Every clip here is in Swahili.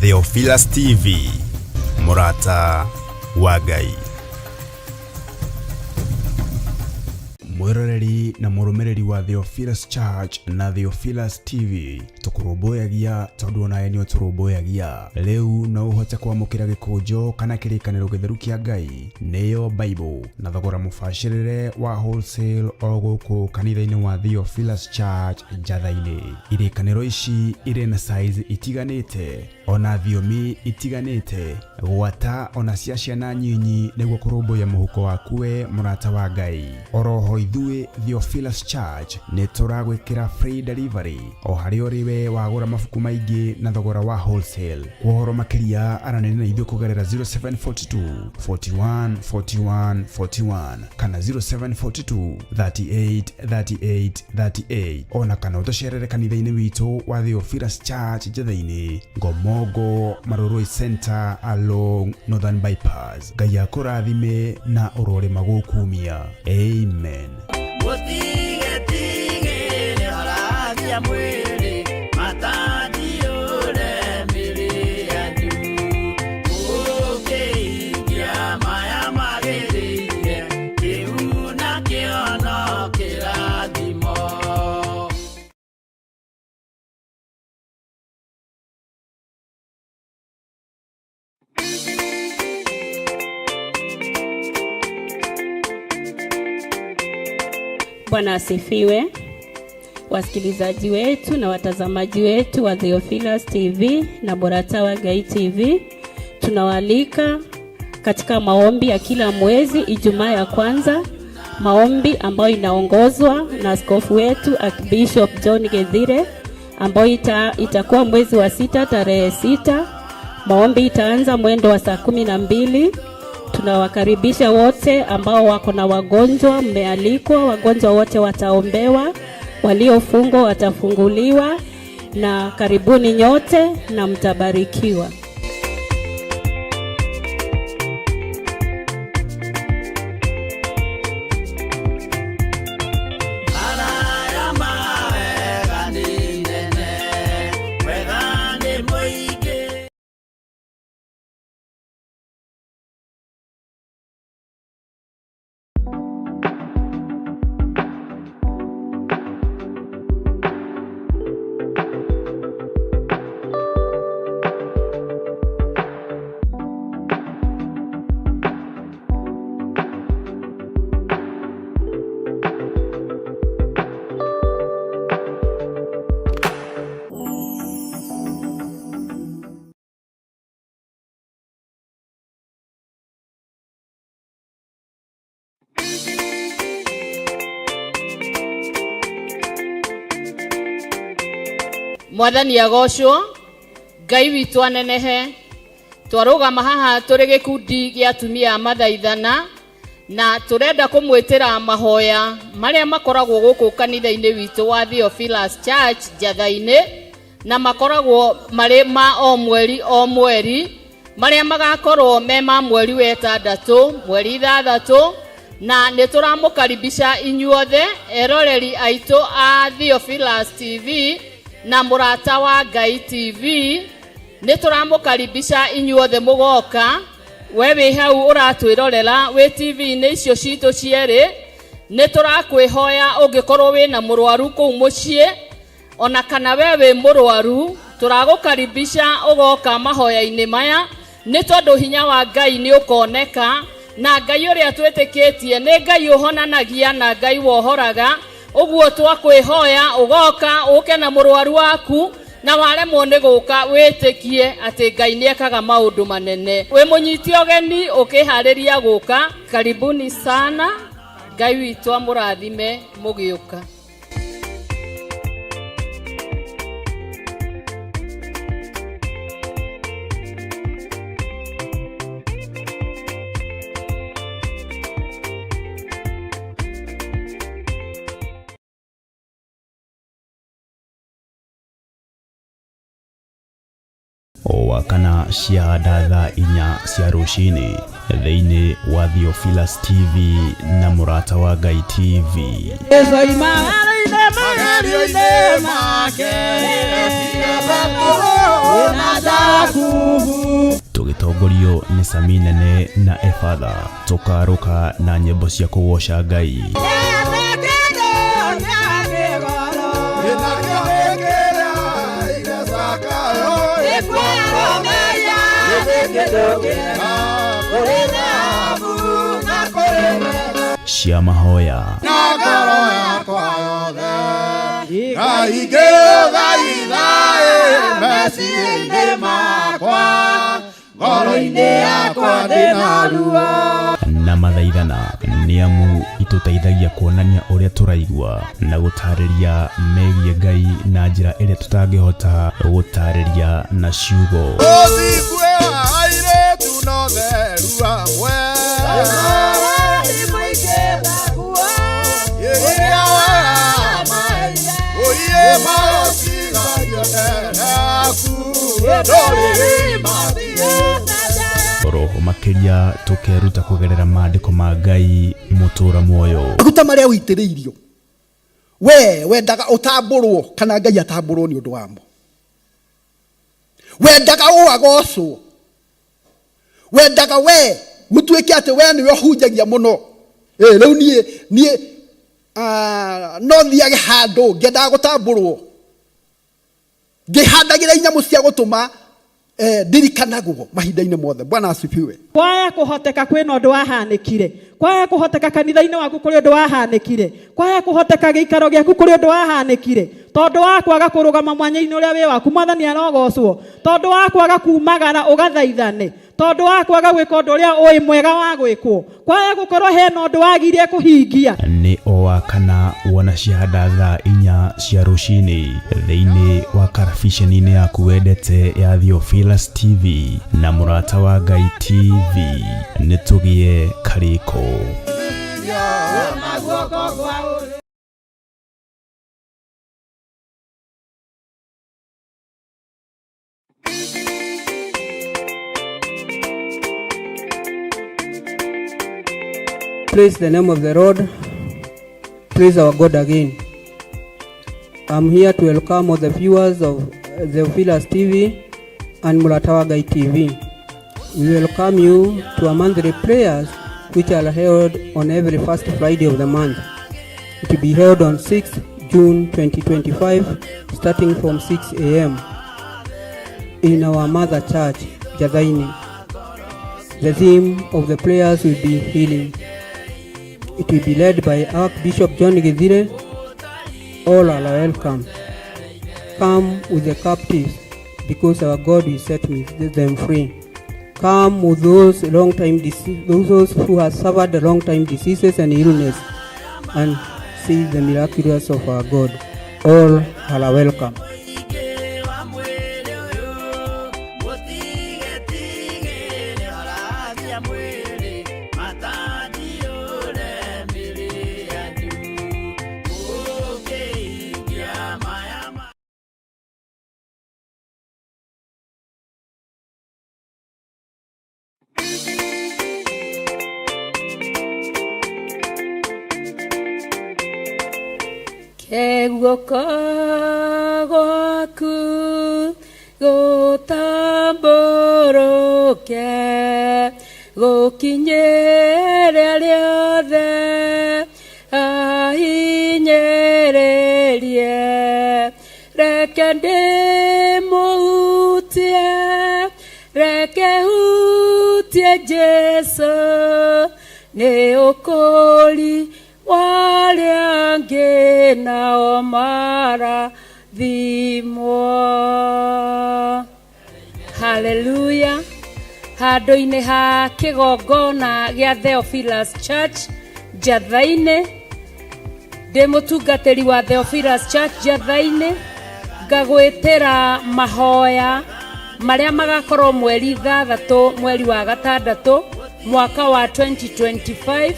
Theophilus TV, Murata wa Ngai. Mwiroreri na murumiriri wa Theophilus Church na Theophilus TV tukuruboyagia tondu ona enio turuboyagia riu no uhote kwamukira gikunjo kana kirikaniro githeru kia Ngai neyo Bible na thogora mufashirire wa wholesale oguku kanitha-ini wa Theophilus Church Njatha-ini. Irikaniro ici iri na size itiganite ona thiomi itiganite gwata ona cia ciana nyinyi niguo kurumbuya muhuko wakuwe murata wa Ngai. Oroho ithuĩ Theophilus Church nĩ tũragwĩkĩra free delivery o harĩ ũrĩwe wagũra mabuku maingĩ na thogora wa wholesale. Kuhoro makĩria aranĩria na ithuĩ kũgerera 0742 41 41 41 kana 0742 38 38 38 ona kana ũtũcerere kanitha-inĩ witũ wa Theophilus Church Njatha-ini, Ngomongo Maroroi Center along Northern Bypass. Ngai akũrathime na ũrore magũkumia. Amen. Bwana asifiwe. Wasikilizaji wetu na watazamaji wetu wa Theophilus TV na Murata wa Ngai TV, tunawaalika katika maombi ya kila mwezi Ijumaa ya kwanza, maombi ambayo inaongozwa na askofu wetu Archbishop John Gethire, ambayo itakuwa mwezi wa 6 tarehe 6. Maombi itaanza mwendo wa saa 12. Tunawakaribisha wote ambao wako na wagonjwa, mmealikwa. Wagonjwa wote wataombewa, waliofungwa watafunguliwa, na karibuni nyote na mtabarikiwa. Mwathani agocwo. Ngai witũ anenehe. Twarũgama haha tũrĩ gĩkundi gĩa atumia mathaithana na turenda kũmwĩtĩra mahoya marĩa makoragwo gũkũ kanitha-inĩ witũ wa Theophilus Church Njatha-ini, na makoragwo marĩ ma o mweri marĩa magakorwo me ma mweri wa 6, mweri 6, na nĩtũramũkaribisha inyuothe eroreri aitũ a Theophilus TV na Murata wa Ngai TV. Nĩtũramũkaribisha inyuothe mũgoka. We wĩ hau ũratwĩrorera wĩ TV-inĩ icio citũ cierĩ, nĩtũrakwĩhoya ũngĩkorwo wĩna mũrwaru kũu mũciĩ, ona kana we wĩ mũrwaru, tũragũkaribisha ũgoka mahoya-inĩ maya, nĩ tondũ hinya wa Ngai nĩ ũkoneka, na Ngai ũrĩa twĩtĩkĩtie nĩ Ngai ũhonanagia na Ngai wohoraga. Ũguo twakwĩhoya ũgoka ũke na mũrwaru waku, na waremwo nĩ gũka wĩtĩkie atĩ Ngai nĩekaga maũndũ manene. Wĩ mũnyiti ũgeni ũkĩharĩria gũka, karibuni sana. Ngai witũ amũrathime mũgĩũka. Wakana cia ndatha 4 cia rũcinĩ thĩinĩ wa Theophilus TV na Murata wa Ngai TV. Magerio-inĩ make Tugitongorio ni Saminene na Efatha, tukaruka na nyimbo cia kugoca Ngai. Cia mahoya na ngoro yakwa yothe Ngai ngĩthaithaĩ meciria-inĩ makwa ngoro-inĩ yakwa ndĩna ruo na mathaithana nĩ amu ituteithagia kuonania ũrĩa tũraigua na gũtarĩria megiĩ Ngai na njĩra ĩrĩa tutangĩhota gũtarĩria na ciugo. ũthingue wa airĩtu na ũtheru hamwe Roho makiria tukeruta kugerera maandiko ma Ngai mutura muoyo. Maguta maria uitiriirio we wendaga utamburwo kana Ngai atamburwo ni undu wamo. Wendaga uagocwo, wendaga we mutuike ati we niwe hunjagia muno. Riu nie no thiage handu ngendaga gutamburwo, ngihandagira inyamu cia gutuma ndirikanagwo mahinda-inĩ mothe. Bwana asifiwe. Kwaya kuhoteka kwina undu wahanikire, kwaya kuhoteka kanitha-inĩ waku kuri undu wahanikire, kwaya kuhoteka giikaro giaku kuri undu wahanikire, tondu wa kwaga kurugama mwanya-inĩ uria wi waku Mwathani arogocwo, tondu wa kwaga kumagara ugathaithane, tondu wa kwaga gwika undu uria ui mwega wa gwikwo, kwaya gukorwo hena undu wagirie kuhingia. Ni owa kana wona ciahanda thaa 4 cia rucini thiini wa karabiceni-inĩ yaku wendete ya Theophilus TV na Murata wa Ngai TV. Nitugie kariko. Praise the name of the Lord. Praise our God again. I'm here to welcome all the viewers of Theophilus TV and Murata wa Ngai TV. We welcome you to a monthly prayers which are held on every first Friday of the month. It will be held on 6th June 2025 starting from 6 a.m. in our mother church, Jathaini. The theme of the prayers will be healing. It will be led by Archbishop John Githire. All are welcome. Come with the captives, because our God will set them free. Come with those those who have suffered long-time diseases and illness, and see the miraculous of our God. All are welcome. Guoko gwaku gutambũrũke gũkinyĩre rĩothe ahinyĩrĩrie reke ndĩmũhutie reke hutie Jesũ nĩ ũkũri walia ngena omara thimo. Hallelujah. Handũ-inĩ ha kĩgongona gĩa Theophilus Church Jathaini, ndĩ mũtungatĩri wa Theophilus Church Jathaini, ngagwĩtĩra mahoya marĩa magakorwo mweri 3 mweri wa 6 mwaka wa 2025,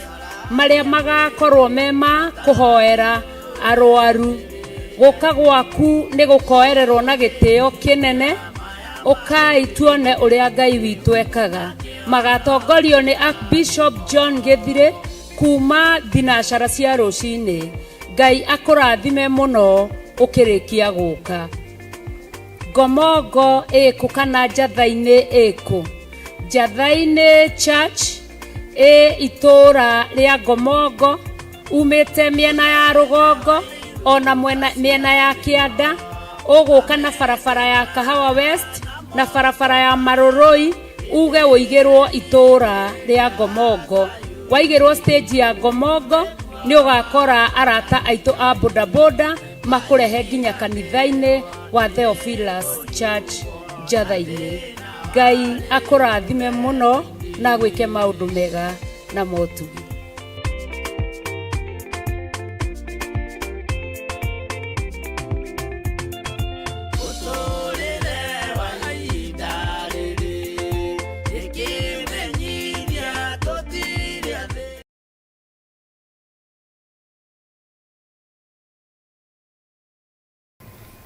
maria magakorwo mema kuhoera arwaru. Guka gwaku ni gukoererwo na gitio kinene, ukai tuone uria Ngai witu ekaga. Magatongorio ni Archbishop John Githire kuma thinacara cia rucini. Ngai akurathime muno ukirikia guka. Gomogo eku kana Njathainĩ eku. Njathainĩ Church itura ria Gomogo umite miena ya rugongo ona miena ya Kianda uguka na barabara ya Kahawa West na barabara ya Maroroi uge uigirwo itura ria Gomogo. Waigirwo stage ya Gomogo ni ugakora arata aitu a bodaboda makurehe nginya kanithainĩ wa Theophilus Church Njathainĩ. Ngai akurathime muno na gwike maundu mega na motugi.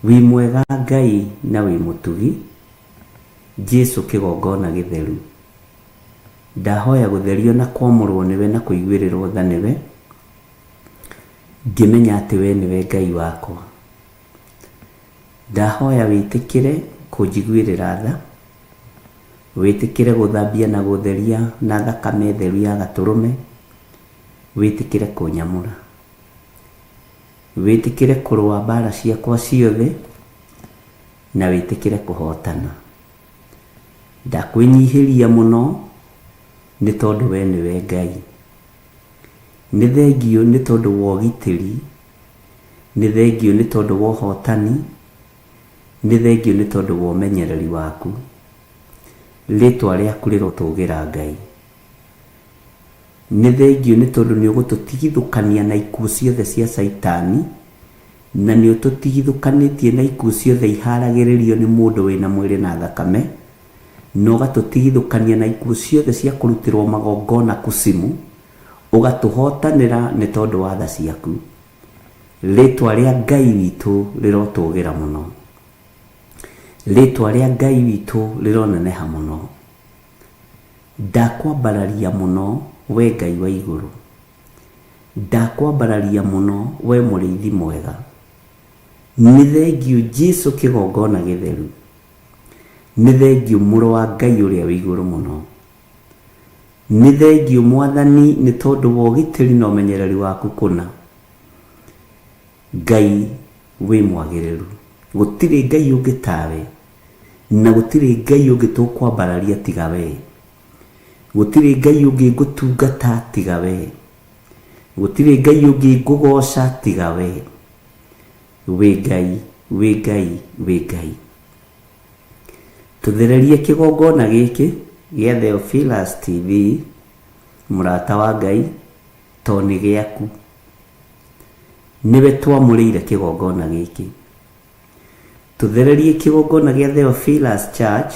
Wi mwega Ngai na wi mutugi Jesu kigongona githeru. Ndahoya gutherio na kwamurwo niwe na kuigwirirwo tha niwe. Ngimenya ati we niwe Ngai wakwa. Ndahoya witikire kunjigwirira tha. Witikire guthambia na gutheria na thakame theru ya gaturume. Witikire kunyamura. Witikire kurwa mbara ciakwa ciothe na witikire kuhotana. Ndakwinyihiria muno ni tondu we niwe Ngai. Ni thengio ni tondu wa ugitiri, ni thengio ni tondu wa uhotani, ni thengio ni tondu wa umenyereri waku. Ritwa riaku rirotugira Ngai. Ni thengio ni tondu ni ugututigithukania na ikuũ ciothe cia Saitani na ni ututigithukanitie na ikuũ ciothe iharagiririo ni mundu wina mwiri na thakame no gatutigithukania na ikuũ ciothe cia kurutirwo magongona kusimu ugatuhotanira ni tondu wa tha ciaku. Ritwa ria Ngai witu rirotugira muno. Ritwa ria Ngai witu rironeneha muno. Ndakwambararia muno we Ngai wa iguru. Ndakwambararia muno we muriithi mwega. Ni thengio Jesu kigongona githeru. Ni thengio muru wa Ngai uria wi iguru muno. Ni thengio Mwathani ni tondu wa ugitiri na umenyereri waku kuna. Ngai wi mwagiriru. Gutiri Ngai ungi tawe na gutiri Ngai ungi tukwambararia tiga we. Gutiri Ngai ungi ngutungata tiga we. Gutiri Ngai ungi ngugoca tiga we. We Ngai, we Ngai, we Ngai. Tuthererie kigongona giki gia Theophilus TV murata wa Ngai toni giaku. Niwe twamurire kigongona giki. Tuthererie kigongona gia Theophilus Church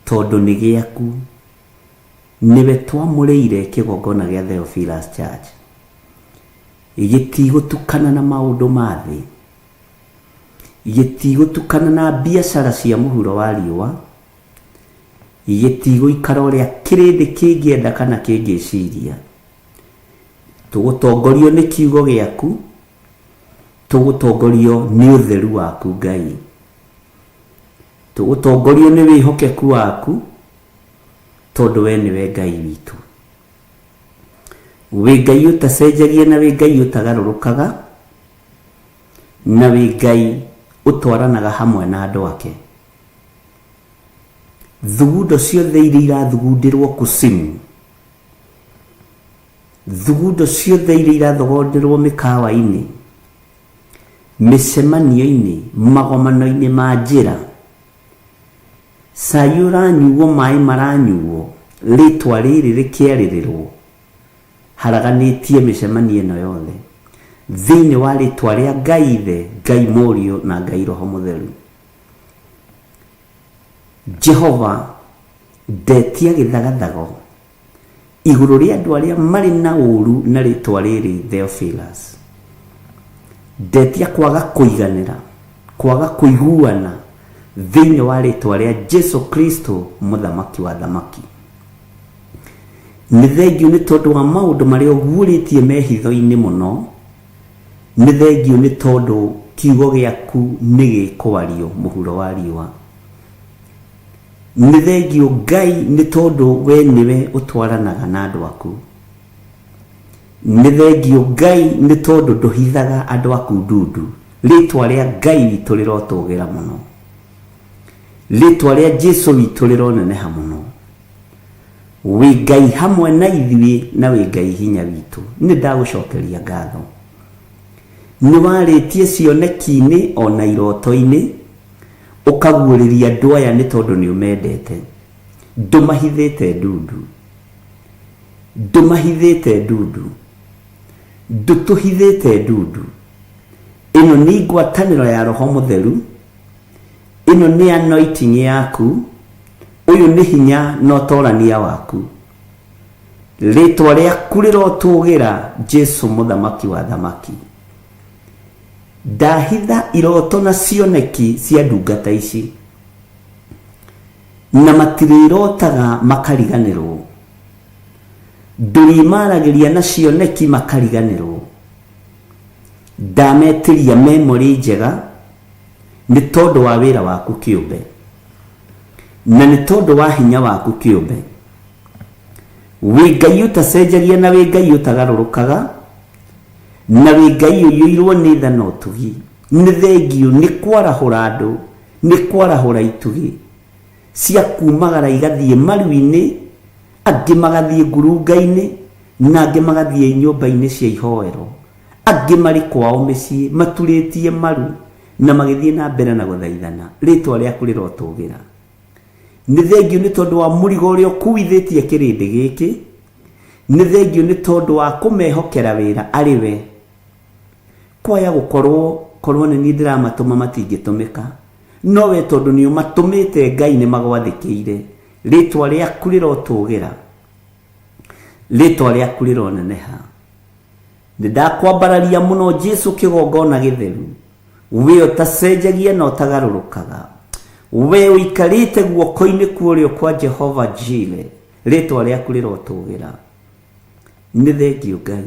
tondu ni giaku. Niwe twamurire kigongona gia Theophilus Church. Igitigotukana na maundu mathi. Igitigotukana na biashara cia muhuro wa riua. Igitigo ikara uria kirindi kingienda kana kingiciria. Tugutongorio ni kiugo giaku. Tugutongorio ni utheru waku Ngai. Tugutongorio ni wihokeku waku tondu we niwe Ngai witu. We Ngai utacenjagia na we Ngai utagarurukaga na we Ngai utwaranaga hamwe na andu ake. Thugundo ciothe iria irathugundirwo kusimu, thugundo ciothe iria irathogonderwo mikawa-ini, micemanio-ini, magomano-ini ma njira, cai uranyuo, mai maranyuo, ritwa riri rikiaririrwo haraganitie micemanio ino yothe thiini wa ritwa ria Ngai Ithe, Ngai Murio na Ngai Roho Mutheru. Jehova ndetia githagathago iguru ria andu aria mari na uru na ritwa riri Theophilus. Ndetia kwaga kuiganira, kwaga kuiguana thiini wa ritwa ria Jesu Kristo muthamaki wa thamaki. Ni thengio ni tondu wa maundu maria uguritie mehitho-ini muno. Ni thengio ni tondu kiugo gĩaku nĩ gĩkwario mũhuro wa riũa. Nĩ thengio Ngai nĩ tondũ we nĩwe ũtwaranaga na andũ aku. Nĩ thengio Ngai nĩ tondũ ndũhithaga andũ aku ndundu. Rĩtwa rĩa Ngai witũ rĩrotũgĩra mũno. Rĩtwa rĩa Jesũ witũ rĩroneneha mũno. Wĩ Ngai hamwe na ithuĩ na wĩ Ngai hinya witũ. Nĩ ndagũcokeria ngatho. Nĩ warĩtie cioneki-inĩ ona iroto-inĩ ũkaguũrĩria andũ aya nĩ tondũ nĩ ũmendete. Ndũmahithĩte ndundu. Ndũmahithĩte ndundu. Ndũtũhithĩte ndundu. Ĩno nĩ ngwatanĩro ya Roho Mũtheru. Ĩno nĩ anointing yaku. Ũyũ nĩ hinya na ũtorania waku. Rĩtwa rĩaku rĩrotũgĩra Jesũ mũthamaki wa thamaki. Ndahitha iroto na cioneki cia ndungata ici. Na matirĩrotaga makariganĩrwo. Ndũrimaragĩria na cioneki makariganĩrwo. Ndametĩria memory njega nĩ tondũ wa wĩra waku kĩũmbe. Na nĩ tondũ wa hinya waku kĩũmbe. Wĩ Ngai ũtacenjagia na wĩ Ngai ũtagarũrũkaga. Na wĩ Ngai ũiyũirwo nĩ tha na ũtugi. Nĩ thengio nĩ kwarahũra andũ, nĩ kwarahũra itugi cia kumagara igathiĩ maru-inĩ, angĩ magathiĩ ngurunga-inĩ, na angĩ magathiĩ nyũmba-inĩ cia ihoero, angĩ marĩ kwao mĩciĩ maturĩtie maru na magĩthiĩ na mbere na gũthaithana. Rĩtwa rĩaku rĩrotũgĩra. Nĩ thengio nĩ tondũ wa mũrigo ũrĩa ũkuithĩtie kĩrĩndĩ gĩkĩ. Nĩ thengio nĩ tondũ wa kũmehokera wĩra arĩ we. Kwaya gũkorwo nĩ niĩ ndĩramatũma matingĩtũmĩka, no we tondũ nĩ ũmatũmĩte Ngai nĩ magwathĩkĩire. Rĩtwa rĩaku rĩrotũgĩra. Rĩtwa rĩaku rĩroneneha. Nĩ ndakwambararia mũno Jesũ kĩgongona gĩtheru. We ũtacenjagia na ũtagarũrũkaga. We ũikarĩte guoko-inĩ kuorĩo kwa Jehova Jire. Rĩtwa rĩaku rĩrotũgĩra. Nĩ thengio Ngai.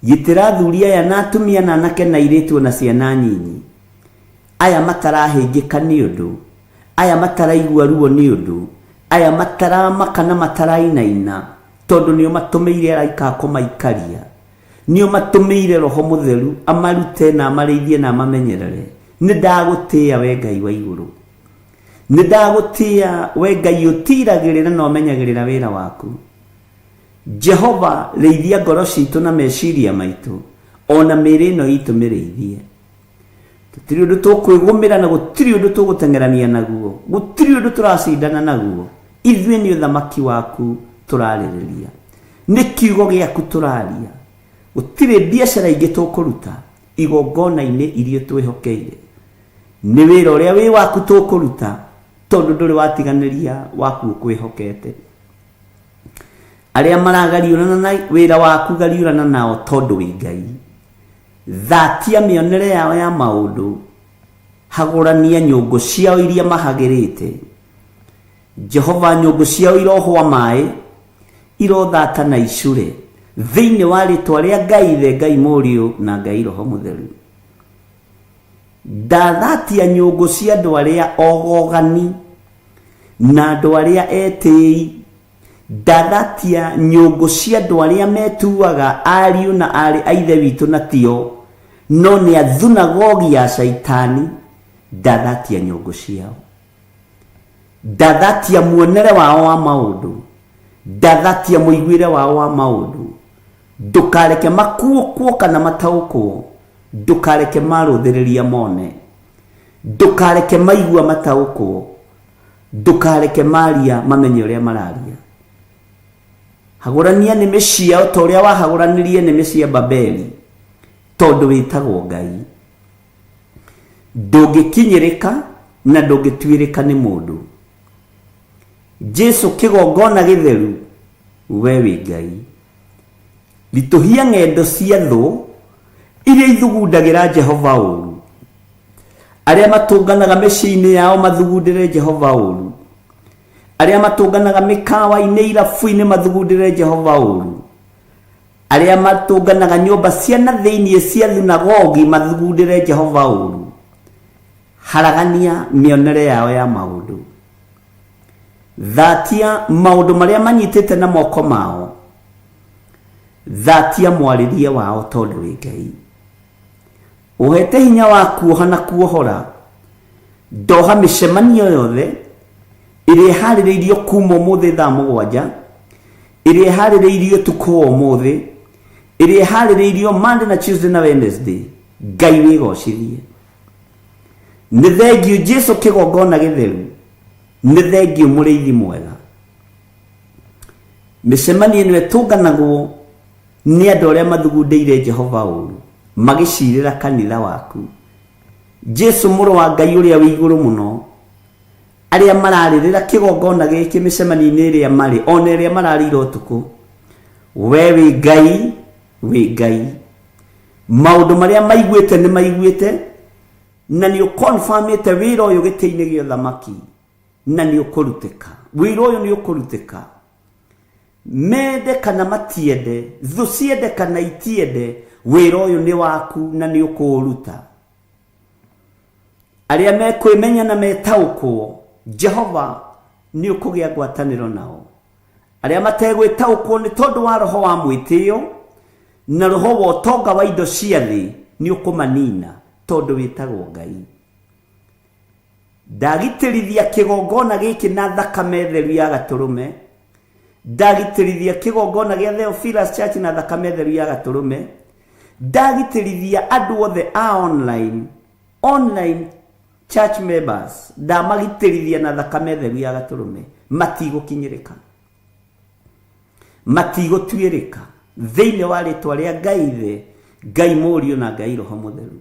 Gitĩra athuri aya na atumia na anake na airĩtu na ciana nyinyi. Aya matarahĩngĩka nĩ ũndũ. Aya mataraigua ruo nĩ ũndũ. Aya mataramaka na matarainaina. Tondũ nĩ ũmatũmĩire araika kũmaikaria. Nĩ ũmatũmĩire Roho Mũtheru amarute na amarĩithie na amamenyerere. Nĩ ndagũtĩĩa we Ngai wa igũrũ. Nĩ ndagũtĩĩa we Ngai ũtiragĩrĩra na ũmenyagĩrĩra wĩra waku. Jehova, rĩithia ngoro citũ na meciria maitũ, ona mĩĩrĩ ĩno itũ mĩrĩithie. Gũtirĩ ũndũ tũkwĩgũmĩra na gũtirĩ ũndũ tũgũteng'erania naguo, gũtirĩ ũndũ tũracindana naguo. Ithuĩ nĩ ũthamaki waku tũrarĩrĩria, nĩ kiugo gĩaku tũraria. Gũtirĩ biacara ingĩ tũkũruta igongona-inĩ iria twĩhokeire. Nĩ wĩra ũrĩa wĩ waku tũkũruta, tondũ ndũrĩ watiganĩria waku ũkwĩhokete. Arĩa maragariũrana na wĩra waku gariũrana nao tondũ wĩ Ngai. Thatia mĩonere yao ya maũndũ. Hagũrania nyũngũ ciao iria mahagĩrĩte. Jehova, nyũngũ ciao irohwa maĩ, irothata na icure thĩinĩ wa rĩtwa rĩa Ngai Ithe, Ngai Mũriũ na Ngai Roho Mũtheru. Ndathatia nyũngũ cia andũ arĩa ogogani na andũ arĩa etĩĩ. Ndathatia nyũngũ cia andũ arĩa metuaga ariũ na arĩ a Ithe witũ na tio, no nĩ athunagogi ya Shaitani. Ndathatia nyũngũ ciao. Ndathatia muonere wao wa maũndũ. Ndathatia mũiguĩre wao wa maũndũ. Ndũkareke makuũkwo kana mataũkwo. Ndũkareke marũthĩrĩria mone. Ndũkareke maigua mataũkwo. Ndũkareke maria mamenye ũrĩa mararia. Hagũrania nĩmĩ ciao ta ũrĩa wahagũranirie nĩmĩ cia Babeli, tondũ wĩtagwo Ngai. Ndũngĩkinyĩrĩka na ndũngĩtuĩrĩka nĩ mũndũ. Jesũ kĩgongona gĩtheru, we wĩ Ngai. Ritũhia ng'endo cia thũ iria ithugundagĩra Jehova ũru. Arĩa matũnganaga mĩciĩ-inĩ yao mathugundĩre Jehova ũru. Arĩa matũnganaga mĩkawa-inĩ, irabu-inĩ mathugundĩre Jehova ũru. aria matunganaga nyumba ciana thiini cia thunagogi mathugundire Jehova uru haragania mionere yao ya maundu dhatia maundu maria manyitite na moko mao dhatia mwaririe wao tondu wi Ngai uhete hinya wa kuoha na kuohora ndoha micemanio yothe iri haririirio kuma muthi thaa 7 iri haririirio tuko umuthi iri haririirio Monday na Tuesday na Wednesday Ngai wigocithie nĩ thengiũ Jesu kĩgongona gĩtheru nĩ thengiũ mũrĩithi mwega mĩcemanio ĩno ĩtũnganagwo nĩ andũ arĩa mathugundĩire Jehova ũru magĩcirĩra kanitha waku Jesu mũrũ wa Ngai ũrĩa wĩ igũrũ mũno arĩa mararĩrĩra kĩgongona gĩkĩ mĩcemanio-inĩ ĩrĩa marĩ ona ĩrĩa mararĩra ũtukũ we wĩ Ngai maũndũ marĩa maiguĩte nĩ maiguĩte na nĩ ũkonfirmĩte wĩra ũyũ gĩtĩ-inĩ gĩa ũthamaki na nĩ ũkũrutĩka wĩra ũyũ nĩ ũkũrutĩka mende kana matiende thũ ciende kana itiende wĩra ũyũ nĩ waku na nĩ ũkũũruta arĩa mekwĩmenya na metaũkwo Jehova nĩ ũkũgĩa ngwatanĩro nao arĩa mategwĩtaũkwo nĩ tondũ wa roho wa mwĩtĩo na roho wa ũtonga wa indo cia thĩ nĩ ũkũmanina tondu witagwo Ngai ndagitĩrithia kĩgongona gĩkĩ na thakame theru ya gatũrũme ndagitĩrithia kĩgongona gĩa Theophilus Church na thakame theru ya gatũrũme ndagitĩrithia andũ othe a online church members ndamagitĩrithia na thakame theru ya gatũrũme matigũkinyĩrĩka matigũtuĩrĩka thĩinĩ wa rĩtwa rĩa Ngai thĩ Ngai Mũriũ na Ngai Roho Mũtheru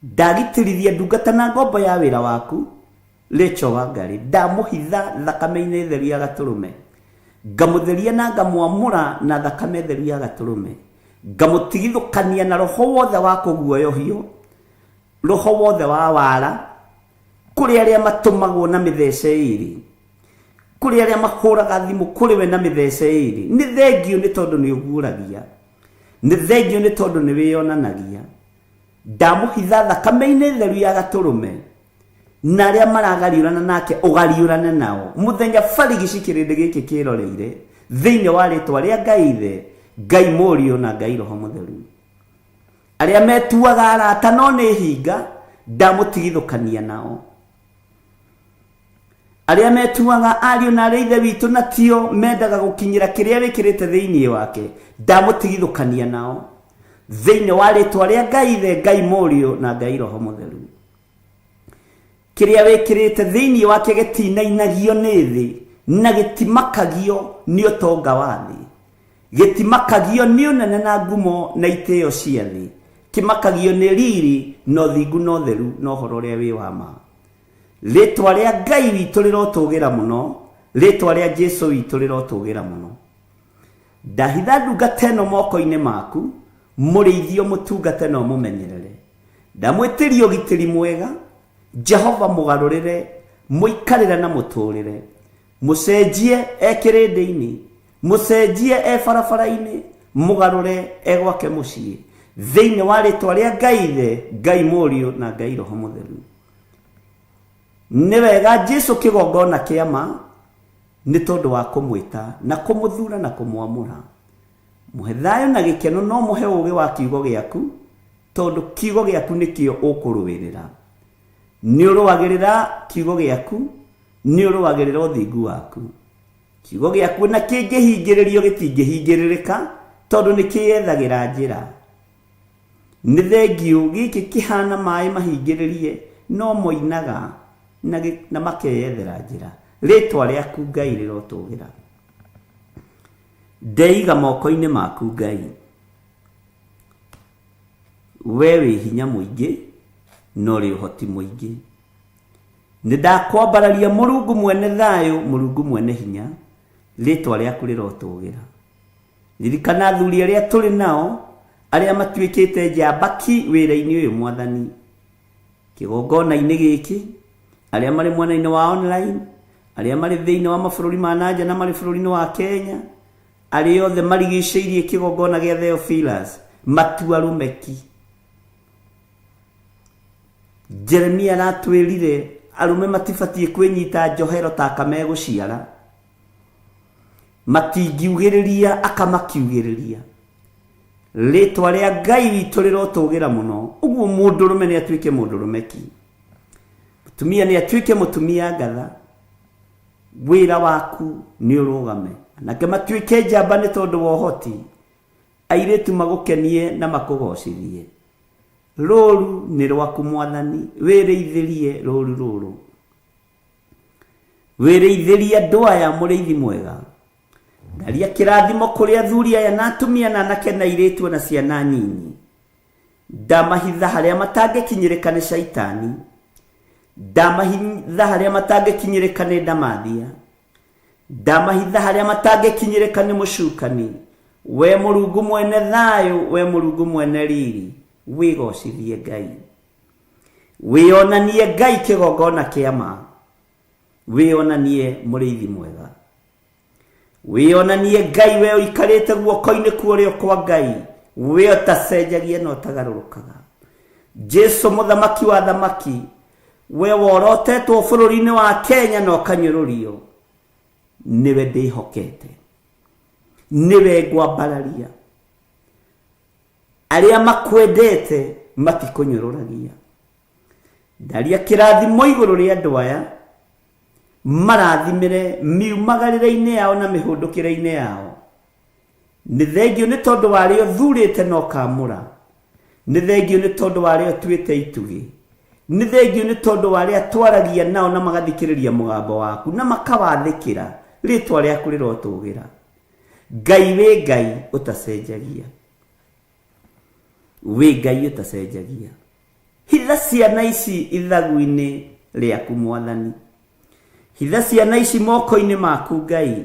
ndagitĩrithia ndungata na ngombo ya wĩra waku Rachel Wangari ndamũhitha thakame-inĩ theru ya gatũrũme ngamũtheria na ngamwamũra na thakame theru ya gatũrũme ngamũtigithũkania na roho wothe wa kũguoyohio roho wothe wa wara kũrĩ arĩa matũmagwo na mĩthece ĩrĩ kũrĩ arĩa mahũraga thimũ kũrĩ we na mĩthece ĩrĩ nĩ thengio nĩ tondũ nĩ ũguũragia nĩ thengio nĩ tondũ nĩ wĩyonanagia ndamũhitha thakame-inĩ theru ya gatũrũme na arĩa maragariũrana nake ũgariũrane nao mũthenya barigici kĩrĩndĩ gĩkĩ kĩroreire thĩinĩ wa rĩtwa rĩa Ngai thĩ Ngai Mũriũ na Ngai Roho Mũtheru arĩa metuaga arata no nĩ hinga ndamũtigithũkania nao arĩa metuaga ariũ na arĩa ithe witũ na tio mendaga gũkinyĩra kĩrĩa wĩkĩrĩte thĩinĩ wake ndamũtigithũkania nao thĩinĩ wa rĩtwa rĩa Ngai thĩ Ngai Mũriũ na Ngai Roho Mũtheru kĩrĩa wĩkĩrĩte thĩinĩ wake gĩtinainagio nĩ thĩ na gĩtimakagio nĩ ũtonga wa thĩ gĩtimakagio nĩ ũnene na ngumo na itĩo cia thĩ kĩmakagio nĩ riri no thingu no theru no ũhoro ũrĩa wĩ wa ma rĩtwa rĩa Ngai witũ rĩrotũgĩra mũno rĩtwa rĩa Jesu witũ rĩrotũgĩra mũno ndahitha ndungata ĩno moko-inĩ maku mũrĩithio mũtungate no mũmenyerere ndamwĩtĩria ũgitĩri mwega Jehova mũgarũrĩre mũikarĩre na mũtũrĩre mũcenjie ekĩrĩndĩ-inĩ mũcenjie barabara-inĩ mũgarũre gwake mũciĩ thĩinĩ wa rĩtwa rĩa Ngai thĩ Ngai Mũriũ na Ngai Roho Mũtheru nĩ wega Jesu kĩgongona kĩama nĩ tondũ wa kũmwĩta na kũmũthura na kũmwamũra mũhe thayũ na gĩkeno no mũhe ũũgĩ wa kiugo gĩaku tondũ kiugo gĩaku nĩkĩo ũkũrũĩrĩra nĩ ũrũagĩrĩra kiugo gĩaku nĩ ũrũagĩrĩra ũthingu waku kiugo gĩaku na kĩngĩhingĩrĩrio gĩtingĩhingĩrĩrĩka tondũ nĩ kĩyethagĩra njĩra nĩ thengio gĩkĩ kĩhana maĩ mahingĩrĩrie no moinaga na makeyethera njĩra rĩtwa rĩaku Ngai rĩrotũgĩra ndeiga moko-inĩ maku Ngai we wĩ hinya mũingĩ no rĩ ũhoti mũingĩ nĩ ndakwambararia Mũrungu mwene thayũ Mũrungu mwene hinya rĩtwa rĩaku rĩrotũgĩra ririkana athuri arĩa tũrĩ nao arĩa matuĩkĩte njambaki wĩra-inĩ ũyũ Mwathani kĩgongona-inĩ gĩkĩ arĩa marĩ mwena-inĩ wa online arĩa marĩ thĩinĩ wa mabũrũri ma nanja na marĩ bũrũri-inĩ wa Kenya arĩ othe marigicĩirie kĩgongona gĩa Theophilus matuarũmeki. Jeremia aratwĩrire arũme matibatiĩ kwĩnyita njohero ta kamegũciara, matingiugĩrĩria akamakiugĩrĩria. Rĩtwa rĩa Ngai witũ rĩrotũgĩra mũno, ũguo mũndũrũme nĩ atuĩke mũndũrũmeki, mũtumia nĩ atuĩke mũtumia ngatha. Wĩra waku nĩ ũrũgame, nake matuĩke njamba nĩ tondũ wa ũhoti, airĩtu magũkenie na makũgocithie. Rũru nĩ rwaku Mwathani, wĩrĩithĩrie rũru rũrũ, wĩrĩithĩrie andũ aya mũrĩithi mwega. Ndaria kĩrathimo kũrĩ athuri aya na atumia na anake na airĩtu na ciana nyinyi. Ndamahitha harĩa matangĩkinyĩrĩka nĩ Shaitani, ndamahitha harĩa matangĩkinyĩrĩka nĩ ndamathia, ndamahitha harĩa matangĩkinyĩrĩka nĩ mũcukani. We Mũrungu mwene thayũ, we Mũrungu mwene riri, wĩgocithie Ngai. Wĩonanie Ngai kĩgongona kĩa ma, wĩonanie mũrĩithi mwega. Wĩonanie Ngai we ũikarĩte guoko-inĩ kuorĩo kwa Ngai, we ũtacenjagia na ũtagarũrũkaga. Jesu mũthamaki wa thamaki, we worotetwo bũrũri-inĩ wa Kenya na ũkanyũrũrio. Niwe ndĩhokete, niwe ngwambararia. Arĩa makwendete matikũnyũrũragia. Ndaria kĩrathimo igũrũ rĩa andũ aya, marathimĩre miumagarĩre-inĩ yao na mĩhũndũkĩre-inĩ yao. Nĩ thengio nĩ tondũ warĩo thurĩte na ũkamũra, nĩ thengio nĩ tondũ warĩo tuĩte itugĩ, nĩ thengio nĩ tondũ warĩa twaragia nao na magathikĩrĩria mũgambo waku na makawathĩkĩra. Rĩtwa rĩaku rĩrotũgĩra. Ngai wĩ Ngai ũtacenjagia, wĩ Ngai ũtacenjagia. Hitha ciana ici ithagu-inĩ rĩaku Mwathani, hitha ciana ici moko-inĩ maku Ngai,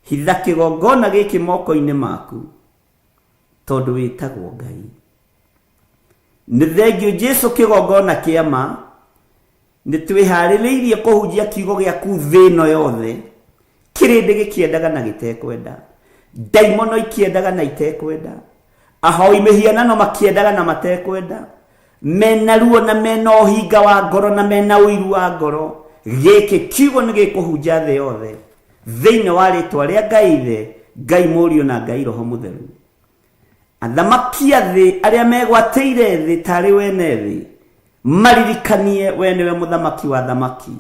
hitha kĩgongona gĩkĩ moko-inĩ maku, tondũ wĩtagwo Ngai. Nĩ thengio Jesu kĩgongona kĩa ma, nĩ twĩharĩrĩirie kũhunjia kiugo gĩaku thĩ ĩno yothe. Kĩrĩndĩ gĩkĩendaga na gĩtekwenda, ndaimono ikĩendaga na itekwenda, ahoi mĩhianano makĩendaga na matekwenda, mena ruo na mena ũhinga wa ngoro na mena ũiru wa ngoro. Gĩkĩ kiugo nĩ gĩkũhunja thĩ yothe thĩinĩ wa rĩtwa rĩa Ngai Ithe, Ngai Mũriũ na Ngai Roho Mũtheru. Athamaki a thĩ arĩa megwatĩire thĩ tarĩ wene thĩ, maririkanie we nĩwe mũthamaki wa thamaki,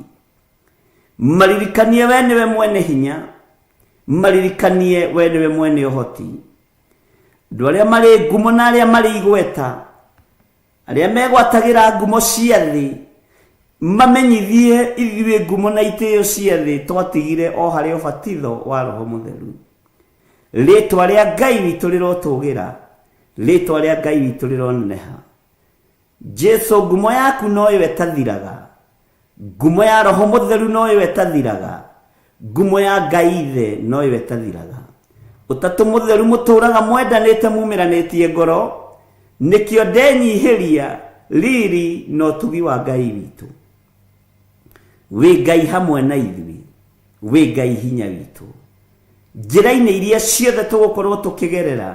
maririkanie we nĩwe mwene hinya, maririkanie we nĩwe mwene ũhoti. Andũ arĩa marĩ ngumo na arĩa marĩ igweta, arĩa megwatagĩra ngumo cia thĩ, mamenyithie ithuĩ ngumo na itĩo cia thĩ twatigire o harĩ ũbatitho wa Roho Mũtheru. Rĩtwa rĩa Ngai witũ rĩrotũgĩra, rĩtwa rĩa Ngai witũ rĩroneneha. Jesu, ngumo yaku no ĩwe ĩtathiraga, ngumo ya Roho Mũtheru no ĩwe ĩtathiraga, ngumo ya Ngai Ithe no ĩwe ĩtathiraga. Ũtatũ Mũtheru mũtũraga mwendanĩte mumĩranĩtie ngoro, nĩkĩo ndenyihĩria riri na ũtugi wa Ngai witũ. Wĩ Ngai hamwe na ithuĩ, wĩ Ngai hinya witũ. Njĩra-inĩ iria ciothe tũgũkorwo tũkĩgerera,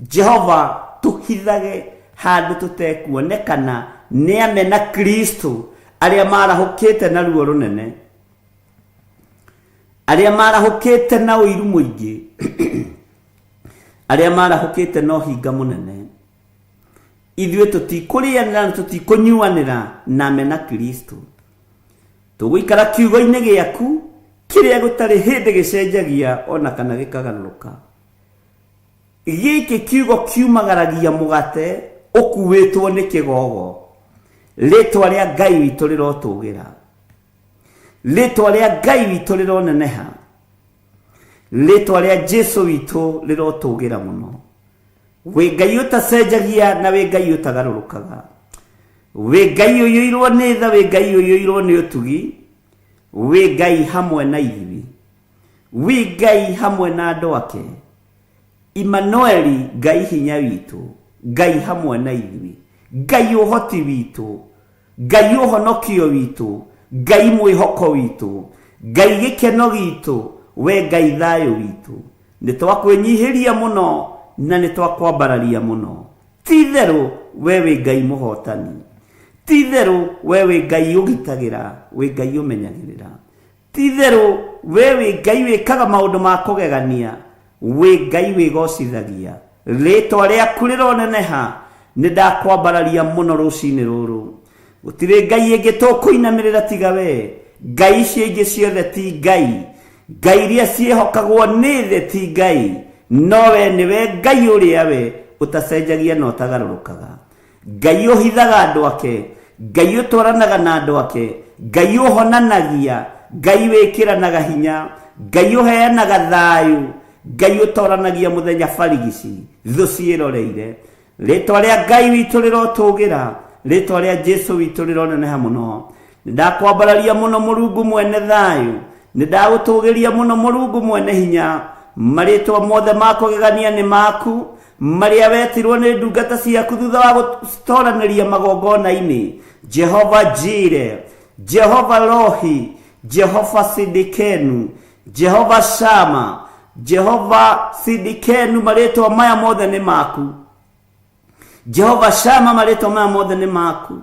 Jehova tũhithage handũ tũtekuonekana nĩ amena Kristo arĩa marahũkĩte na ruo rũnene, arĩa marahũkĩte na ũiru mũingĩ, arĩa marahũkĩte na ũhinga mũnene. Ithuĩ tũtikũrĩanĩra na tũtikũnyuanĩra na amena Kristo. Tũgũikara kiugo-inĩ gĩaku kĩrĩa gũtarĩ hĩndĩ gĩcenjagia ona kana gĩkagarũrũka. Gĩkĩ kiugo kiumagaragia mũgate ũkuĩtwo nĩ kĩgogo. Rĩtwa rĩa Ngai witũ rĩrotũgĩra, rĩtwa rĩa Ngai witũ rĩroneneha, rĩtwa rĩa Jesu witũ rĩrotũgĩra mũno. Wĩ Ngai ũtacenjagia na wĩ Ngai ũtagarũrũkaga, wĩ Ngai ũiyũirwo nĩ tha, wĩ Ngai ũiyũirwo nĩ ũtugi, wĩ Ngai hamwe na ithuĩ, wĩ Ngai hamwe na andũ ake. Immanueli, Ngai hinya witũ, Ngai hamwe na ithuĩ, Ngai ũhoti witũ, Ngai ũhonokio witũ, Ngai mwĩhoko witũ, Ngai gĩkeno gitũ, we Ngai thayũ witũ, nĩ twakwĩnyihĩria mũno na nĩ twakwambararia mũno. Ti-itherũ we wĩ Ngai mũhotani, ti-itherũ we wĩ Ngai ũgitagĩra, wĩ Ngai ũmenyagĩrĩra, ti-itherũ we wĩ Ngai wĩkaga maũndũ ma kũgegania, wĩ Ngai wĩgocithagia. Rĩĩtwa rĩaku rĩroneneha, nĩ ndakwambararia mũno rũcinĩ rũrũ. Gũtirĩ Ngai ĩngĩ tũkũinamĩrĩra tiga we. Ngai icio ingĩ ciothe ti Ngai, Ngai iria ciĩhokagwo nĩ thĩ ti Ngai, no we nĩwe Ngai ũrĩa we ũtacenjagia na ũtagarũrũkaga. Ngai ũhithaga andũ ake, Ngai ũtwaranaga na andũ ake, Ngai ũhonanagia, Ngai wĩkĩranaga hinya, Ngai ũheanaga thayũ, Ngai ũtoranagia mũthenya barigici, thũ ciĩroreire. Rĩĩtwa rĩa Ngai witũ rĩrotũgĩra, rĩĩtwa rĩa Jesũ witũ rĩroneneha mũno. Ndakwambararia mũno Mũrungu mwene thayũ, ndagũtũgĩria mũno Mũrungu mwene hinya. Marĩtwa mothe ma kũgegania nĩ maku, marĩa wetirwo nĩ ndungata ciaku thutha wa gũtoranĩria magongona-inĩ. Jehova Jire, Jehova Rohi, Jehova Sidikenu, Jehova Shama, Jehova Sidikenu, marĩtwa maya mothe nĩ maku. Jehova Shama, marĩtwa maya mothe nĩ maku.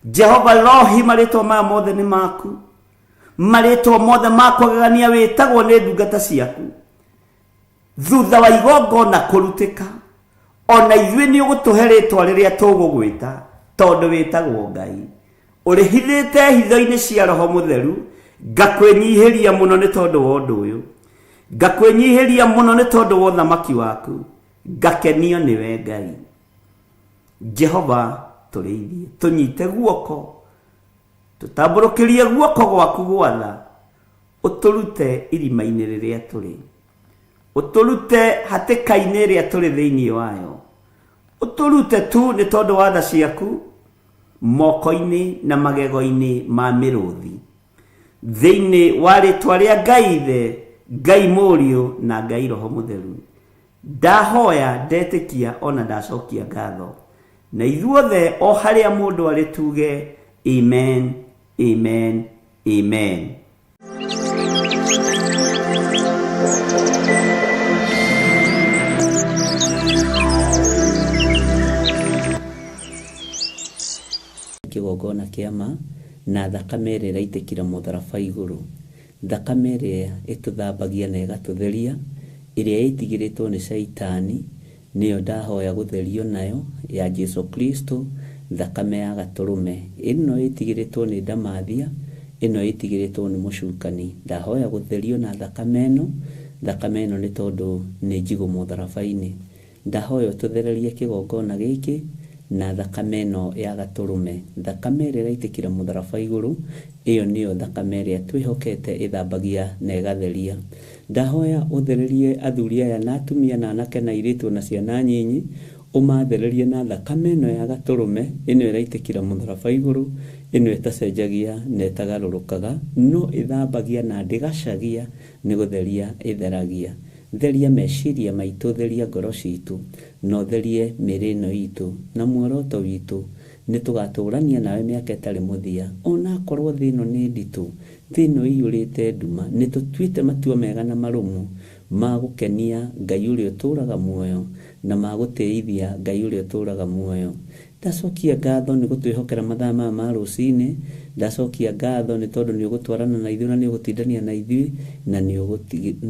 Jehova Rohi, marĩtwa maya mothe nĩ maku. Marĩtwa mothe ma kũgegania wĩtagwo nĩ ndungata ciaku. Thutha wa igongona kũrutĩka, ona ithuĩ nĩ ũgũtũhe rĩĩtwa rĩrĩa tũgũgwĩta, tondũ wĩtagwo Ngai. Ũrĩhithĩte hitho-inĩ cia Roho Mũtheru, ngakwĩnyihĩria mũno nĩ tondũ wa ũndũ ũyũ. Ngakwĩnyihĩria mũno nĩ tondũ wa ũthamaki waku. Ngakenio nĩwe Ngai. Jehova tũrĩithie, tũnyite guoko, tũtambũrũkĩrie guoko gwaku gwatha, ũtũrute irima-inĩ rĩrĩa tũrĩ, ũtũrute hatĩka-inĩ ĩrĩa tũrĩ thĩinĩ wayo, ũtũrute tu nĩ tondũ wa tha ciaku moko-inĩ na magego-inĩ ma mĩrũthi, thĩinĩ wa rĩĩtwa rĩa Ngai Ithe, Ngai Mũriũ na Ngai Roho Mũtheru. Ndahoya, ndetĩkia, ona ndacokia ngatho, na ithuothe o harĩa mũndũ arĩ tuge amen, amen, amen. Kĩgongona kĩama na thakame ĩrĩa ĩraitĩkĩra mũtharaba igũrũ, thakame ĩrĩa ĩtũthambagia na ĩgatũtheria, ĩrĩa ĩtigĩrĩtwo nĩ Shaitani, nĩyo ndahoya gũtherio nayo ya Jesu Kristo, thakame ya Gatũrũme. Ĩno ĩtigĩrĩtwo nĩ ndamathia, ĩno ĩtigĩrĩtwo nĩ mũcukani. Ndahoya gũtherio na thakame ĩno, thakame ĩno nĩ tondũ nĩ njigũ mũtharaba-inĩ. Ndahoya ũtũthererie kĩgongona gĩkĩ na thakame ĩno ya Gatũrũme, thakame ĩrĩa ĩraitĩkĩra mũtharaba igũrũ, ĩyo nĩyo thakame ĩrĩa twĩhokete ĩthambagia na ĩgatheria. Ndahoya ũthererie athuri aya na atumia na anake na airĩtu na ciana nyinyi, ũmathererie na thakame ĩno ya Gatũrũme, ĩno ĩraitĩkĩra mũtharaba igũrũ, ĩno ĩtacenjagia na ĩtagarũrũkaga, no ĩthambagia na ndĩgacagia, nĩ gũtheria ĩtheragia. Theria meciria maitũ, theria ngoro citũ, no therie mĩĩrĩ ĩno itũ na muoroto witũ, nĩ tũgatũrania nawe mĩaka ĩtarĩ mũthia. Ona akorwo thĩ ĩno nĩ nditũ, thĩ ĩno ĩiyũrĩte nduma, nĩ tũtuĩte matua mega na marũmu ma gũkenia Ngai ũrĩa ũtũũraga muoyo na ma gũtĩithia Ngai ũrĩa ũtũũraga muoyo. Ndacokia ngatho nĩ gũtwĩhokera mathaa maya ma rũcinĩ, ndacokia ngatho nĩ tondũ nĩ ũgũtwarana na ithuĩ na nĩ ũgũtindania na ithuĩ na nĩ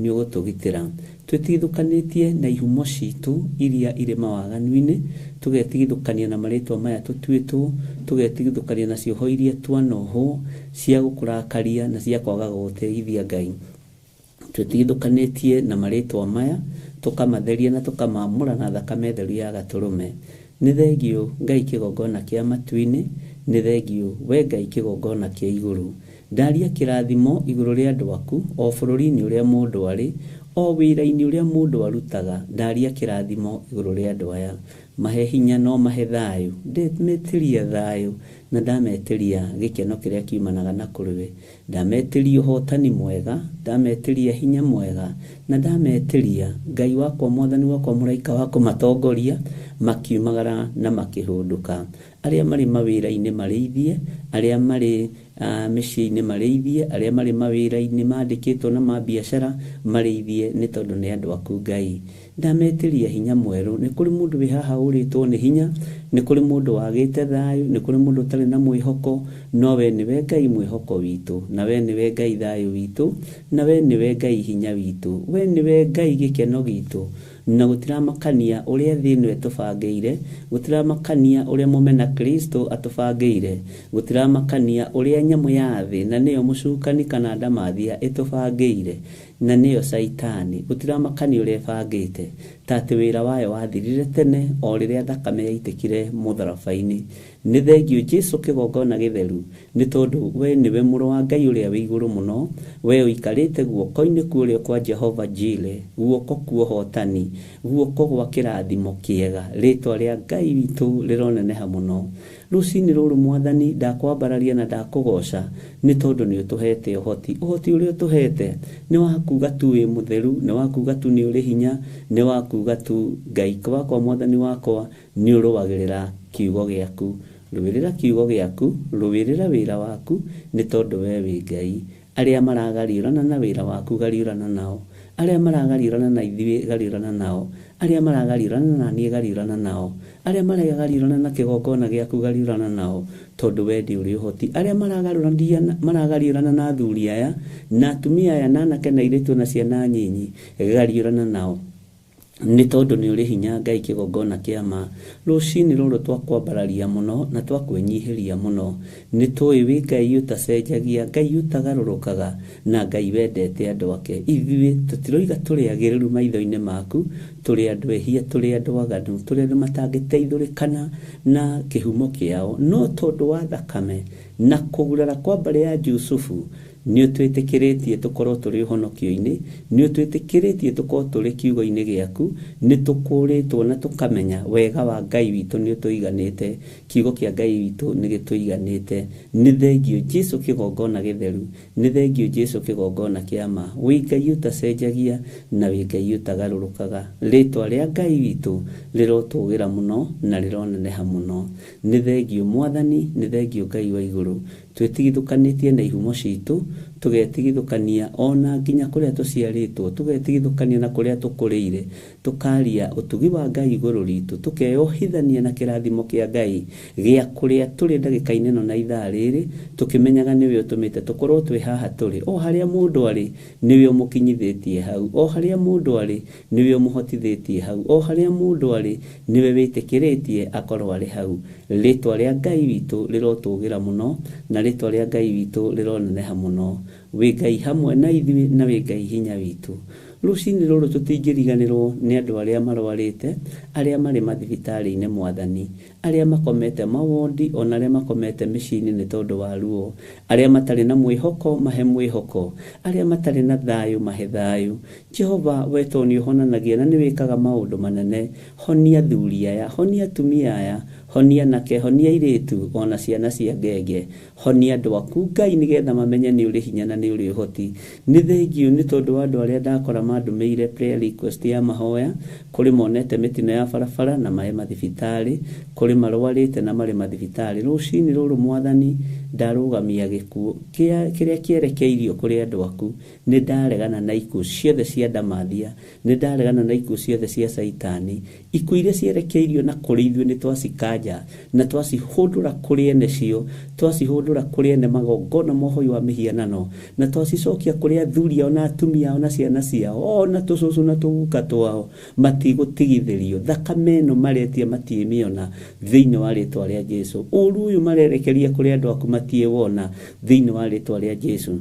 ũgũtũgitĩra. Twĩtigithũkanĩtie na ihumo citũ iria irĩ mawaganu-inĩ, tũgetigithũkania na marĩtwa maya tũtuĩtwo, tũgetigithũkania na cioho iria twanohwo cia gũkũrakaria na cia kwaga gũgũteithia Ngai. Twĩtigithũkanĩtie na marĩtwa maya, tũkamatheria na tũkamamũra na thakame theru ya Gatũrũme. Nĩ thengio Ngai kĩgongona kĩa matu-inĩ, nĩ thengio we Ngai kĩgongona kĩa igũrũ. Ndaria kĩrathimo igũrũ rĩa andũ aku, o bũrũri-inĩ ũrĩa mũndũ arĩ, o wĩra-inĩ ũrĩa mũndũ arutaga, ndaria kĩrathimo igũrũ rĩa andũ aya. Mahe hinya no mahe thayũ, ndametĩria thayũ na ndametĩria gĩkeno kĩrĩa kiumanaga na kũrĩwe. Ndametĩria ũhotani mwega, ndametĩria hinya mwega, na ndametĩria Ngai wakwa, Mwathani wakwa, mũraika wa kũmatongoria, makiumagara na makihunduka. Aria mari mawira-ini marĩithie, aria mari mĩciĩ-inĩ marĩithie, aria mari mawira-ini mandĩkĩtwo na mabiacara marĩithie, nĩ tondũ nĩ andũ aku Ngai. Ndametĩria hinya mwerũ. Nĩ kũrĩ mũndũ wĩ haha ũrĩtwo nĩ hinya, nĩ kũrĩ mũndũ wagĩte thayũ, nĩ kũrĩ mũndũ ũtarĩ na mwĩhoko, no we nĩwe Ngai mwĩhoko witũ, na we nĩwe Ngai thayũ witũ, na we nĩwe Ngai hinya witũ, we nĩwe Ngai gĩkeno gitũ. Na gũtiramakania ũrĩa thĩ ĩno ĩtũbangĩire, gũtiramakania ũrĩa mũmena Kristo atũbangĩire, gũtiramakania ũrĩa nyamũ ya thĩ na nĩyo mũcukani kana ndamathia ĩtũbangĩire, na nĩyo Saitani, gũtiramakania ũrĩa ĩbangĩte, ta atĩ wĩra wayo wathirire tene o rĩrĩa thakame yaitĩkire mũtharaba-inĩ. Nĩ thengio Jesũ kĩgongona gĩtheru, nĩ tondũ we nĩwe mũrũ wa Ngai ũrĩa wĩ igũrũ mũno, we ũikarĩte guoko-inĩ kũrĩa kwa Jehova Jire, guoko kwa ũhotani, guoko gwa kĩrathimo kĩega. Rĩtwa rĩa Ngai witũ rĩroneneha mũno. Rũcinĩ rũrũ Mwathani ndakwambararia na ndakũgoca nĩ tondũ nĩ ũtũhete ũhoti ũrĩa ũtũhete nĩ wa kuuga tu wĩ mũtheru, nĩ wa kuuga tu nĩ ũrĩ hinya, nĩ wa kuuga tu Ngai wakwa Mwathani wakwa nĩ ũrũagĩrĩra kiugo gĩaku. Rũĩrĩra kiugo gĩaku, rũĩrĩra wĩra waku, nĩ tondũ we wĩ Ngai. Arĩa maragariũrana na wĩra waku gariũrana nao, arĩa maragariũrana na ithuĩ gariũrana nao, arĩa maragariũrana na niĩ gariũrana nao, arĩa maragariũrana na kĩgongona gĩaku gariũrana nao, tondũ we ndĩ ũrĩ ũhoti. Arĩa maragariũrana na athuri aya na atumia aya na anake na airĩtu na ciana nyinyi gariũrana nao, nĩ tondũ nĩ ũrĩ hinya Ngai kĩgongona kĩa ma. Rũcinĩ rũrũ twakwambararia mũno na twakwĩnyihĩria mũno, nĩ tũĩ wĩ Ngai ũtacenjagia, Ngai ũtagarũrũkaga, na Ngai wendete andũ ake. Ithuĩ tũtiroiga tũrĩ agĩrĩru maitho-inĩ maku, tũrĩ andũ ehia, tũrĩ andũ aganu, tũrĩ andũ matangĩteithũrĩkana na kĩhumo kĩao, no tondũ wa thakame na kũgurara kwa mbarĩ ya Jusufu nĩ ũtwĩtĩkĩrĩtie tũkorwo tũrĩ ũhonokio-inĩ, nĩ ũtwĩtĩkĩrĩtie tũkorwo tũrĩ kiugo-inĩ gĩaku, nĩ tũkũrĩtwo na tũkamenya wega wa Ngai witũ nĩ ũtũiganĩte, kiugo kĩa Ngai witũ nĩ gĩtũiganĩte. Nĩ thengio Jesũ kĩgongona gĩtheru, nĩ thengio Jesũ kĩgongona kĩa ma. Wĩ Ngai ũtacenjagia na wĩ Ngai ũtagarũrũkaga. Rĩtwa rĩa Ngai witũ rĩrotũgĩra mũno na rĩroneneha mũno. Nĩ thengio Mwathani, nĩ thengio Ngai wa igũrũ. Twĩtigithũkanĩtie na ihumo citũ, tũgetigithũkania ona nginya kũrĩa tũciarĩtwo, tũgetigithũkania na kũrĩa tũkũrĩire, tũkaria ũtugi wa Ngai igũrũ ritũ, tũkeyohithania na kĩrathimo kĩa Ngai gĩa kũrĩa tũrĩ ndagĩka-inĩ ĩno na ithaa rĩrĩ, tũkĩmenyaga nĩwe ũtũmĩte tũkorwo twĩ haha tũrĩ. O harĩa mũndũ arĩ nĩwe ũmũkinyithĩtie hau, o harĩa mũndũ arĩ nĩwe ũmũhotithĩtie hau, o harĩa mũndũ arĩ nĩwe wĩtĩkĩrĩtie akorwo arĩ hau. Rĩtwa rĩa Ngai witũ rĩrotũgĩra mũno na rĩtwa rĩa Ngai witũ rĩroneneha mũno. Wĩ Ngai hamwe na ithuĩ na wĩ Ngai hinya witũ. Rũcinĩ rũrũ tũtingĩriganĩrwo nĩ andũ arĩa marwarĩte, arĩa marĩ mathibitarĩ-inĩ Mwathani, arĩa makomete mawondi, ona arĩa makomete mĩciĩ-inĩ nĩ tondũ wa ruo, arĩa matarĩ na mwĩhoko mahe mwĩhoko, arĩa matarĩ na thayũ mahe thayũ. Jehova we to nĩ ũhonanagia na nĩ wĩkaga maũndũ manene. Honia athuri aya, honia atumia aya, honia nake, honia airĩtu ona ciana cia ngenge, honia andũ aku Ngai nĩgetha mamenye nĩ ũrĩ hinya na nĩ ũrĩ ũhoti. Nĩ thengio nĩ tondũ wa andũ arĩa ndakora mandũmĩire prayer request ya mahoya, kũrĩ monete mĩtino ya barabara na marĩ mathibitarĩ, kũrĩ marwarĩte na marĩ mathibitarĩ. Rũcinĩ rũrũ Mwathani ndarũgamia gĩkuũ kĩrĩa kĩerekeirio kũrĩ andũ aku. Nĩ ndaregana na ikuũ ciothe cia ndamathia, nĩ ndaregana na ikuũ ciothe cia Saitani, ikuũ iria cierekeirio na kũrĩ ithuĩ nĩ twacikanja na twacihũndũra kũrĩ ene cio, twacihũndũra kũrĩ ene magongona mohoi wa mĩhianano, na twacicokia kũrĩ athuri ao na atumia ao na ciana ciao, ona tũcũcũ na tũguka twao, matigũtigithĩrio. Thakame ĩno maretia matiĩmĩona thĩinĩ wa rĩtwa rĩa Jesũ. Ũru ũyũ marerekeria kũrĩ andũ aku matiĩwona thĩinĩ wa rĩtwa rĩa Jesũ.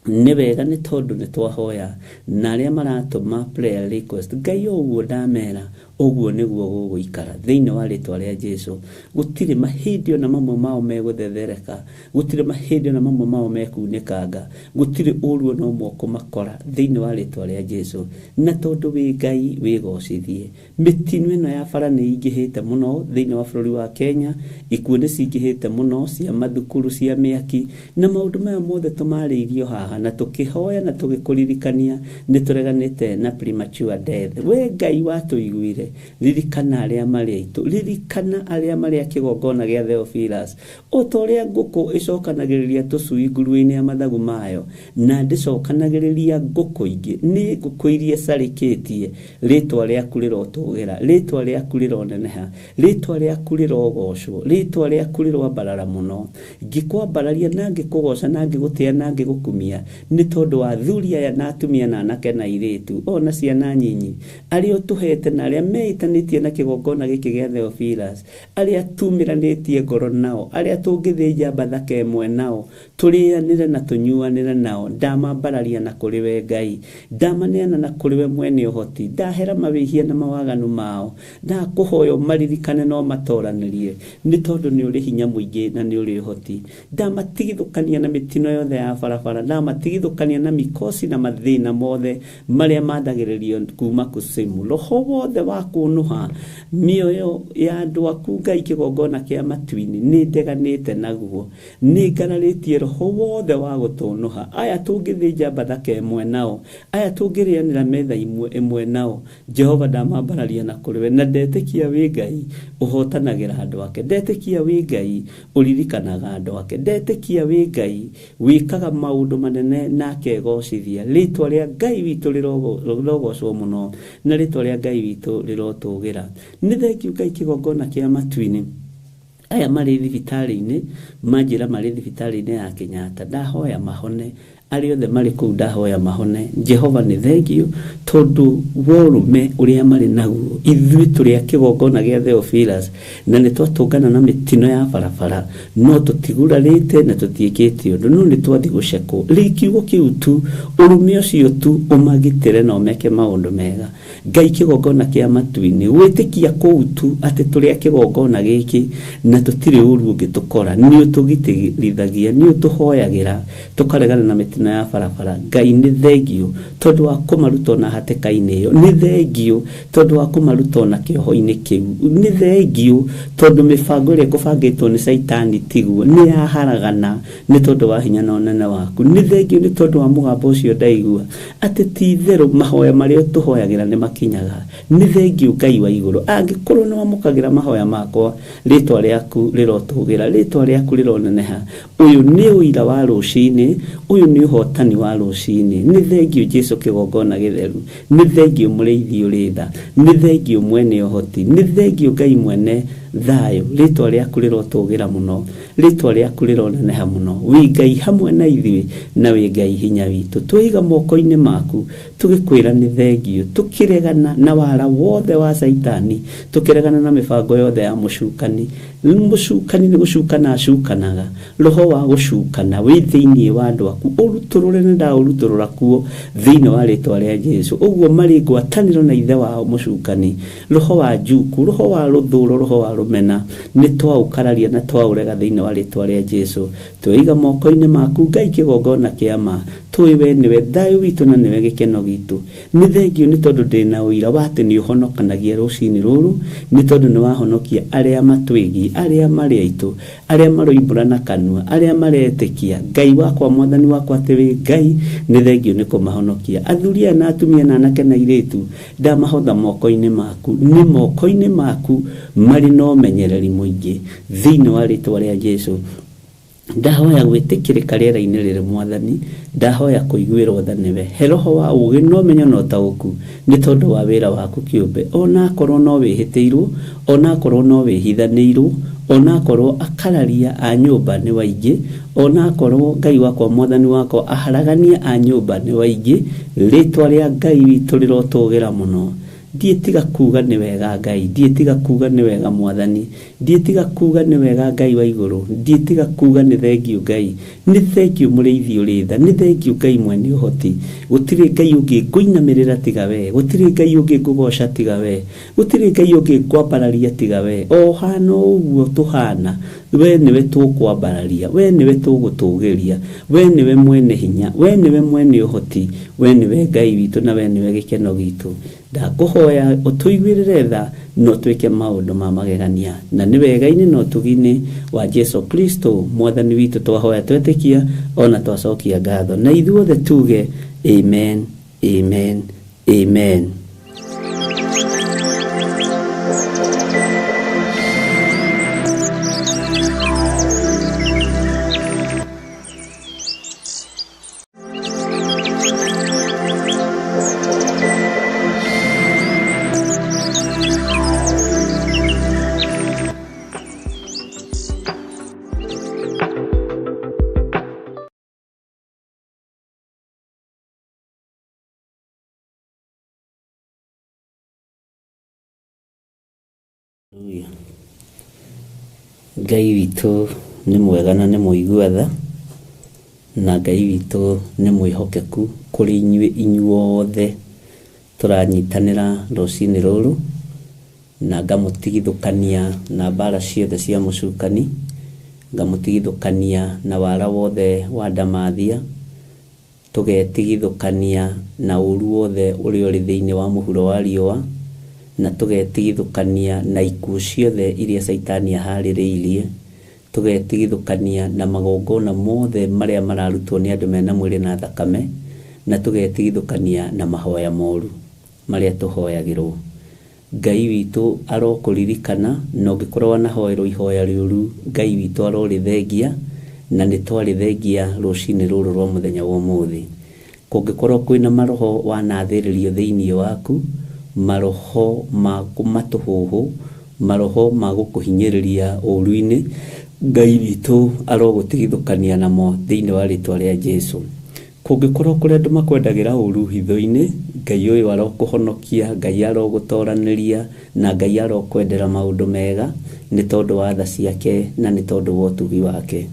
Nĩ wega nĩ tondũ nĩ twahoya na arĩa maratũma prayer request, Ngai o ũguo ndamera ũguo nĩguo gũgũikara thĩinĩ wa rĩtwa rĩa Jesũ. Gũtirĩ mahĩndĩ ona mamwe mao megũthethereka, gũtirĩ mahĩndĩ ona mamwe mao mekunĩkanga, gũtirĩ ũru ona ũmwe kũmakora thĩinĩ wa rĩtwa rĩa Jesũ. Na tondũ wĩ Ngai wĩgocithie. Mĩtino ĩno ya bara nĩ ingĩhĩte mũno thĩinĩ wa bũrũri wa Kenya, ikuũ nĩ cingĩhĩte mũno cia mathukuru, cia mĩaki, na maũndũ maya mothe tũmarĩirio haha na tũkĩhoya na tũgĩkũririkania nĩ tũreganĩte na premature death. We Ngai watũiguire, twendete ririkana aria mari aitu ririkana aria mari akigongona gia Theophilus otoria nguku icokanagiriria tucui nguruini ya mathagu mayo na ndicokanagiriria nguku ingi ni nguku iria carikitie ritwa riaku rirotugira ritwa riaku rironeneha ritwa riaku rirogocwo ritwa riaku rirwambarara muno ngikwambararia na ngikugoca na ngigutia na ngigukumia ni tondu wa thuri aya na atumia na anake na iritu ona ciana nyinyi aria tuhete na aria meitanitie na kigongona giki gia Theophilus aria tumiranitie ngoro nao aria tungithija bathaka emwe nao turianire na tunyuanire nao ndamambararia na kuriwe Ngai ndamaneana na kuriwe mwene uhoti ndahera mawihia na mawaganu mao ndakuhoyo maririkane no matoranirie ni tondu ni uri hinya muingi na ni uri uhoti ndamatigithukania na mitino yothe ya barabara ndamatigithukania na mikosi na mathina mothe maria mandagiririo kuma kusimu roho wothe wa kunuha mioyo ya andu aku Ngai kigongona kia matuini ni ndeganite naguo ni ngararitie roho wothe wa gutunuha aya tungithija bathaka emwe nao aya tungirianira metha imwe nao Jehova ndamambararia na kuriwe na ndetekia wi Ngai uhotanagira andu ake ndetekia wi Ngai uririkanaga andu ake ndetekia wi Ngai wikaga maundu manene na kegocithia ritwa ria Ngai witu rirogocwo muno na ritwa ria Ngai witu rirotugira ni thengiu Ngai kigongona kia matuini aya mari thibitari-ini manjira mari thibitari-ini ya Kenyatta ndahoya mahone ari othe mari kuu ndahoya mahone Jehova ni thengiu tondu worume uria mari naguo ithui turi akigongona gia Theophilus na ni twatungana na mitino ya barabara no tutigurarite na tutiikite undu no ni twathi guceko rikiugo kiu tu urume ucio tu umagitire no meke maundu mega Ngai kigongona kia matuini witikia kuu tu ati turi akigongona giki na tutire uru ungitukora ni utugitigithagia ni utuhoyagira tukaregana na mitino ya barabara Ngai ni thengiu tondu wa kumaruta na hateka-ini iyo ni thengiu tondu wa kumaruta na kioho-ini kiu ni thengiu tondu mibango iria kubangitwo ni Saitani tiguo ni yaharagana ni tondu wa hinya na unene waku ni thengiu ni tondu wa mugambo ucio ndaigua ati ti theru mahoya maria tuhoyagira ni makinyaga ni thengiu Ngai wa iguru angikorwo ni wamukagira mahoya makwa ritwa riaku rirotugira ritwa riaku rironeneha uyu ni uira wa rucini uyu ni uhotani wa rucini ni thengiu Jesu kigongona githeru ni thengiu muriithi uritha ni thengiu mwene uhoti ni thengiu Ngai mwene thayo ritwa riaku rirotugira muno ritwa riaku rironeneha muno wi Ngai hamwe na ithui na wi Ngai hinya witu twiga moko-ini maku tugikwira ni thengiu tukiregana na wara wothe wa Saitani tukiregana na mibango yothe ya mucukani ni gucukana acukanaga roho wa gucukana wi thiini wa andu aku uruturure ni nda uruturura kuo thiini wa ritwa ria Jesu uguo mari ngwataniro na ithe wao mucukani roho wa juku roho wa ruthuro roho wa rumena ni twaukararia na twaurega thiini wa ritwa ria Jesu twiga moko-ini maku Ngai kigongona kiama twiwe niwe thayo witu na niwe gikeno gitu ni thengiu ni tondu ndina uira wati ni uhonokanagia rucini ruru ni tondu ni wahonokia aria matwigi aria mari aitu aria maroimbura na kanua aria maretikia Ngai wakwa mwathani wakwa ati Ngai ni thengiu ni kumahonokia athuria na atumia na anake na iritu ndamahotha moko-ini maku ni moko-ini maku mari no menyereri muingi thiini wa ritwa ria Jesu ndahoya gwitikirika riera-ini riri mwathani ndahoya kuiguirwo tha niwe he roho wa ugi no menyo no tauku ni tondu wa wira waku kiumbe ona korwo no wihitiirwo ona korwo no wihithanirwo ona korwo akararia a nyumba ni waingi ona korwo Ngai wakwa mwathani wakwa aharagania a nyumba ni waingi ritwa ria Ngai witu rirotugira muno ndietiga kuga ni wega Ngai ndietiga kuga ni wega mwathani ndietiga kuga ni wega Ngai wa iguru ndietiga kuga ni thengiu Ngai ni thengiu muriithi uritha ni thengiu Ngai mwene uhoti gutiri Ngai ungi nguinamirira tiga we gutiri Ngai ungi ngugoca tiga we gutiri Ngai ungi kwambararia tiga we o hano uguo tuhana we niwe tukwambararia we niwe tugutugiria we niwe mwene hinya we niwe mwene uhoti we niwe Ngai witu na we niwe gikeno gitu ndakuhoya utuiguirire tha no twike maundu ma magegania na ni wega-ini no tugini wa Jesu Kristo mwathani witu twahoya twetikia ona twacokia ngatho na ithuothe tuge amen amen amen. Ngai witũ nĩ mwega na nĩ mũigua tha, na Ngai witũ nĩ mwĩhokeku kũrĩ inyuothe tũranyitanĩra rũcinĩ rũrũ, na ngamũtigithũkania na mbara ciothe cia mũcukani, ngamũtigithũkania na wara wothe wa ndamathia, tũgetigithũkania na ũru wothe ũrĩa ũrĩ thĩinĩ wa mũhuro wa riũa, na tũgetigithũkania na ikuũ ciothe iria Saitani aharĩrĩirie, tũgetigithũkania na magongona mothe marĩa mararutwo nĩ andũ mena mwĩrĩ na thakame, na tũgetigithũkania na mahoya moru marĩa tũhoyagĩrwo. Ngai witũ arokũririkana, na ũngĩkorwo wanahoerwo ihoya rĩũru, Ngai witũ arorĩthengia, na nĩ twarĩthengia rũcinĩ rũrũ rwa mũthenya wa ũmũthĩ. Kũngĩkorwo kwĩna maroho wanathĩrĩrio thĩinĩ waku, maroho ma matũhũhũ, maroho ma gũkũhinyĩrĩria ũru-inĩ, Ngai witũ arogũtigithũkania namo thĩinĩ wa rĩtwa rĩa Jesũ. Kũngĩkorwo kũrĩ andũ makwendagĩra ũru hitho-inĩ, Ngai ũyũ arokũhonokia, Ngai arogũtoranĩria, na Ngai arokwendera maũndũ mega nĩ tondũ wa tha ciake na nĩ tondũ wa ũtugi wake.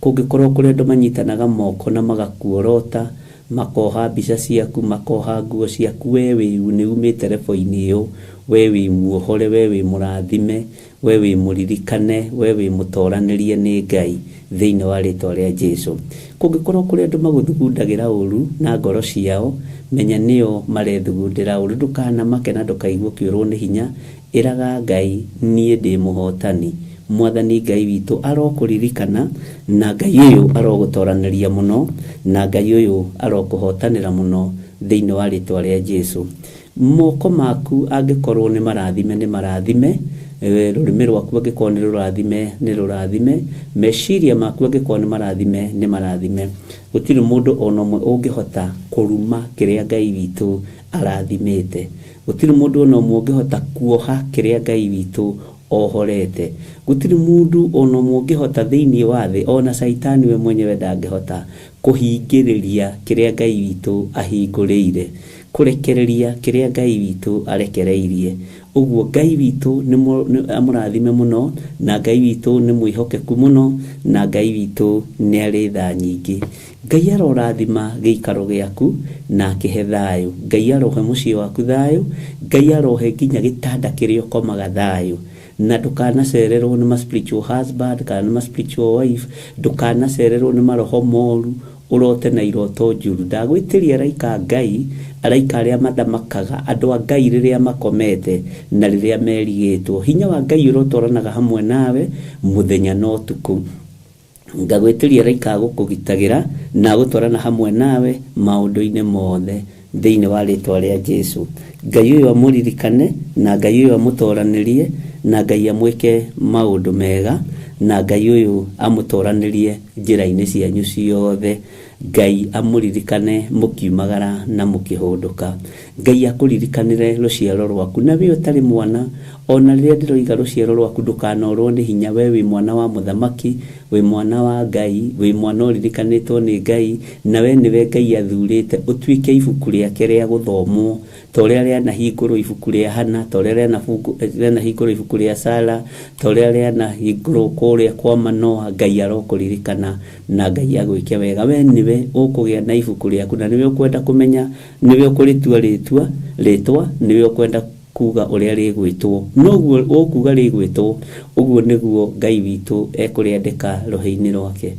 Kũngĩkorwo kũrĩ andũ manyitanaga moko na magakuorota, makoha mbica ciaku, makoha nguo ciaku, we nĩ umĩte rebo-inĩ ĩyo, we wĩ muohore, we wĩ mũrathime, we wĩ mũririkane, we wĩ mũtoranĩrie nĩ Ngai thĩinĩ wa rĩtwa rĩa Jesũ. Kũngĩkorwo kũrĩ andũ magũthugundagĩra ũru na ngoro ciao, menya nĩo marethugundĩra ũru, ndũkanamake na ndũkaigua kĩũrwo nĩ hinya, ĩraga Ngai, niĩ ndĩ mũhotani. Mwathani Ngai witũ arokũririkana, na Ngai ũyũ arogũtoranĩria mũno, na Ngai ũyũ arokũhotanĩra mũno thĩinĩ wa rĩtwa rĩa Jesũ. Moko maku angĩkorwo nĩ marathime, nĩ marathime, rũrĩmĩ rwaku angĩkorwo nĩ rũrathime, nĩ rũrathime, meciria maku angĩkorwo nĩ marathime, nĩ marathime. Gũtirĩ mũndũ ona ũmwe ũngĩhota kũruma kĩrĩa Ngai witũ arathimĩte. Gũtirĩ mũndũ ona ũmwe ũngĩhota kuoha kĩrĩa Ngai witũ ohorete. Gũtirĩ mũndũ ona ũmwe ũngĩhota thĩinĩ wa thĩ, ona Saitani we mwenyewe ndangĩhota kũhingĩrĩria kĩrĩa Ngai witũ ahingũrĩire, kũrekereria kĩrĩa Ngai witũ arekereirie. Ũguo Ngai witũ nĩ amũrathime mũno, na Ngai witũ nĩ mwĩhokeku mũno, na Ngai witũ nĩ arĩ tha nyingĩ. Ngai arorathima gĩikaro gĩaku na akĩhe thayũ. Ngai arohe mũciĩ waku thayũ, Ngai arohe nginya gĩtanda kĩrĩa ũkomaga thayũ. Na ndũkanacererwo nĩ ma spiritual husband kana nĩ ma spiritual wife, ndũkanacererwo nĩ maroho moru, ũrote na iroto njũru. Ndagwĩtĩria araika Ngai, araika arĩa mathamakaga, andũ a Ngai rĩrĩa makomete na rĩrĩa merigĩtwo. Hinya wa Ngai ũrotwaranaga hamwe nawe mũthenya na ũtukũ. Ngagwĩtĩria araika agũkũgitagĩra na agũtwarana hamwe nawe maũndũ-inĩ mothe thĩinĩ wa rĩtwa rĩa Jesũ. Ngai ũyũ amũririkane, na Ngai ũyũ amũtoranĩrie, na Ngai amwĩke maũndũ mega, na Ngai ũyũ amũtoranĩrie njĩra-inĩ cianyu ciothe. Ngai amũririkane mũkiumagara na mũkĩhũndũka. Ngai akũririkanĩre rũciaro rwaku, na we ũtarĩ mwana, ona rĩrĩa ndĩroiga rũciaro rwaku ndũkanorwo nĩ hinya. We wĩ mwana wa mũthamaki, wĩ mwana wa Ngai, wĩ mwana ũririkanĩtwo nĩ Ngai, na we nĩwe Ngai athurĩte ũtuĩke ibuku rĩake rĩa gũthomwo, ta ũrĩa rĩanahingũrwo ibuku rĩa Hana, ta ũrĩa rĩanahingũrwo ibuku rĩa Sara, ta ũrĩa rĩanahingũrwo kũrĩa kwa Manoa. Ngai arokũririkana na Ngai agwĩke wega. We nĩwe ũkũgĩa na ibuku rĩaku, na nĩwe ũkwenda kũmenya, nĩwe ũkũrĩtua rĩtwa, nĩwe ũkwenda kuga ũrĩa rĩgwĩtwo. Noguo ũkuga rĩgwĩtwo, ũguo nĩguo Ngai witũ ekũrĩandĩka roho-inĩ rwake.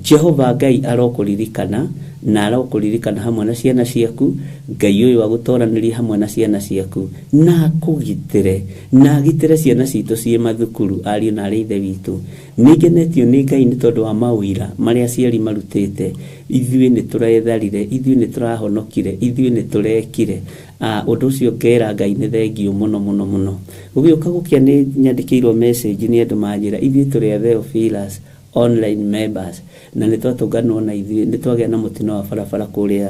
Jehova Ngai arokũririkana, na arokũririkana hamwe na ciana ciaku. Ngai ũyũ agũtoranĩrie hamwe na ciana ciaku, na akũgitĩre, na agitĩre ciana citũ ciĩ mathukuru, ariũ na arĩ ithe witũ. Nĩngenetio nĩ Ngai nĩ tondũ wa mawĩra marĩa aciari marutĩte. Ithuĩ nĩ tũretharire, ithuĩ nĩ tũrahonokire, ithuĩ nĩ tũrekire. Ũndũ ũcio ngera Ngai nĩ thengio mũno mũno mũno. Gũgĩũka gũkĩa nĩ nyandĩkĩirwo message nĩ andũ manjĩra, ithuĩ tũrĩ a Theophilus online members, na nĩ twatũnganwo na ithuĩ, nĩ twagĩa na mũtino wa barabara kũrĩa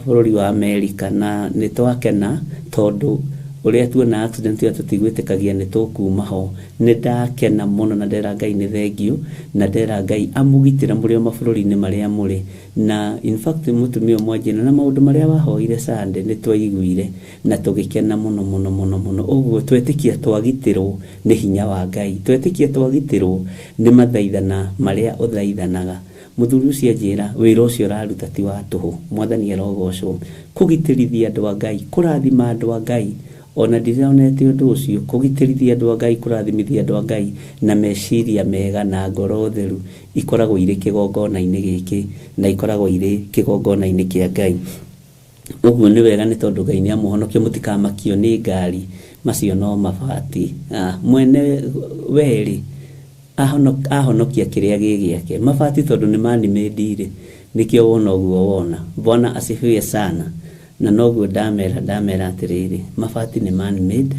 bũrũri wa Amerika, na nĩ twakena tondũ uria tuona accident ya tutigwitikagia ni tukuma ho ni ndakena muno na ndera Ngai ni thengio na ndera Ngai amugitira muri mabũrũri-inĩ maria muri na in fact mutumia mwajina na maundu maria wahoire Sunday ni twaiguire na tugikena muno muno muno muno uguo twetikia twagitirwo ni hinya wa Ngai twetikia twagitirwo ni mathaithana maria uthaithanaga muthuri ucio njira wira ucio raruta ti wa tuhu mwathani arogocwo kugitirithia andu a Ngai kurathima andu a Ngai ona ndiraonete undu ucio kugitirithia andu a Ngai kurathimithia andu a Ngai na meciria mega na ngoro theru ikoragwo ire kigongona-inĩ giki na ikoragwo ire kigongona-inĩ kia Ngai uguo ni wega ni tondu Ngai ni amuhonokia mutikamakio ni ngari macio no mabati mwene weri ahonokia kiria gigiake mabati tondu ni mani medire nikio wona uguo wona Bwana asifiwe sana na noguo ndamera atiriri mabati ni man made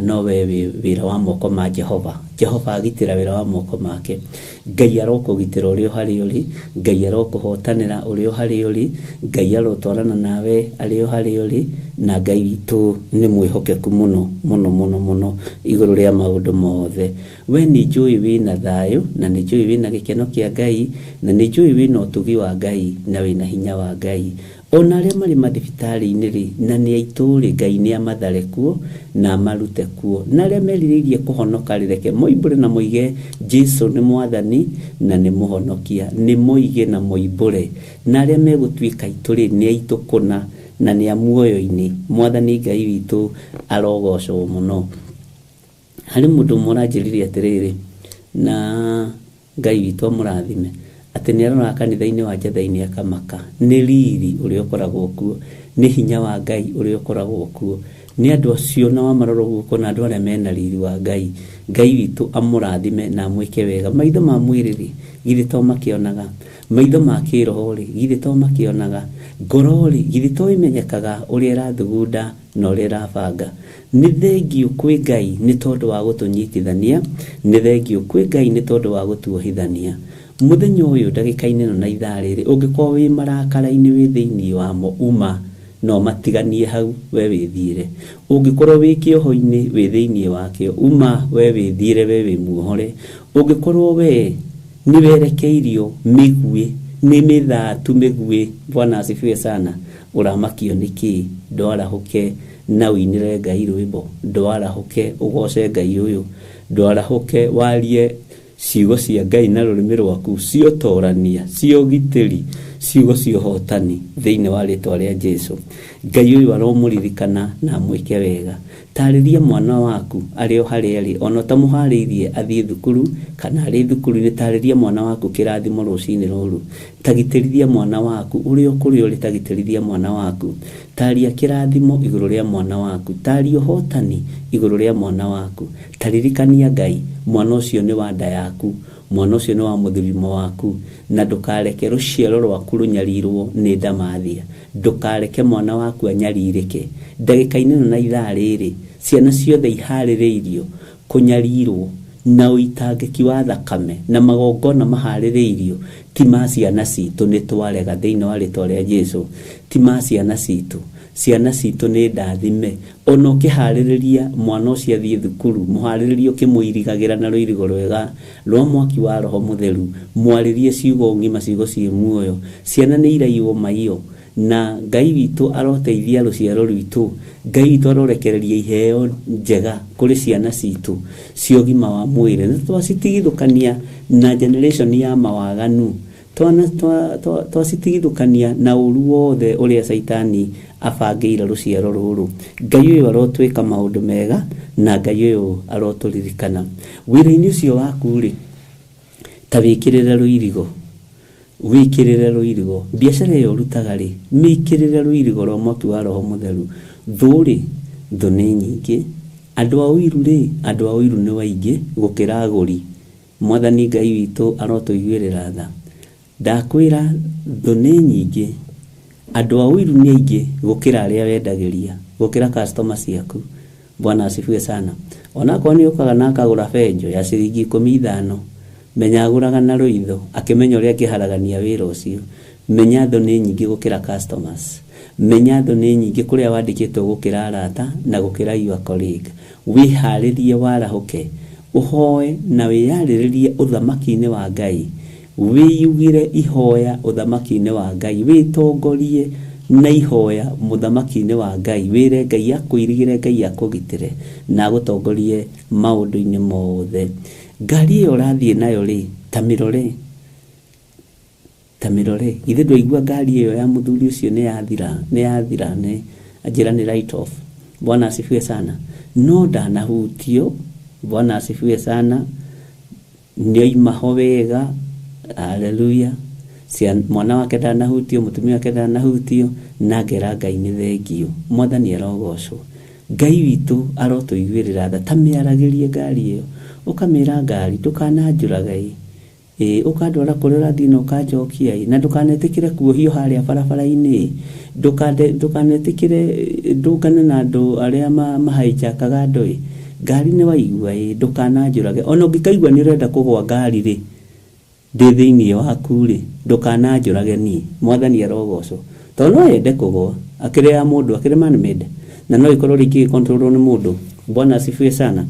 no we wira wa moko ma Jehova agitira wira wa moko make Ngai arokugitira urio hari uri Ngai arokuhotanira urio hari uri Ngai arotwarana nawe ario hari uri na Ngai witu ni mwihokeku muno muno muno muno iguru ria maundu mothe we ni njui wina thayu na ni njui wina gikeno kia Ngai na ni njui wina utugi wa Ngai na wina hinya wa Ngai ona aria mari madibitari-inĩ ri na ni aitũri Ngai ni amathare kuo na amarute kuo na aria meriririe kuhonoka rireke moimbure na moige Jesu ni mwathani na ni muhonokia ni moige na moimbure na aria megutuika ituri ni aitukuna na ni amuoyo-ini mwathani Ngai witu arogocwo muno hari mundu muranjiririe atiriri na Ngai witu amurathime ati ni arona kanitha-ini wa Njatha-ini akamaka ni riri uria ukoragwo kuo ni hinya wa Ngai uria ukoragwo kuo ni andu acio na wamaroro guko na andu aria mena riri wa Ngai witu amurathime na amwike wega maitho ma mwiriri githĩ to makionaga maitho ma kiroho ri githĩ to makionaga ngoro ri githĩ to imenyekaga uria rathugunda na uria rabanga ni thengio kwi Ngai ni tondu wa gutunyitithania ni thengio kwi Ngai ni tondu wa gutuohithania muthenya uyu ndagika-ini na ithaa riri ungikorwo wi marakara-ini wi thiini wamo uma no matiganie hau we withire ungikorwo wi kioho-ini wi thiini wakio uma we withire we wi muohore ungikorwo we ni werekeirio migwi ni mithatu migwi Bwana asifiwe sana uramakio niki ndwarahuke na winire Ngai rwimbo ndwarahuke ugoce Ngai uyu ndwarahuke warie ciugo cia Ngai na rurimi rwaku ciotorania ciogitiri ciugo ciohotani thiini wa ritwa ria Jesu Ngai uyu aromuririkana na mwike wega tariria mwana waku ario hari ari ona tamuhariirie athie thukuru kana ari thukuru ni tariria mwana waku kirathimo rucini ruru tagitirithia mwana waku urio kuri uri tagitirithia mwana waku taria kirathimo iguru ria mwana waku taria hotani iguru ria mwana waku taririkania Ngai mwana ucio ni wa nda yaku mwana ucio ni wa muthurimo waku na ndukareke ruciaro rwaku runyarirwo ni ndamathia ndukareke mwana waku anyaririke ndagika-ini na ithaa riri ciana ciothe ihaririirio kunyarirwo na uitangiki wa thakame na magongona mahaririirio ti ma ciana citu ni twarega thiini wa ritwa ria Jesu ti ma ciana citu ni ndathime ona ukihaririria mwana ucio athie thukuru muhariririe ukimuirigagira na ruirigo rwega rwa mwaki wa roho mutheru mwaririe ciugo ngima ciugo cie muoyo ciana ni iraiwo maiyo na Ngai witu aroteithia ruciaro rwitu Ngai witu arorekereria iheo njega kuri ciana citu ciogima wa mwiri na twacitigithukania na generation ya mawaganu twacitigithukania na uru wothe uria Saitani abangeire ruciaro ruru Ngai uyu arotwika maundu mega na Ngai uyu aroturirikana wira-ini ucio waku ri ta wikirire ruirigo wikirire ruirigo biacara yo rutaga ri mikirire ruirigo rwa mwaki wa roho mutheru thuri thuni nyingi andu a uiru ri andu a uiru ni waingi gukira aguri mwathani Ngai witu arotuiguirira tha ndakwira thuni nyingi andu a uiru ni aingi gukira aria wendagiria gukira customer ciaku Bwana asifiwe sana ona kwa ni ukaga na akagura benjo ya ciringi 15 menya aguraga na ruitho akimenya uria akiharagania wira ucio menya thuni nyingi gukira customers menya thũ nĩ nyingĩ kũrĩa wandĩkĩtwo gũkĩra arata na gũkĩra your colleague. Wĩharĩrie warahũke, ũhoe na wĩyarĩrĩrie ũthamaki-inĩ wa Ngai, wĩyugire ihoya ũthamaki-inĩ wa Ngai, wĩtongorie na ihoya mũthamaki-inĩ wa Ngai, wĩre Ngai akũirigĩre, Ngai akũgitĩre na agũtongorie maũndũ-inĩ mothe. Ngari ĩyo ũrathiĩ nayo rĩ, ta mĩrore ithe ndwaigua ngari ĩyo ya mũthuri ũcio nĩ yathira nĩ anjĩra nĩ right off. Bwana asifiwe sana. No ndanahutio, Bwana asifiwe sana, nĩoima ho wega, haleluya. Mwana wake ndanahutio, mũtumia wake ndanahutio, na ngera Ngai nĩ thengio. Mwathani arogocwo. Ngai witũ arotũiguĩrĩra tha, ta mĩaragĩrie ngari ĩyo, ũkamĩra ngari ndũkananjũrage, ũkandwara kũrĩa ũrathiĩ na ũkanjokia, na ndũkanetĩkĩre kuohio harĩa barabara-inĩ, ndũkanetĩkĩre ndũngane na andũ arĩa mahaijakaga andũ. Ngari nĩ waigua, ndũkananjũrage. Ona ũngĩkaigua nĩ ũrenda kũgwa ngari rĩ, ndĩ thĩinĩ waku rĩ, ndũkananjũrage niĩ. Mwathani arogocwo. Tondũ no yende kũgwa, akĩrĩ ya mũndũ, akĩrĩ man-made, na no ikorwo rĩngĩ controlwo nĩ mũndũ. Bwana asifiwe sana.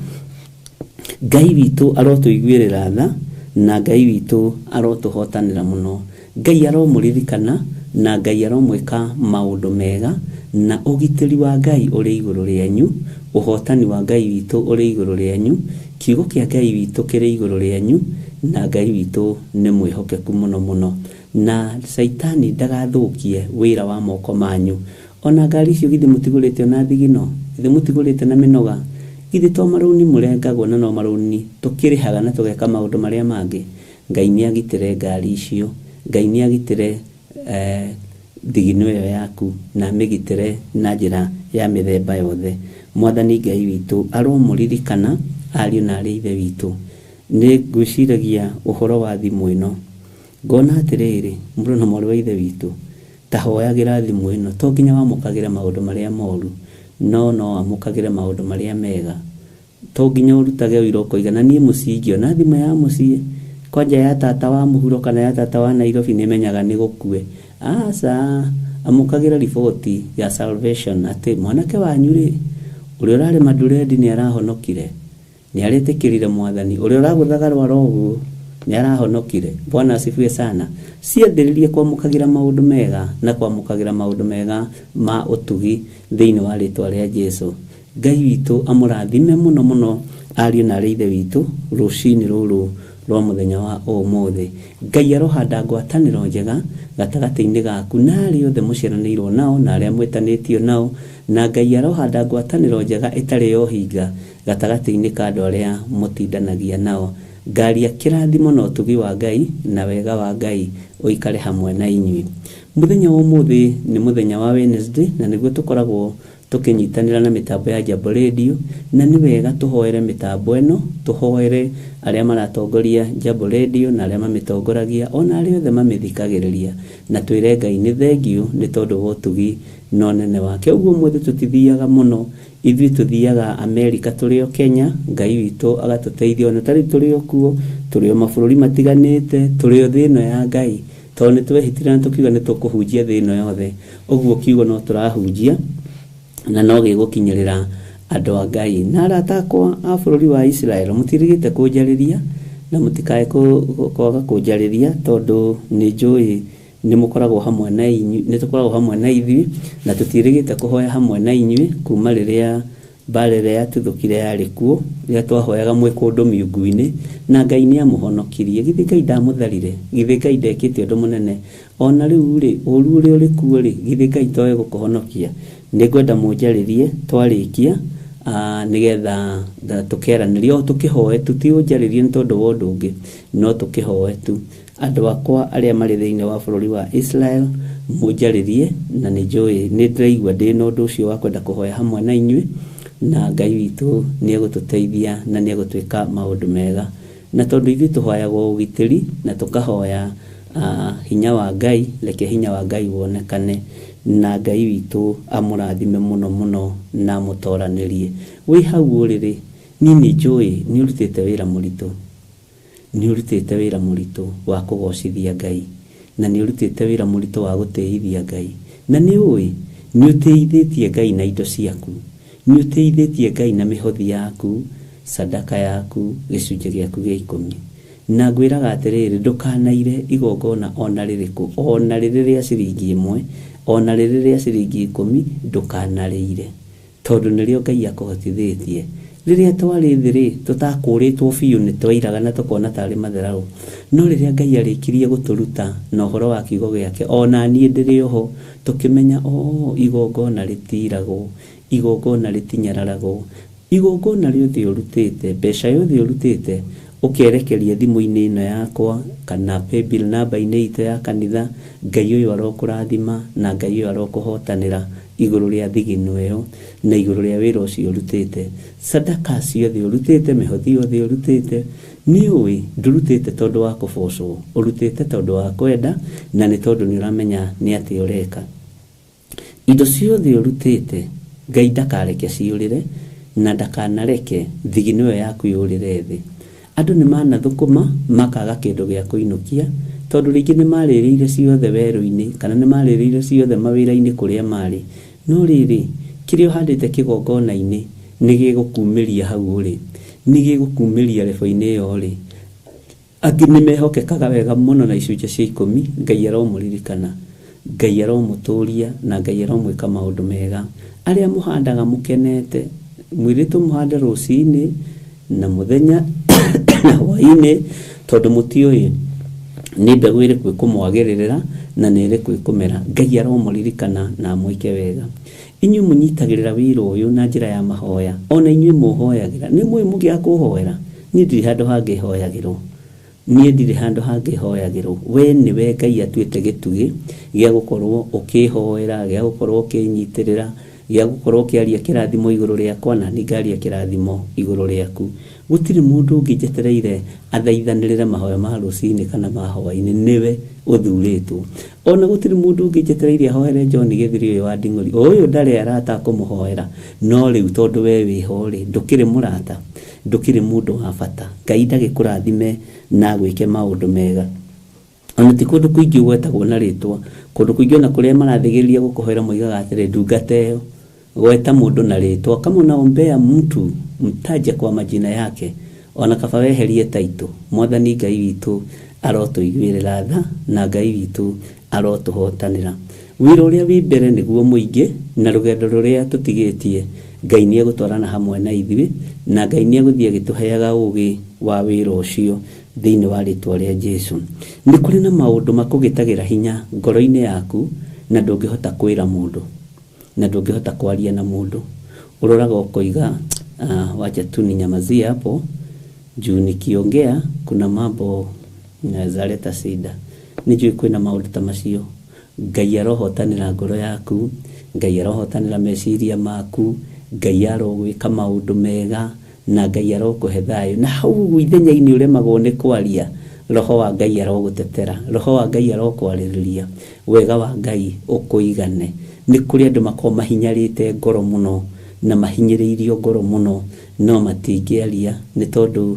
Ngai witũ arotũiguĩrĩra tha, na Ngai witũ arotũhotanĩra mũno. Ngai aromũririkana na Ngai aromwĩka maũndũ mega, na ũgitĩri wa Ngai ũrĩ igũrũ rĩanyu, ũhotani wa Ngai witũ ũrĩ igũrũ rĩanyu, kiugo kĩa Ngai witũ kĩrĩ igũrũ rĩanyu, na Ngai witũ nĩ mwĩhokeku mũno mũno, na Saitani ndagathũkie wĩra wa moko manyu. Ona ngari icio githĩ mũtigũrĩte na thigino, githĩ mũtigũrĩte na mĩnoga, githĩ to marũni mũrengagwo na no marũni tũkĩrĩhaga na tũgeka maũndũ marĩa mangĩ. Ngai nĩ agitĩre ngari icio, Ngai nĩ agitĩre thigino ĩyo yaku, na mĩgitĩre na njĩra ya mĩthemba yothe. Mwathani Ngai witũ aromũririkana ariũ na arĩ ithe witũ. Nĩ ngwĩciragia ũhoro wa thimũ ĩno, ngona atĩrĩrĩ, mũrũ na mwarĩ wa ithe witũ, ta hoyagĩra thimũ ĩno, to nginya wamũkagĩra maũndũ marĩa moru, no wamũkagĩre maũndũ marĩa mega. To nginya ũrutage ũira ũkoiga niĩ mũciĩ ingĩona thimũ ya mũciĩ, kwanja ya tata wa mũhuro kana ya tata wa Nairobi nĩmenyaga nĩ gũkue. Aca, amũkagĩra riboti ya salvation atĩ mwanake wanyu rĩ, ũrĩa ũrarĩ Madurendi nĩ arahonokire, nĩ arĩtĩkĩrire Mwathani, ũrĩa ũragũthaga rwaro ũguo nĩ arahonokire. Bwana asifiwe sana. Ciambĩrĩrie kwamũkagĩra maũndũ mega na kwamũkagĩra maũndũ mega ma ũtugi thĩinĩ wa rĩtwa rĩa Jesũ. Ngai witũ amũrathime mũno mũno ariũ na arĩ ithe witũ rũcinĩ rũrũ rwa mũthenya wa ũmũthĩ. Ngai arohanda ngwatanĩro njega gatagatĩ-inĩ gaku na arĩa othe mũciaranĩirwo nao na arĩa mwĩtanĩtio nao, na Ngai arohanda ngwatanĩro njega ĩtarĩ yo hinga gatagatĩ-inĩ ka andũ arĩa mũtindanagia nao. Ngaria kĩrathimo na ũtugi wa Ngai na wega wa Ngai ũikare hamwe na inyuĩ. Mũthenya wa ũmũthĩ nĩ mũthenya wa Wednesday, na nĩguo tũkoragwo tũkĩnyitanĩra na mĩtambo ya Jambo Radio, na nĩ wega tũhoere mĩtambo ĩno, tũhoere arĩa maratongoria Jambo Radio na arĩa mamĩtongoragia, ona arĩa othe mamĩthikagĩrĩria, na twĩre Ngai nĩ thengio nĩ tondũ wa ũtugi na ũnene wake. Ũguo ũmũthĩ tũtithiaga mũno, ithuĩ tũthiaga Amerika tũrĩ o Kenya, Ngai witũ agatũteithia, ona tarĩ tũrĩ o kuo, tũrĩ o mabũrũri matiganĩte, tũrĩ o thĩ ĩno ya Ngai, tondũ nĩ twehitire na tũkiuga nĩ tũkũhunjia thĩ ĩno yothe. Ũguo kiugo no tũrahunjia na no gĩgũkinyĩrĩra andũ a Ngai. Na arata akwa a bũrũri wa Israel, mũtirigĩte kũnjarĩria na mũtikae kwaga kũnjarĩria, tondũ nĩ njũĩ nĩ mũkoragwo hamwe na inyuĩ, nĩ tũkoragwo hamwe na ithuĩ, na tũtirigĩte kũhoya hamwe na inyuĩ kuma rĩrĩa mbara ĩrĩa yatuthũkire yarĩ kuo, rĩrĩa twahoyaga mwĩ kũndũ miungu-inĩ, na Ngai nĩ amũhonokirie. Githĩ Ngai ndamũtharire? Githĩ Ngai ndekĩte ũndũ mũnene? Ona rĩu rĩ, ũru ũrĩa ũrĩ kuo rĩ, githĩ Ngai toĩ gũkũhonokia? Nĩngwenda mũnjarĩrie twarĩkia, nĩgetha tũkĩaranĩria o tũkĩhoe tu, ti ũnjarĩrie nĩ tondũ wa ũndũ ũngĩ, no tũkĩhoe tu. Andũ akwa arĩa marĩ thĩinĩ wa bũrũri wa Israel, mũnjarĩrie, na nĩ njũĩ nĩ ndĩraigua ndĩ na ũndũ ũcio wa kwenda kũhoya hamwe na inyuĩ, na Ngai witũ nĩ egũtũteithia na nĩ egũtwĩka maũndũ mega. Na tondũ ithuĩ tũhoyaga ũgitĩri na tũkahoya hinya wa Ngai, reke hinya wa Ngai wonekane, na Ngai witũ amũrathime mũno mũno na mũtoranĩrie. Wĩ hau ũrĩrĩ, niĩ nĩ njũĩ nĩ ũrutĩte wĩra mũritũ, nĩ ũrutĩte wĩra mũritũ wa kũgocithia Ngai, na nĩ ũrutĩte wĩra mũritũ wa gũtĩithia Ngai, na nĩ ũĩ nĩ ũteithĩtie Ngai na indo ciaku, nĩ ũteithĩtie Ngai na mĩhothi yaku, sadaka yaku, gĩcunjĩ gĩaku gĩa 10. Na ngwĩraga atĩrĩrĩ, ndũkanaire igongona ona rĩrĩkũ, ona rĩrĩa ciringi 1, ona rĩrĩa ciringi 10, ndũkanarĩire, tondũ nĩrĩo Ngai akũhotithĩtie. Rĩrĩa twarĩ thĩ tũtakũrĩtwo biũ nĩ twairaga na tũkona tarĩ matherau, no rĩrĩa Ngai arĩkirie gũtũruta na ũhoro wa kiugo gĩake, ona niĩ ndĩrĩ oho, tũkĩmenya igongona rĩtiragwo, igongona rĩtinyararagwo, igongona rĩothe ũrutĩte, mbeca yothe ũrutĩte, ũkerekeria thimũ-inĩ ĩno yakwa kana paybill namba-inĩ itũ ya kanitha, Ngai ũyũ arokũrathima na Ngai ũyũ arokũhotanĩra igũrũ rĩa thigino ĩyo na igũrũ rĩa wĩra ũcio ũrutĩte. Sadaka ciothe ũrutĩte, mĩhothi yothe ũrutĩte, nĩ ũĩ ndũrutĩte tondũ wa kũbocwo, ũrutĩte tondũ wa kwenda, na nĩ tondũ nĩ ũramenya nĩ atĩ ũreka. Indo ciothe ũrutĩte, Ngai ndakareke ciũrĩre na ndakanareke thigino ĩyo yaku yũrĩre thĩ. Andũ nĩ manathũkũma makaga kĩndũ gĩa kũinũkia, tondũ rĩngĩ nĩ marĩrĩire ciothe werũ-inĩ kana nĩ marĩrĩire ciothe mawĩra-inĩ kũrĩa marĩ. No rĩrĩ, kĩrĩa ũhandĩte kĩgongona-inĩ nĩ gĩgũkumĩria hau ũrĩ, nĩ gĩgũkumĩria rebo-inĩ ĩyo ũrĩ. Angĩ nĩ mehokekaga wega mũno na icunjĩ cia 10, Ngai aromũririkana, Ngai aromũtũria na Ngai aromwĩka maũndũ mega. Arĩa mũhandaga mũkenete, mwĩrĩtwo mũhande rũcinĩ na mũthenya na hwainĩ, tondũ mũtiũĩ nĩ mbegũ ĩrĩkũ ĩkũmwagĩrĩra na nĩ ĩrĩkũ ĩkũmera. Ngai aromũririkana na amwĩke wega. Inyuĩ mũnyitagĩrĩra wĩra ũyũ na njĩra ya mahoya, ona inyuĩ mũhoyagĩra, nĩ mũĩ mũgĩa kũhoera. Niĩ ndirĩ handũ hangĩ hoyagĩrwo, niĩ ndirĩ handũ hangĩ hoyagĩrwo. We nĩwe Ngai atuĩte gĩtugĩ gĩa gũkorwo ũkĩhoera, gĩa gũkorwo ũkĩnyitĩrĩra, gĩa gũkorwo ũkĩaria kĩrathimo igũrũ rĩakwa na ngaria kĩrathimo igũrũ rĩaku. Gũtirĩ mũndũ ũngĩ njetereire athaithanĩrĩre mahoya ma rũcinĩ kana ma hwainĩ, nĩwe ũthurĩtwo. Ona gũtirĩ mũndũ ũngĩ njetereire ahoere John Gĩthiri ũyũ wa Nding'ori, ũyũ ndarĩ arata kũmũhoera, no rĩu tondũ we wĩho rĩ, ndũkĩrĩ mũrata, ndũkĩrĩ mũndũ wa bata. Ngai ndagĩkũrathime na gwĩke maũndũ mega. Ona ti kũndũ kũingĩ gwetagwo na rĩtwa, kũndũ kũingĩ ona kũrĩa marathigĩrĩria gũkũhoera moigaga atĩrĩ, ndungata ĩyo gweta mũndũ na rĩtwa, kama unaombea mtu mtaje kwa majina yake, ona kaba weherie taito. Mwathani Ngai witũ arotũiguĩrĩra tha na Ngai witũ arotũhotanĩra. Wĩra ũrĩa wĩ mbere nĩguo mũingĩ, na rũgendo rũrĩa tũtigĩtie Ngai nĩ egũtwarana hamwe na ithuĩ, na Ngai nĩ egũthiĩ agĩtũheaga ũgĩ wa wĩra ũcio thĩinĩ wa rĩtwa rĩa Jesũ. Nĩ kũrĩ na maũndũ makũgĩtagĩra hinya ngoro-inĩ yaku na ndũngĩhota kwĩra mũndũ, na ndũngĩhota kwaria na mũndũ. Uroraga ukoiga wacha tu ninyamazie hapo juu nikiongea kuna mambo nazaleta shida. Nijui kwina maũndũ ta macio. Ngai arohotanĩra ngoro yaku, Ngai arohotanĩra meciria maku, Ngai arogwĩka maũndũ mega na Ngai arokũhe thayũ. Na hau ithenya-inĩ ũremagwo nĩ kwaria, Roho wa Ngai arogũtetera, Roho wa Ngai arokwarĩrĩria, wega wa Ngai ũkũigane. Nĩ kũrĩ andũ makorwo mahinyarĩte ngoro mũno na mahinyĩrĩirio ngoro mũno, no matingĩaria nĩ tondũ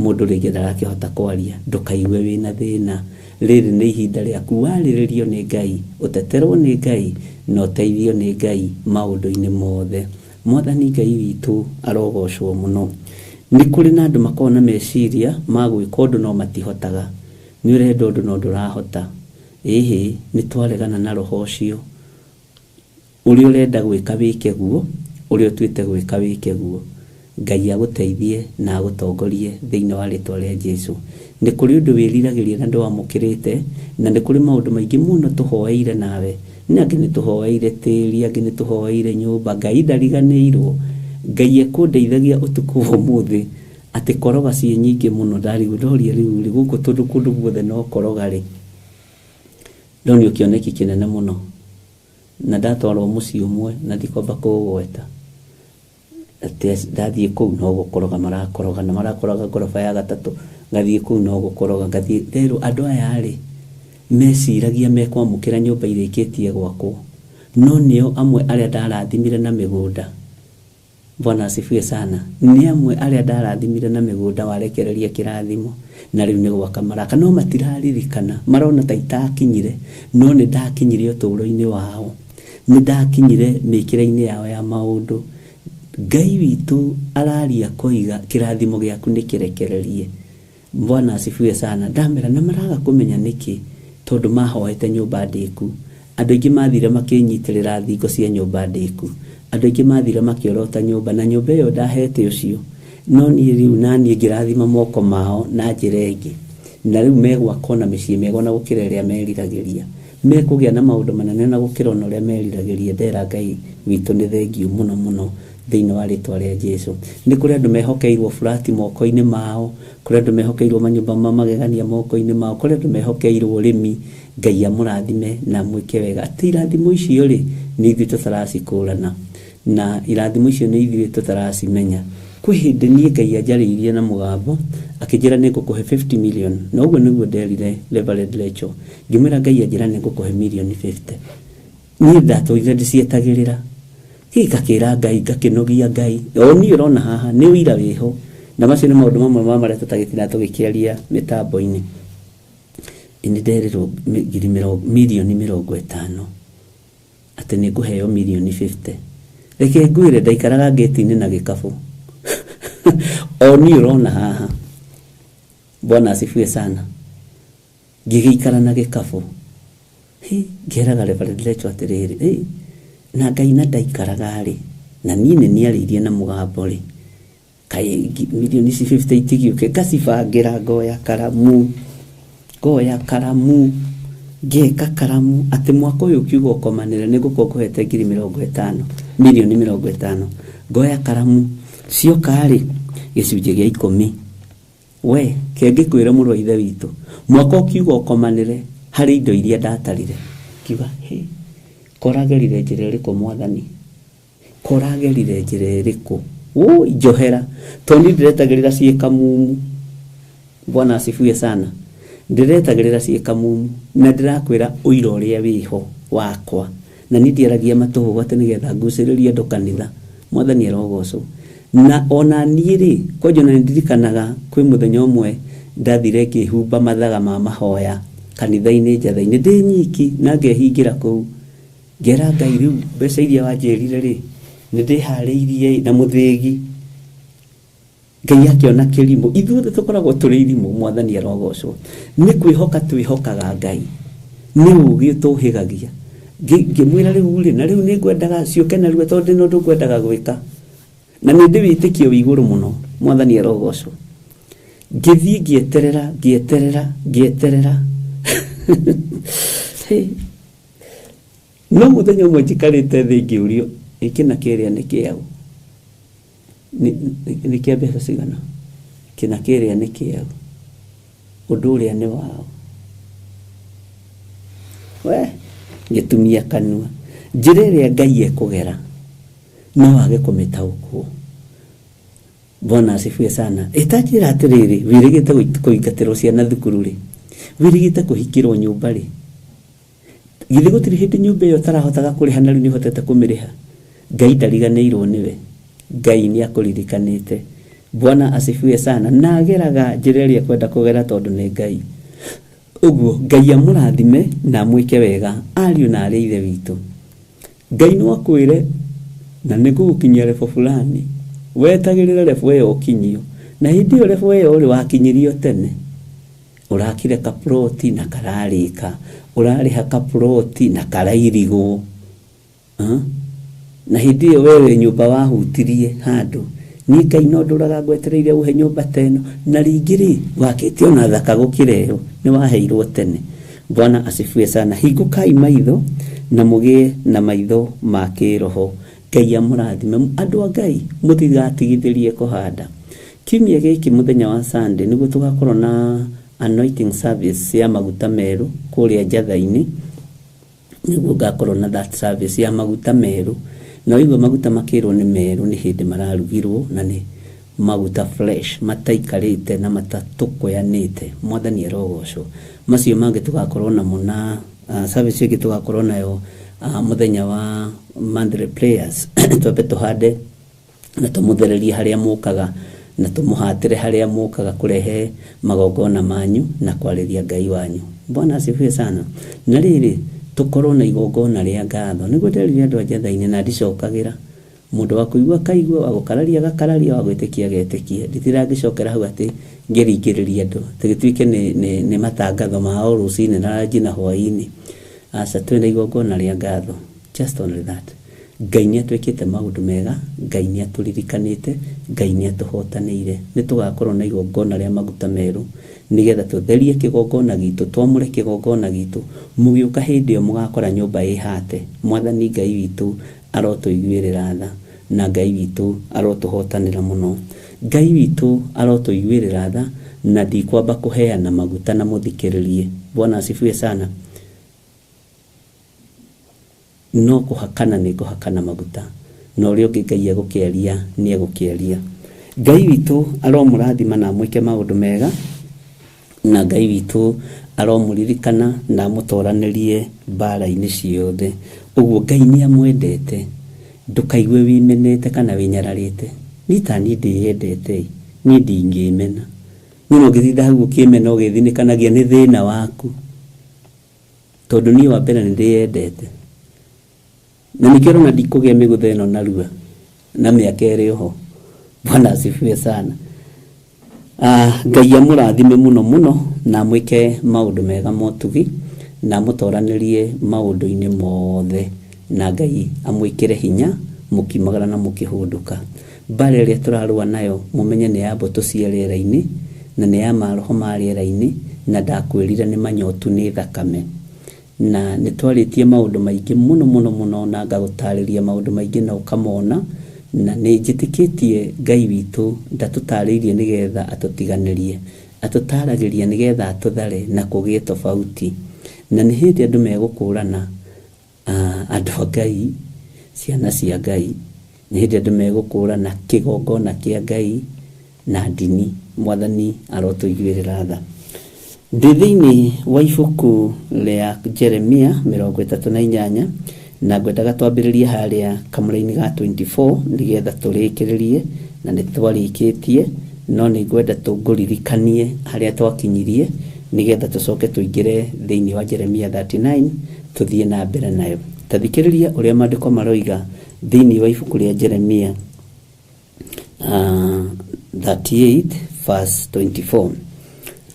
mũndũ rĩngĩ ndarakĩhota kwaria. Ndũkaigue wĩna thĩna, rĩrĩ nĩ ihinda rĩaku warĩrĩrio nĩ Ngai, ũteterwo nĩ Ngai na ũteithio nĩ Ngai maũndũ-inĩ mothe. Mwathani Ngai witũ arogocwo mũno. Nĩ kũrĩ na andũ makorwo na meciria ma gwĩka ũndũ no matihotaga. Nĩ ũrenda ũndũ no ndũrahota. Ĩhĩ nĩ twaregana na roho ũcio. Ũrĩa ũrenda gwĩka wĩke guo, ũrĩa ũtuĩte gwĩka wĩke guo. Ngai agũteithie na agũtongorie thĩinĩ wa rĩtwa rĩa Jesũ. Nĩ kũrĩ ũndũ wĩriragĩria na ndwamũkĩrĩte, na nĩ kũrĩ maũndũ maingĩ mũno tũhoeire nawe. Nĩ angĩ nĩ tũhoeire tĩri, angĩ nĩ tũhoeire nyũmba. Ngai ndariganĩirwo. Ngai ekũndeithagia ũtukũ ũmũthĩ atĩ koroga ciĩ nyingĩ mũno. Ndarigũdoria rĩu gũkũ tondũ kũndũ guothe no koroga rĩ, ndonio kĩoneki kĩnene mũno. Na ndatwarwo mũciĩ ũmwe na ndikomba kũgweta atĩ ndathiĩ kũu no gũkoroga marakoroga, na marakoroga ngoroba ya gatatũ, ngathiĩ kũu no gũkoroga, ngathiĩ. Rĩrĩ andũ aya rĩ meciragia mekwamũkĩra nyũmba irĩkĩtie gwakwo, no nĩo amwe arĩa ndarathimire na mĩgũnda. Bwana asifiwe sana. Nĩ amwe arĩa ndarathimire na mĩgũnda warekereria kĩrathimo, na rĩu nĩ gwaka maraka, no matiraririkana, marona ta itakinyire, no nĩ ndakinyire ũtũũro-inĩ wao. Nindakinyire mikira-ini yao ya maundu. Ngai witu araria koiga kirathimo giaku nikirekererie. Bwana asifiwe sana. Ndamera na maraga kumenya niki tondu mahoete nyumba ndiku. Andu aingi mathire makinyitirira thingo cia nyumba ndiku. Andu aingi mathire makiorota nyumba na nyumba iyo ndahete ucio. No ni riu nani ngirathima moko mao na njira ingi. Na riu megwa kona micii mego na gukira iria meriragiria. Mekugia na maundu manene na gukira ona uria meriragiria. Ndera Ngai witu ni thengiu muno muno thiini wa ritwa ria Jesu. Ni kuri andu mehokeirwo flati moko-ini mao, kuri andu mehokeirwo manyumba magegania moko-ini mao, kuri andu mehokeirwo urimi. Ngai amurathime na mwike wega. Ati irathimo icio ri ni ithuĩ tutaracikurana na irathimo icio ni ithuĩ tutaracimenya. Kwi hindi nie Ngai anjariirie na mugambo akinjira nigukuhe 50 million. Na uguo niguo nderire Reverend Lecho. Ngimwira Ngai anjira nigukuhe million 50. Ni ndatũire ndicietagirira. Gikakira Ngai ngakinogia Ngai. Oni urona haha ni wira wiho. Na macio ni maundu mamwe maria tutagitina tugikiaria mitambo-ini. Ini nderirwo milioni 50 ati niguheo milioni 50. Reke ngwire ndaikaraga ngeti-ini na gikabu. Oni urona haha. Bwana asifiwe sana. Ngigikara na gikabu. Ngeraga Reverend Lecho atiriri. Na Ngai na ndaikaraga ri. Na niĩ niariirie na mugambo ri. Kai milioni 50 itigiuke ngacibangira ngoya karamu. Ngoya karamu. Ngeka karamu ati mwaka uyu kiugo komanire nigukorwo kuhete 50 milioni 50. Ngoya karamu cioka ri gicunjĩ gĩa 10. We kengikwira mũrũ wa ithe witũ mwaka kiugo komanire hari indo iria ndatarire kiuga koragerire njĩra ĩrĩkũ mwathani, koragerire njĩra ĩrĩkũ njohera tondũ ndiretagĩrĩra ciĩka mumu. Bwana asifiwe sana. Ndiretagĩrĩra ciĩka mumu na ndirakwĩra ũira ũrĩa wĩho wakwa na nĩ ndiaragia matũhũ atĩ nĩgetha ngucĩrĩrie andũ kanitha. Mwathani arogocwo. Na ona niĩ rĩ kwanja na ndirikanaga kwĩ mũthenya ũmwe ndathire ngĩhumba mathaga ma mahoya kanitha-inĩ njatha-inĩ ndĩ nyiki na ngehingira kũu. Ngera Ngai rĩu mbeca iria wanjĩrire rĩ nĩ ndĩharĩirie na mũthĩgi. Ngai akĩona kĩrimũ. Ithuothe tũkoragwo tũrĩ irimũ. Mwathani arogocwo. Nĩ kwĩhoka twĩhokaga Ngai. Nĩ ũgĩ tũhĩgagia. Ngĩmwĩra rĩu rĩ na rĩu nĩ ngwendaga ciũke na rĩu tondũ nĩ ũndũ ngwendaga gwĩka. Na nĩ ndĩ wĩtĩkio wĩ igũrũ mũno. Mwathani arogocwo. Ngĩthiĩ ngĩeterera. No mũthenya ũmwe njikarĩte thĩ ngĩũrio kĩna kĩrĩa nĩ kĩaũ. Nĩ kĩa mbeca cigana. Kĩna kĩrĩa nĩ kĩaũ. Ũndũ ũrĩa nĩ wao. We ngĩtumia kanua. Njĩra ĩrĩa Ngai ekũgera no wage kũmĩtaũkwo. Bwana asifiwe sana. Itajira atiriri wirigite kuingatĩrwo ciana thukuru ri. Wirigite kuhikirwo nyumba ri. Githĩ gũtirĩ hĩndĩ nyumba ĩyo tarahotaga kũrĩha na rĩu nĩ hotete kũmĩrĩha. Ngai ndariganĩirwo nĩwe. Ngai nĩ akũririkanĩte. Bwana asifiwe sana. Na ageraga njĩra ĩrĩa kwenda kũgera tondũ nĩ Ngai. Ũguo Ngai amũrathime na mwĩke wega ariũ na arĩ ithe witũ. Ngai no akwĩre na nĩgũgũkinyia level fulani. Wetagĩrĩra level ĩyo ũkinyio. Na hĩndĩ ĩyo level ĩyo ũrĩ wakinyirio tene. Ũrakire kaploti na kararĩka. Ũrarĩha kaploti na karairigwo. Na hĩndĩ ĩyo wewe nyũmba wahutirie handũ. Ni Ngai no ndũraga ngwetereire uhe nyũmba teno na rĩngĩ rĩ wakĩte ona thaka gũkĩra ĩyo nĩ waheirwo tene. Bwana asifiwe sana. Hingũkai maitho na mũgĩe na maitho ma kĩroho. Ngai amũrathime. Andũ a Ngai mũtigatigithĩrie kũhanda. Kiumia gĩkĩ mũthenya wa Sunday nĩguo tũgakorwo na anointing service ya maguta meru kũrĩa njatha-inĩ. Nĩguo ngakorwo na that service ya maguta meru. Na igua maguta makĩrwo nĩ meru nĩ hĩndĩ mararugirwo na nĩ maguta fresh mataikarĩte na matatũkũyanĩte. Mwathani arogocwo. Macio mangĩ tũgakorwo namo na service ĩngĩ tũgakorwo nayo mũthenya wa monthly prayers. Twambe tũhande na tũmũthererie harĩa mũkaga na tũmũhatĩre harĩa mũkaga kũrehe magongona manyu na kwarĩria Ngai wanyu. Bwana asifiwe sana. Na rĩrĩ tukorwo na igongona ria ngatho niguo nderire andu ajathaine na ndicokagira mundu wa kuigua kaigua wa gukararia gakararia wa gwitikia getikie nditirangicokera hau ati ngeringiriria andu tigituike ni matangatho ma rucini na njina hwaini asa twina igongona ria ngatho just only that Ngai ni atwikite maundu mega Ngai ni atulirikanite Ngai ni atuhotanire ni tugakorwo na igongona ria maguta meru nigetha tutherie kigongona gitu twamure kigongona gitu mugiuka hindi yo mugakora nyumba ihate mwathani Ngai witu arotuiguirira tha na Ngai witu arotuhotanira muno Ngai witu arotuiguirira tha na ndikwamba kuheana maguta na muthikiririe Bwana asifiwe sana no kuhakana ni kuhakana maguta no rio Ngai agukiaria ni agukiaria Ngai witu aromurathima na mwike maundu mega na Ngai witu aromuririkana na mutoranirie mbara-ini ciothe uguo Ngai ni amwendete ndukaigue wimenete kana winyararite nitani ndiyendete ni ndingimena no ngithinda hau ukimena ugithinikanagia ni thina waku tondu ni wa mbere ndiyendete na nikero na ndikugia miguthe ino narua na miaka iri ho Bwana asifiwe sana Ngai amurathime muno muno na mwike maundu mega motugi na mutoranirie maundu-ini mothe na Ngai amwikire hinya mukimagara na mukihunduka bare ria turarua nayo mumenye ni ya mboto cia riera-ini na ni ya maroho ma riera-ini na ndakwirira ni manyotu ni thakame na nitwaritie maundu maingi muno muno muno na ngagutariria maundu maingi na ukamona na ni njitikitie Ngai witu ndatutaririe nigetha atutiganirie atutaragiria nigetha atuthare na kugie tofauti na ni hindi andu megukurana andu Ngai ciana cia Ngai ni hindi andu megukurana kigongona kia Ngai na ndini mwathani arotuiguirira tha Ndithini wa ibuku ria Jeremia 38 na ngwendaga twambiririe haria kamuri-ini ga 24 nigetha turikiririe na nitwarikitie no ni ngwenda tunguririkanie haria twakinyirie nigetha tucoke tuingire thiini wa Jeremia 39 tuthie na mbere nayo tathikiriria uria maandiko maroiga thiini wa ibuku ria Jeremia 38 verse 24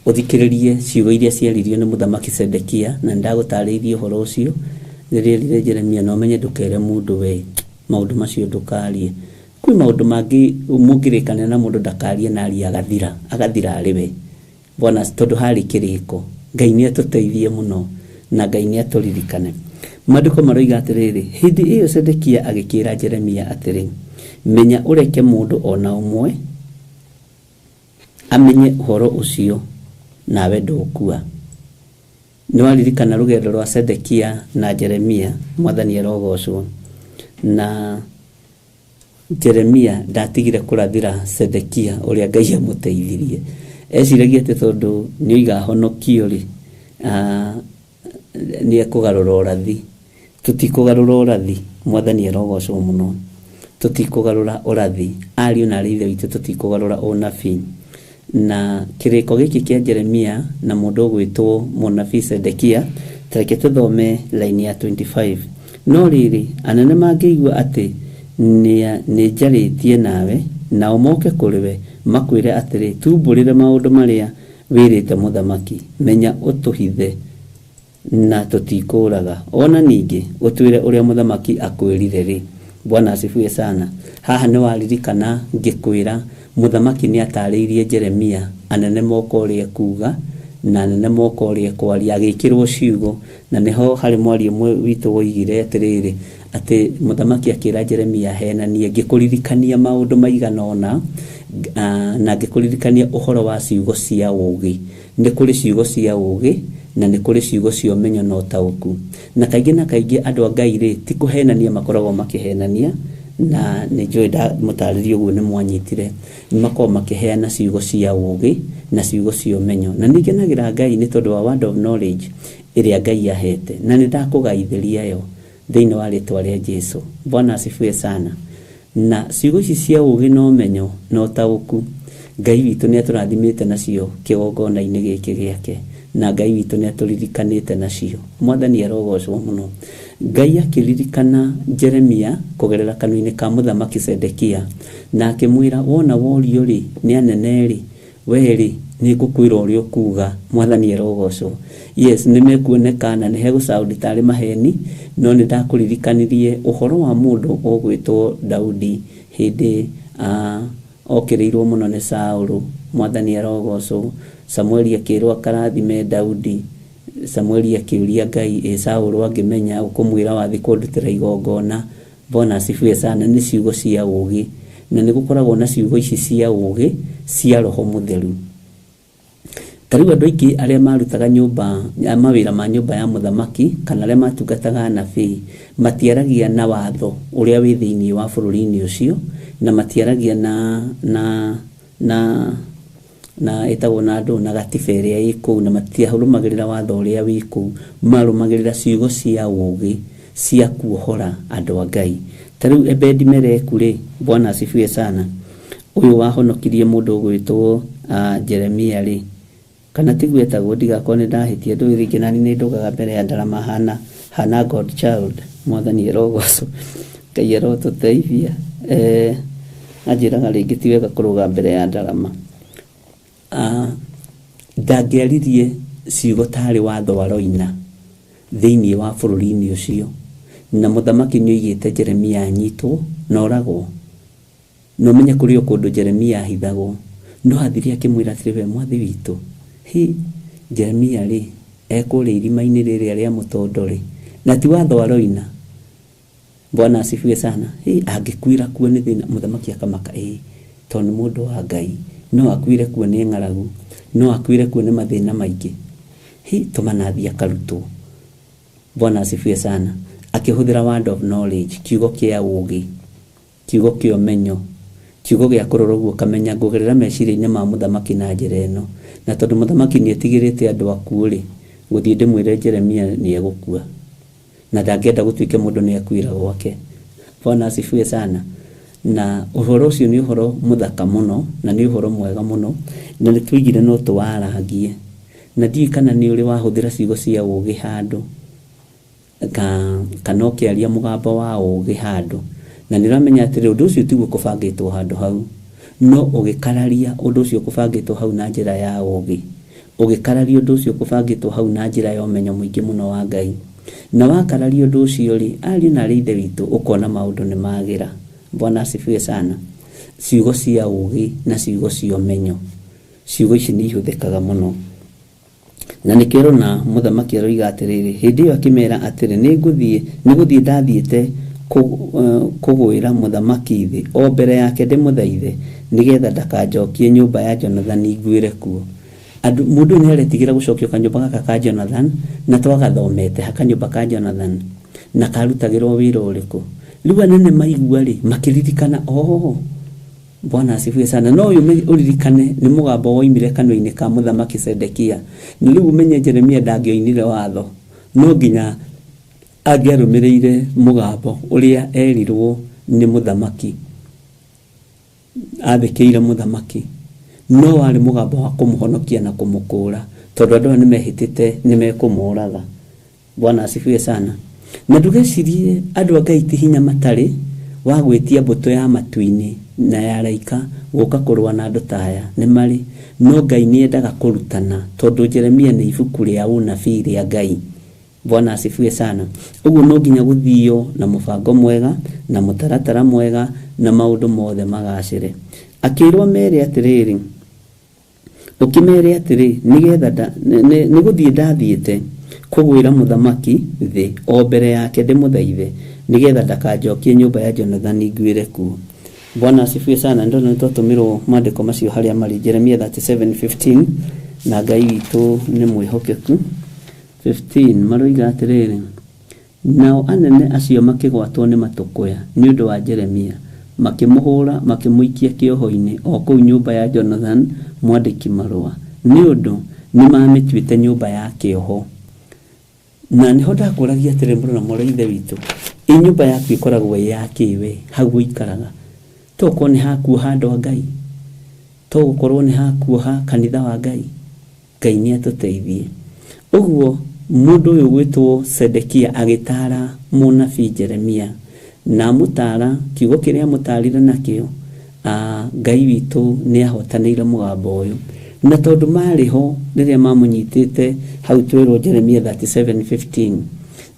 uthikiririe ciugo iria ciaririo ni muthamaki Sedekia na ndagutariirie uhoro ucio rĩrĩa Jeremia no menye ndukere mundu we maundu macio ndukarie kwi maundu mangi mungirikana na mundu ndakarie na aria agathira ariwe Bwana tondu hari kiriko Ngai ni atuteithie muno na Ngai ni aturirikane maandiko maroiga atiriri hindi iyo Sedekia agikira Jeremia atiri menya ureke mundu ona umwe amenye uhoro ucio nawe ndukua niwaririkana rugendo rwa Sedekia na Jeremia mwathani arogocwo na Jeremia ndatigire kurathira Sedekia uria Ngai amuteithirie eciragia ati tondu ni oiga honokio ri ni ekugarura urathi tutikugarura urathi mwathani arogocwo muno tutikugarura urathi ariu na arithe witu tutikugarura unabii na kiriko giki kia Jeremia na mundu gwitwo munabii Sedekia tareke tuthome line ya 25 no riri anene mangiigua ati ni njaritie nawe na omoke kuriwe makwire atiri tumburire maundu maria wirite muthamaki menya utuhithe na tutikuraga ona ningi utwire uria muthamaki akwirire ri Bwana asifiwe sana haha ni waririkana ngikwira muthamaki ni atariirie Jeremia anene mokorie kuga na anene mokorie kwaria agikirwo ciugo na neho hari mwari mwe witu woigire atiriri ati muthamaki akira Jeremia hena ni ngikuririkania maundu maigana ona na ngikuririkania uhoro wa ciugo cia ugi ni kuri ciugo cia ugi na ni kuri ciugo cia menyo no tauku na kaingi andu a Ngai ri ti kuhenania makoragwo makihenania na ni joida mutaririo guo ni mwanyitire ni makoma makiheana ciugo cia ugi na ciugo cia menyo na nigenagira Ngai ni tondu wa word of knowledge iria Ngai ahete na ni ndakugaithiria yo thiini wa ritwa ria Jesu Bwana asifiwe sana na ciugo cia ugi no menyo no tauku Ngai witu ni aturathimite nacio kigongona-ini giki giake na Ngai witũ nĩ atũririkanĩte nacio. Mwathani arogocwo mũno. Ngai akĩririkana Jeremia kũgerera kanua-inĩ ka mũthamaki Sedekia na akĩmwĩra, wona worio rĩ nĩ anene rĩ, we rĩ nĩ ngũkwĩra ũrĩa ũkuga. Mwathani arogocwo. Yes, nĩmekuoneka na nĩ hegũcaũndi tarĩ maheni, no nĩ ndakũririkanirie ũhoro wa mũndũ ũgwĩtwo Daudi hĩndĩ okĩrĩirwo mũno nĩ Saũlũ. Mwathani arogocwo. Samueli akĩrwo akarathime Daudi. Samueli akĩũria Ngai, Saũlũ angĩmenya ũkũmwĩra wathi kũndutĩra igongona. Bwana asifiwe sana. Nĩ ciugo cia ũũgĩ, na nĩ gũkoragwo na ciugo ici cia ũũgĩ cia Roho Mũtheru. Tarĩu andũ aingĩ arĩa marutaga mawĩra ma nyũmba ya mũthamaki kana arĩa matungataga anabii matiaragia na watho ũrĩa wĩ thĩinĩ wa bũrũri-inĩ ũcio, na matiaragia na etagwo na andũ na gatiba ĩrĩa ĩ kũu, na matiarũmagĩrĩra watho ũrĩa wĩ kũu, marũmagĩrĩra ciugo cia ũũgĩ cia kuohora andũ a Ngai. Tarĩu Ebedi-Meleku rĩ, Bwana asifiwe sana, ũyũ wahonokirie mũndũ ũgwĩtwo Jeremia rĩ, kana tigwetagwo ndigakorwo nĩ ndahĩtia ndũĩ rĩngĩ nani nĩ ndũgaga mbere ya ndarama hana God child. Mwathani arogocwo. Ngai arotũteithia. Anjĩraga rĩngĩ ti wega kũrũga mbere ya ndarama. Ndangĩaririe ciugo tarĩ watho aroina thĩinĩ wa bũrũri-inĩ ũcio, na mũthamaki nĩ oigĩte Jeremia anyitwo na oragwo. No menye kũrĩ o kũndũ Jeremia ahithagwo, no athire akĩmwĩra atĩrĩ, we mwathi witũ, Jeremia rĩ ekũrĩa irima-inĩ rĩrĩa rĩa mũtondo rĩ, na ti watho aroina. Bwana asifiwe sana. Angĩkwĩra kuo nĩ thĩna. Mũthamaki akamaka, tondũ nĩ mũndũ wa Ngai, no akwĩre kuo nĩ ng'aragu, no akwĩre kuo nĩ mathĩna maingĩ. Tũmanathi akarutwo. Bwana asifiwe sana. Akĩhũthĩra word of knowledge, kiugo kĩa ũũgĩ, kiugo kĩa ũmenyo, kiugo gĩa kũrora ũguo kamenya ngũgerera meciria-inĩ ma mũthamaki na njĩra ĩno. Na tondũ mũthamaki nĩ etigĩrĩte andũ akuo rĩ, gũthiĩ ndĩmwĩre Jeremia nĩ egũkua, na ndangĩenda gũtuĩke mũndũ nĩ akuĩra gwake. Bwana asifiwe sana. Na ũhoro ũcio nĩ ũhoro mũthaka mũno, na nĩ ũhoro mwega mũno, na nĩ tũigire no tũwarangie. Na ndiũĩ kana nĩ ũrĩ wahũthĩra ciugo cia ũũgĩ handũ, kana ũkĩaria mũgambo wa ũũgĩ handũ, na nĩ ũramenya atĩrĩ ũndũ ũcio tiguo kũbangĩtwo handũ hau, no ũgĩkararia ũndũ ũcio kũbangĩtwo hau na njĩra ya ũũgĩ, ũgĩkararia ũndũ ũcio kũbangĩtwo hau na njĩra ya ũmenyo mũingĩ mũno wa Ngai, na wakararia ũndũ ũcio rĩ, ariũ na arĩ ithe witũ, ũkona maũndũ nĩ magĩra. Bwana asifiwe sana. Ciugo cia ũũgĩ na ciugo cia ũmenyo, ciugo ici nĩ ihũthĩkaga mũno. Na nĩ kĩrona mũthamaki aroiga atĩrĩrĩ, hĩndĩ ĩyo akĩmera atĩrĩ, nĩ gũthiĩ ndathiĩte kũgwĩra mũthamaki thĩ o mbere yake ndĩmũthaithe, nĩgetha ndakanjokie nyũmba ya Jonathan iguĩre kuo. Mũndũ nĩ aretigĩra gũcokio kanyũmba gaka ka Jonathan, na twagathomete hakanyũmba ka Jonathan, na karutagĩrwo wĩra ũrĩkũ. Rĩu anene maigua rĩ, makĩririkana, Bwana asifiwe sana. No ũyũ ũririkane nĩ mũgambo woimire kanua-inĩ ka mũthamaki Sedekia. Na rĩu ũmenye Jeremia ndangĩoinire watho, no nginya angĩarũmĩrĩire mũgambo ũrĩa erirwo nĩ mũthamaki, athĩkĩire mũthamaki, no warĩ mũgambo wa kũmũhonokia na kũmũkũra, tondũ andũ nĩ mehĩtĩte nĩ mekũmũraga. Bwana asifiwe sana. Na ndũgecirie andũ a Ngai ti hinya matarĩ wa gwĩtia mbũtũ ya matu-inĩ na ya araika gũka kũrũa na andũ taya, nĩ marĩ, no Ngai nĩ endaga kũrutana, tondũ Jeremia nĩ ibuku rĩa ũnabii rĩa Ngai. Bwana asifiwe sana. Ũguo no nginya gũthio na mũbango mwega na mũtaratara mwega na maũndũ mothe magacĩre. Akĩrwo mere atĩrĩrĩ, ũkĩmere atĩrĩ, nĩgetha nĩ gũthiĩ ndathiĩte kũgwĩra mũthamaki thĩ o mbere yake ndĩmũthaithe, nĩgetha ndakanjokie nyũmba ya Jonathan iguĩre kuo. Bwana asifiwe sana. Ndio nĩ twatũmirwo maandĩko macio harĩa marĩ Jeremia 37:15, na Ngai witũ nĩ mwĩhokeku. 15 maroiga atĩrĩrĩ, nao anene acio makĩgwatwo nĩ matũkũya nĩ ũndũ wa Jeremia, makĩmũhũra makĩmũikia kĩoho-inĩ o kũu nyũmba ya Jonathan mwandĩki marũa, nĩ ũndũ nĩ mamĩtuĩte nyũmba ya kĩoho. Na nĩho ndakũragia atĩrĩ, mũrũ na mũrũ ithe witũ, nyũmba yaku ĩkoragwo ya kĩwe, hau ũikaraga. Tokorwo nĩ hakuoha andũ a Ngai, to gũkorwo nĩ hakuoha kanitha wa Ngai. Ngai nĩ atũteithie. Uguo mundu uyu gwitwo Sedekia agitara munabii Jeremia na mutara kiugo kiria mutarire nakio Ngai witu ni ahotaneire mugambo uyu na tondu mariho riria mamunyitite hau twirwo Jeremia 37:15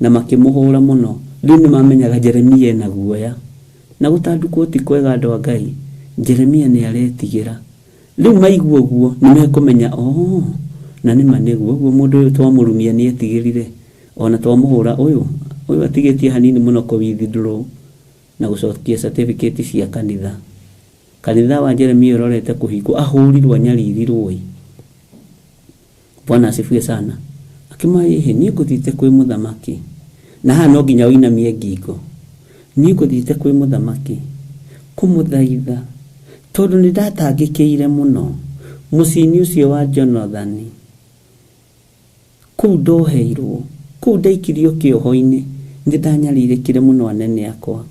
na makimuhura muno riu ni mamenyaga Jeremia na guoya na gutanduko ti kwega andu a Ngai Jeremia ni aretigira riu maigua guo ni mekumenya na ni manegu guo mundu uyu twamurumia ni etigirire ona twamuhura uyu atigetie hanini muno ko withdraw na gucokia certificate cia kanitha wa Jeremia rorete kuhingwo ahurirwo nyaririrwo Bwana asifiwe sana akimaihe ni nguthite kwi muthamaki na ha no nginya uinamie ngingo ni nguthite kwi muthamaki kumuthaitha tondu ni ndatangikiire muno musini ucio wa Jonathan kuu ndoheirwo kuu ndaikirio kioho-ini ndi ndanyarirekire muno anene akwa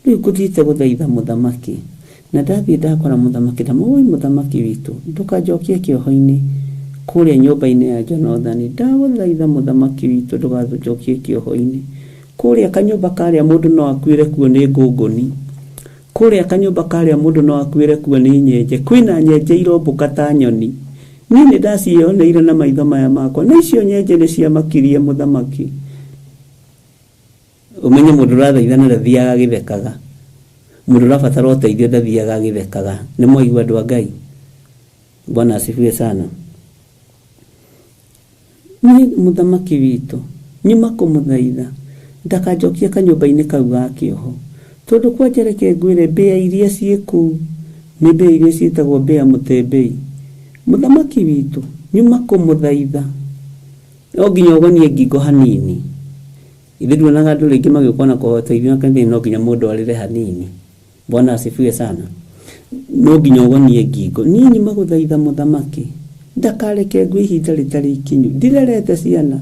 riu nguthite guthaitha muthamaki na ndathie ndakora muthamaki na muthamaki witu ndukanjokie kioho-ini kuria nyumba-ini ya Jonathan ndaguthaitha muthamaki witu ndukanjokie kioho-ini kuria kanyumba karia mundu no akuire kuo ni ngunguni kuria kanyumba karia mundu no akuire kuo ni nyenje kwina nyenje irombuka ta nyoni ni ndacioneire na maitho maya makwa na icio nyenje ni cia makirie muthamaki umenye mundu rathaitha na thiaga githekaga mundu rabatara uteithio ndathiaga githekaga ni moigwa andu a Ngai Bwana asifiwe sana ni muthamaki witu nyuma kumuthaitha ndakanjokia kanyumba-ini kau gakioho tondu kwa njereke ngwire mbia iria cieku ni mbia iria cietagwo mbia mutembei muthamaki witu nyuma kumuthaitha o nginya ugonie ngingo hanini ithiru na andu ringi magikona kuhoteithio na kanitha no nginya mundu arire hanini Bwana asifiwe sana no nginya ugonie ngingo ni nyuma guthaitha muthamaki ndakareke ngwi ihinda ritari ikinyu ndirerete ciana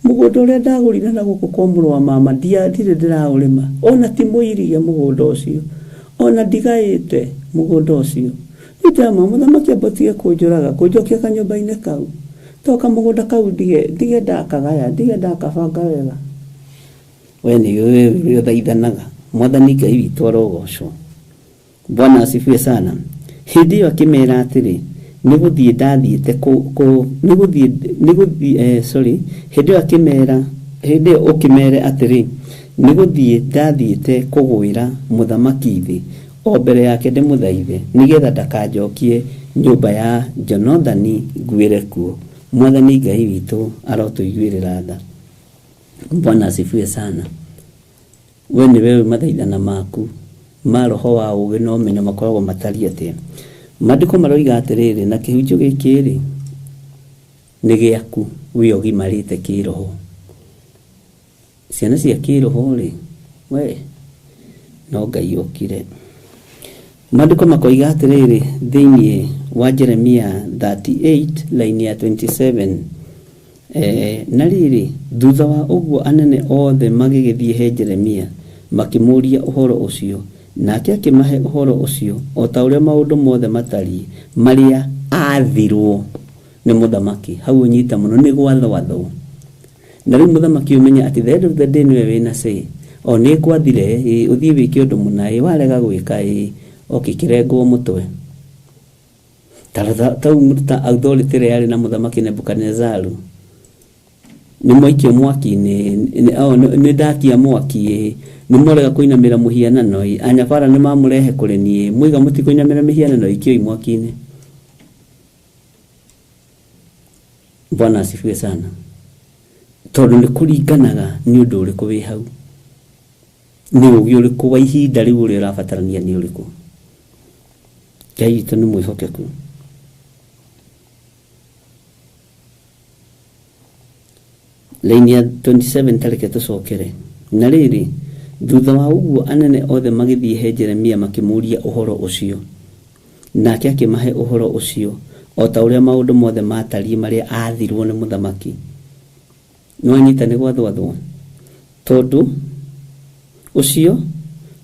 mugunda uria ndagurire na guku kwa muru wa mama ndire ndiraurima ona ti muirigia mugunda ucio ona ndigaite mugunda ucio itama muthamaki abotie kunjuraga kunjokia kanyumba-ini kau toka mugunda kau ndige ndakagaya ndige ndakabanga wega we ni wewe thaithanaga mwathani Ngai witu arogocwo Bwana asifiwe sana hindi iyo akimera atiri niguthie ndathiete hindi iyo akimera hindi ukimere atiri niguthie ndathiete kugwira muthamaki thi o mbere yake ndimuthaithe nigetha ndakanjokie nyumba ya Jonathan ngwire kuo mwathani Ngai witu arotuiguirira tha Bwana asifiwe sana we ni wewe mathaithana maku ma roho wa ugi no menya makoragwo matari atia mandiko maroiga atiriri na kihunjio gikiri ni giaku we ogimarite kiroho ciana cia kiroho ri we no Ngai okire mandiko makoiga atiriri thiini wa Jeremia 38 line ya 27 na riri thutha wa uguo anene othe magigithie he Jeremia makimuria uhoro ucio nake akimahe uhoro ucio o ta uria maundu mothe matari maria athirwo ni muthamaki hau nyita muno ni gwathwatho na riu muthamaki umenya ati the end of the day niwe wina say o ni kwathire uthie wiki undu munai warega gwika okikirengo mutwe tau muta authority yari na muthamaki Nebukadnezaru ni moikio mwaki ni dakia mwaki ni morega kuinamira muhianano anyabara ni mamurehe kuri nie muiga muti kuinamira mihianano ikio mwaki-ini Bwana asifiwe sana tondu ni kuringanaga ni undu uriku wi hau ni ugi uriku wa ihinda riu uri rabatarania ni uriku Ngai witu ni mwihokeku Laini ya 27 tareke tucokere na riri thutha wa uguo anene othe magithie he Jeremia makimuria uhoro ucio nake akimahe uhoro ucio o ta uria maundu mothe matari maria athirwo ni muthamaki no anyita ni gwathwathwo tondu ucio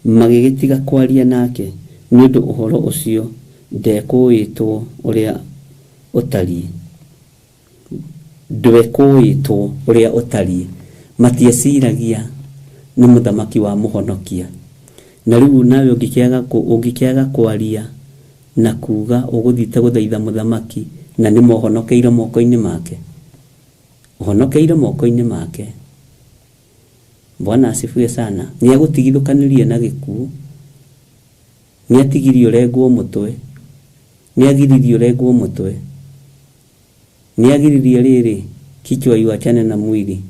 magigitiga kwaria nake ni undu uhoro ucio ndekuitwo uria utari ndwekuitwo uria utari matieciragia ni muthamaki wa muhonokia na riu nawe ungikega kwaria na kuga uguthite guthaitha muthamaki na ni muhonokeire moko-ini make uhonokeire moko-ini make. Bwana asifiwe sana. Ni agutigithukanirie na gikuo, ni atigirie uregwo mutwe, ni agiririe uregwo mutwe, ni agiririe riri kichwa iwachane na mwili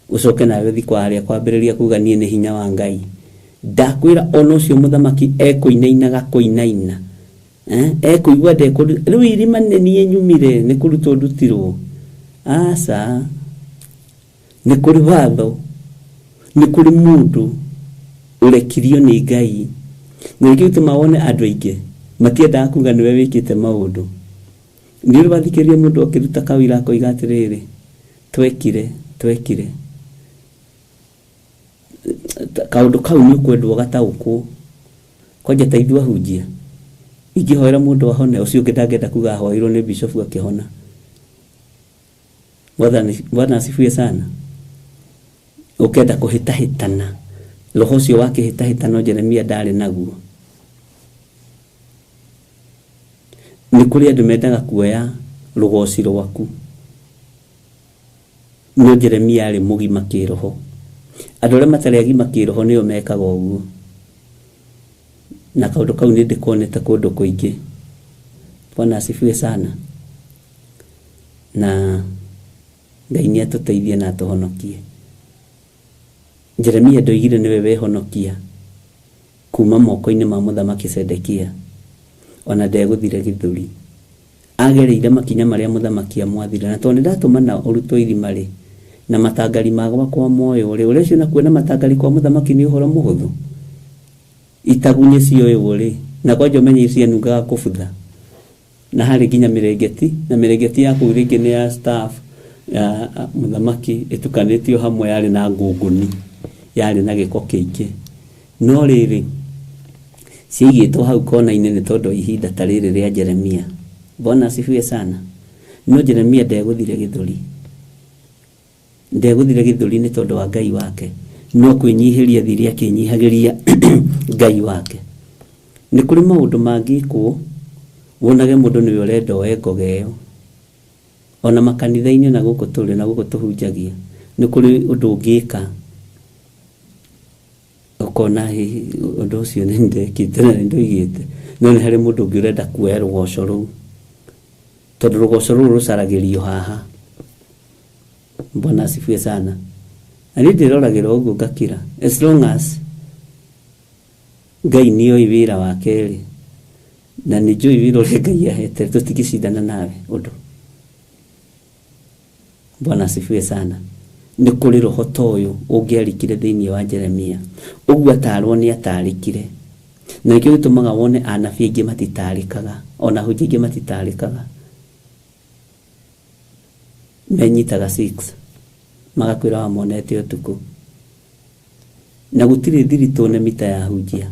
ucoke nawe thi kwa haria kwambiriria kuga nie ni hinya wa Ngai. Ndakwira ono cio muthamaki ekuinainaga kuinaina ekuigua ndekuru riu irima nenie nyumire ni kurutwo ndutirwo asa ni kuri watho ni kuri mundu urekirio ni Ngai na kitu mawone andu aingi matienda kuga niwe wikite maundu ni rubathikiria mundu akiruta kawira ko igatiriri twekire kaundu kau ni kwendwo gataukwo kwaje taithwa hunjia igihoera mundu ahone ucio ngedagenda kuga hoirwo ni bishop akihona. Bwana asifiwe sana. Ukenda kuhitahitana roho cio wake hitahitano Jeremia ndari naguo ni kuri andu mendaga kuoya rugoci rwaku no Jeremia ari mugima kiroho andu aria matari agima kiroho nio mekaga uguo na kaundu kau ni ndikonete kundu kuingi. Bwana asifiwe sana na Ngai ni atuteithie na atuhonokie. Jeremia ndoigire niwe wehonokia kuma moko-ini ma muthamaki Sedekia ona ndeguthire githuri agereire makinya maria muthamaki amwathire na tondu ndatumana urutwo irima ri na matangari magwa kwa moyo ri urecio na kuona matangari kwa muthamaki ni uhoro muhuthu itagunye cio ri na kwaje menye cia nungaga kubutha na hari ginya mirengeti na mirengeti yaku ringi ni ya staff ya muthamaki itukanitio hamwe yari na ngunguni yari na giko kiingi no riri cigitwo hau kona-ini ni tondu ihinda ta riri ria Jeremia. Bwana asifiwe sana. No Jeremia ndeguthire githuri ni tondu wa Ngai wake no kwinyihiria thiri akinyihagiria Ngai wake. Ni kuri maundu mangikwo wonage mundu ni urenda wengogeo ona makanitha-ini na guku turi na guku tuhunjagia ni kuri undu ungika ukona undu ucio ni ndekite na ndoigite no ni hari mundu ungi urenda kuoya rugoco ruu tondu rugoco ruu rucaragirio haha. Bwana asifiwe sana. Ani ndiroragira uguo ngakira as long as Ngai nioi wira wake ri na ni njui wira uria Ngai ahete tutigicindana nawe undu. Bwana asifiwe sana. Ni kuri roho toyo ungiarikire thiini wa Jeremia uguo atarwo ni atarikire na ikio gitumaga wone anabii ingi matitarikaga ona hunjia ingi matitarikaga menyitaga 6 magakwira wa monete utuku na gutiri thiritu ne mita ya hunjia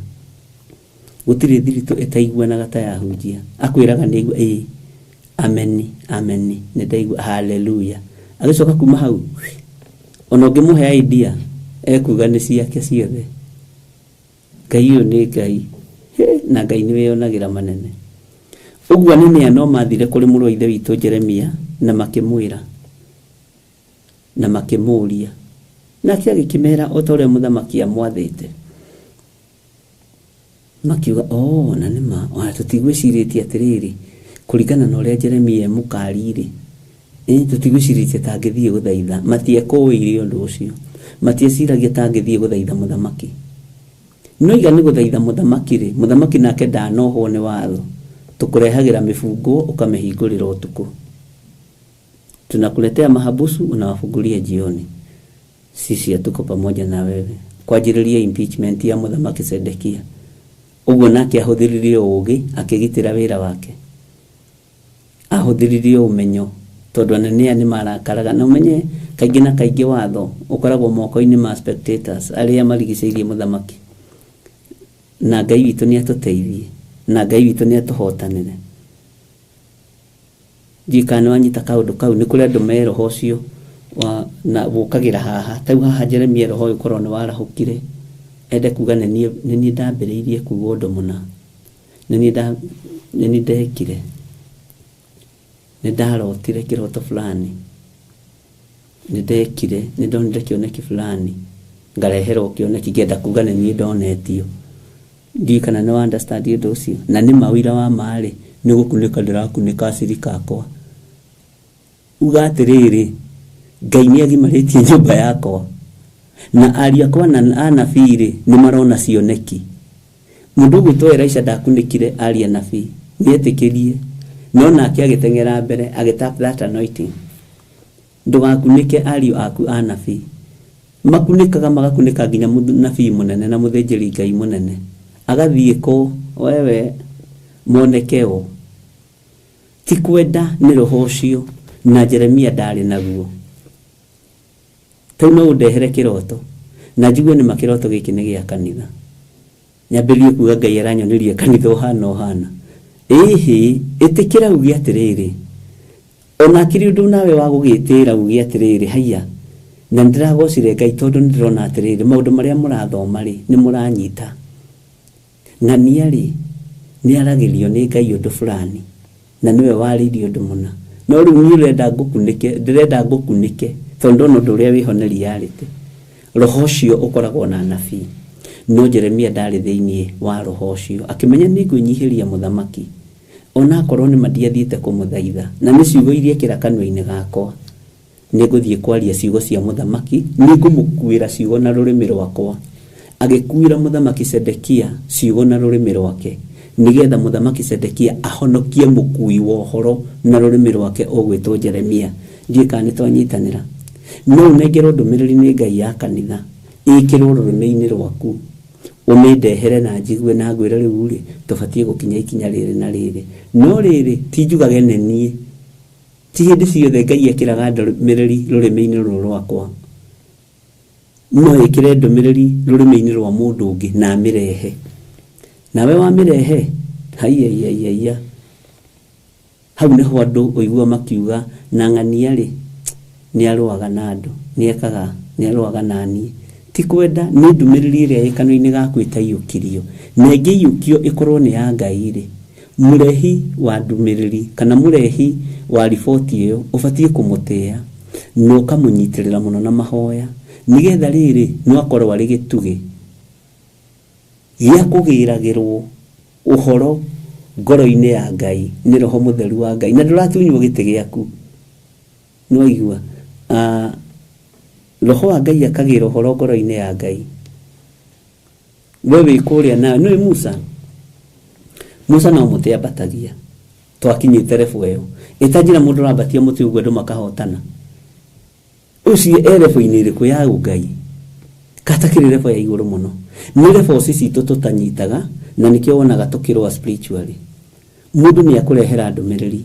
gutiri thiritu etaiguanaga ta ya hunjia akwiraga ni ameni ni ndaigua haleluya agicoka kuma hau ona ungimuhe idea ekuga ni ciake ciothe Ngai uyu ni Ngai na Ngai ni weyonagira manene uguo nene no mathire kuri mũrũ wa ithe witũ Jeremia na makimwira na makimuria na agikimera otore muthamaki amwathite makiuga na nima ona tutigwiciritie atiriri kuringana na uria Jeremia mukariri tutigwiciritie ta ngithie guthaitha matiekuire undu ucio matieciragia ta ngithie guthaitha muthamaki no iga ni guthaitha muthamaki ri muthamaki nake ndanohwo ni watho tukurehagira mifungo ukamehingurira utuku tunakuletea mahabusu unawafungulia jioni sisi hatuko pamoja na wewe kwajiriria impeachment ya muthamaki Sedekia uguo nake ahuthiririe ugi akigitira wira wake ahuthiririe umenyo tondu anene ni marakaraga na umenye kaingi na kaingi watho ukoragwo moko-ini ma spectators aria marigiceirie muthamaki na Ngai witu ni atuteithie na Ngai witu ni atuhotanire jikana wanyita kaundu kau ni kuri andu me roho cio wa na bukagira haha tau haha Jeremia roho uyu korona warahukire ende kuga ni ndambiriirie kuwa undu muna ni ndekire ni ndarotire kiroto fulani ni ndekire ni ndonire kioneki fulani ngareherwo kioneki ngenda kuga ni ndonetio ndikana no understand undu ucio na ni mawira wa mari ni gukunika ndirakunika acirika akwa uga atiriri Ngai ni agimaritie nyumba yakwa na aria kwa na anabii ni marona cioneki mundu gwitwo Elisha ndakunikire aria nabii ni etikirie no nake agitengera mbere agitap that anointing ndugakunike ario aku anabii makunikaga magakunika nginya nabii munene na muthenjeri Ngai munene agathie ko wewe monekeo tikwenda ni roho ucio na Jeremia ndari naguo tau no ndehere kiroto na njigue ni makiroto giki ni gia kanitha nyambirie kuga Ngai aranyonirie kanitha ohana ehe etikira ugi atiriri ona kiri undu nawe wa gugitira ugi atiriri haiya na ndiragocire Ngai tondu ndirona atiriri maundu maria murathoma ri ni muranyita na niari ni aragirio ni Ngai undu fulani na niwe waririo undu muna no riu ni urenda ngukunike tondu no nduria wihoneri yarite roho cio ukoragwo na nabii no Jeremia ndari thiini wa roho cio akimenya ni ngwinyihiria muthamaki ona korwo ni madiathiite kumuthaitha na ni ciugo iria kirakanwa-ini gakwa ni nguthie kwaria ciugo cia muthamaki ni ngumukuira ciugo na rurimi rwakwa agikuira muthamaki Sedekia ciugo na rurimi rwake nigetha muthamaki Sedekia ahonokie mukui wa horo na rurimi rwake ogwitwo Jeremia njikani twanyitanira no negero ndumiriri ni Ngai ya kanitha ikirwo rurimi-ini rwaku umindehere na njigwe na ngwira riu ri tubatie gukinya ikinya riri na riri no riri tijugage nenie ti hindi ciothe Ngai akiraga ndumiriri rurimi-ini rwakwa no ikire ndumiriri rurimi-ini rwa mundu ungi na mirehe nawe wa mirehe haiya hau niho andu oigua makiuga na ng'ania ri ni arwaga na andu ni arwaga nani tikwenda ni ndumiriri iria ikano-ini gaku itaiyukirio na ngiyukio ikorwo ni ya Ngai ri murehi wa ndumiriri kana murehi wa riboti iyo ubatie kumutia no kamunyitirira muno na mahoya nigetha riri no akorwo ari gitugi gia kugiragirwo uhoro ngoro-ini ya Ngai ni roho mutheru wa Ngai na nduratunywo giti giaku no igua roho wa Ngai akagira uhoro ngoro-ini ya Ngai wewe ikuria na no Musa no mutia batagia twakinyite refu eyo itajira mundu rabatia muti ugwe ndu makahotana uci erefu-ini iriku ya Ngai katakiri refu ya iguru muno ni refu sisi tutanyitaga na nikio wonaga tukirwa spiritually mundu ni akurehera ndumiriri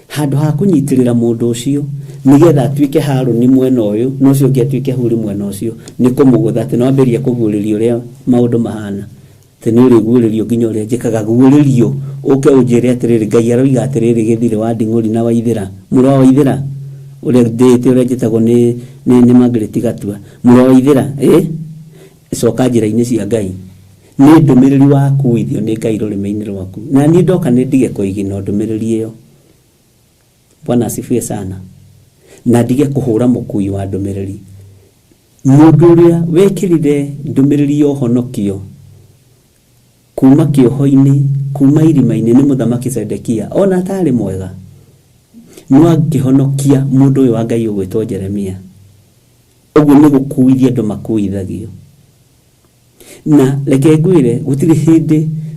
handu ha kunyitirira mundu ucio nigetha atuike haru ni mwena uyu no cio ngi atuike huri mwena ucio ni kumugutha ati no amberie kuguririo ria maundu mahana teni uri guririo nginya uri njikaga guririo uke unjire atiriri Ngai aroiga atiriri githire wa nding'uri na waithira muro wa ithira uri ndete uri njitagwo ni Margaret Gatua muro wa ithira coka njira-ini cia Ngai ni ndumiriri waku ithio ni Ngai rurimi-ini rwaku na ni ndoka ni ndige kuigina ndumiriri iyo Bwana asifiwe sana na ndige kuhura mukui wa ndumiriri mundu uria wekirire ndumiriri yo honokio kuma kioho-ini kuma irima-ini ni muthamaki Sedekia ona atari mwega no angihonokia mundu uyu wa Ngai ugwitwo Jeremia uguo ni gukuithia andu makuithagio na leke ngwire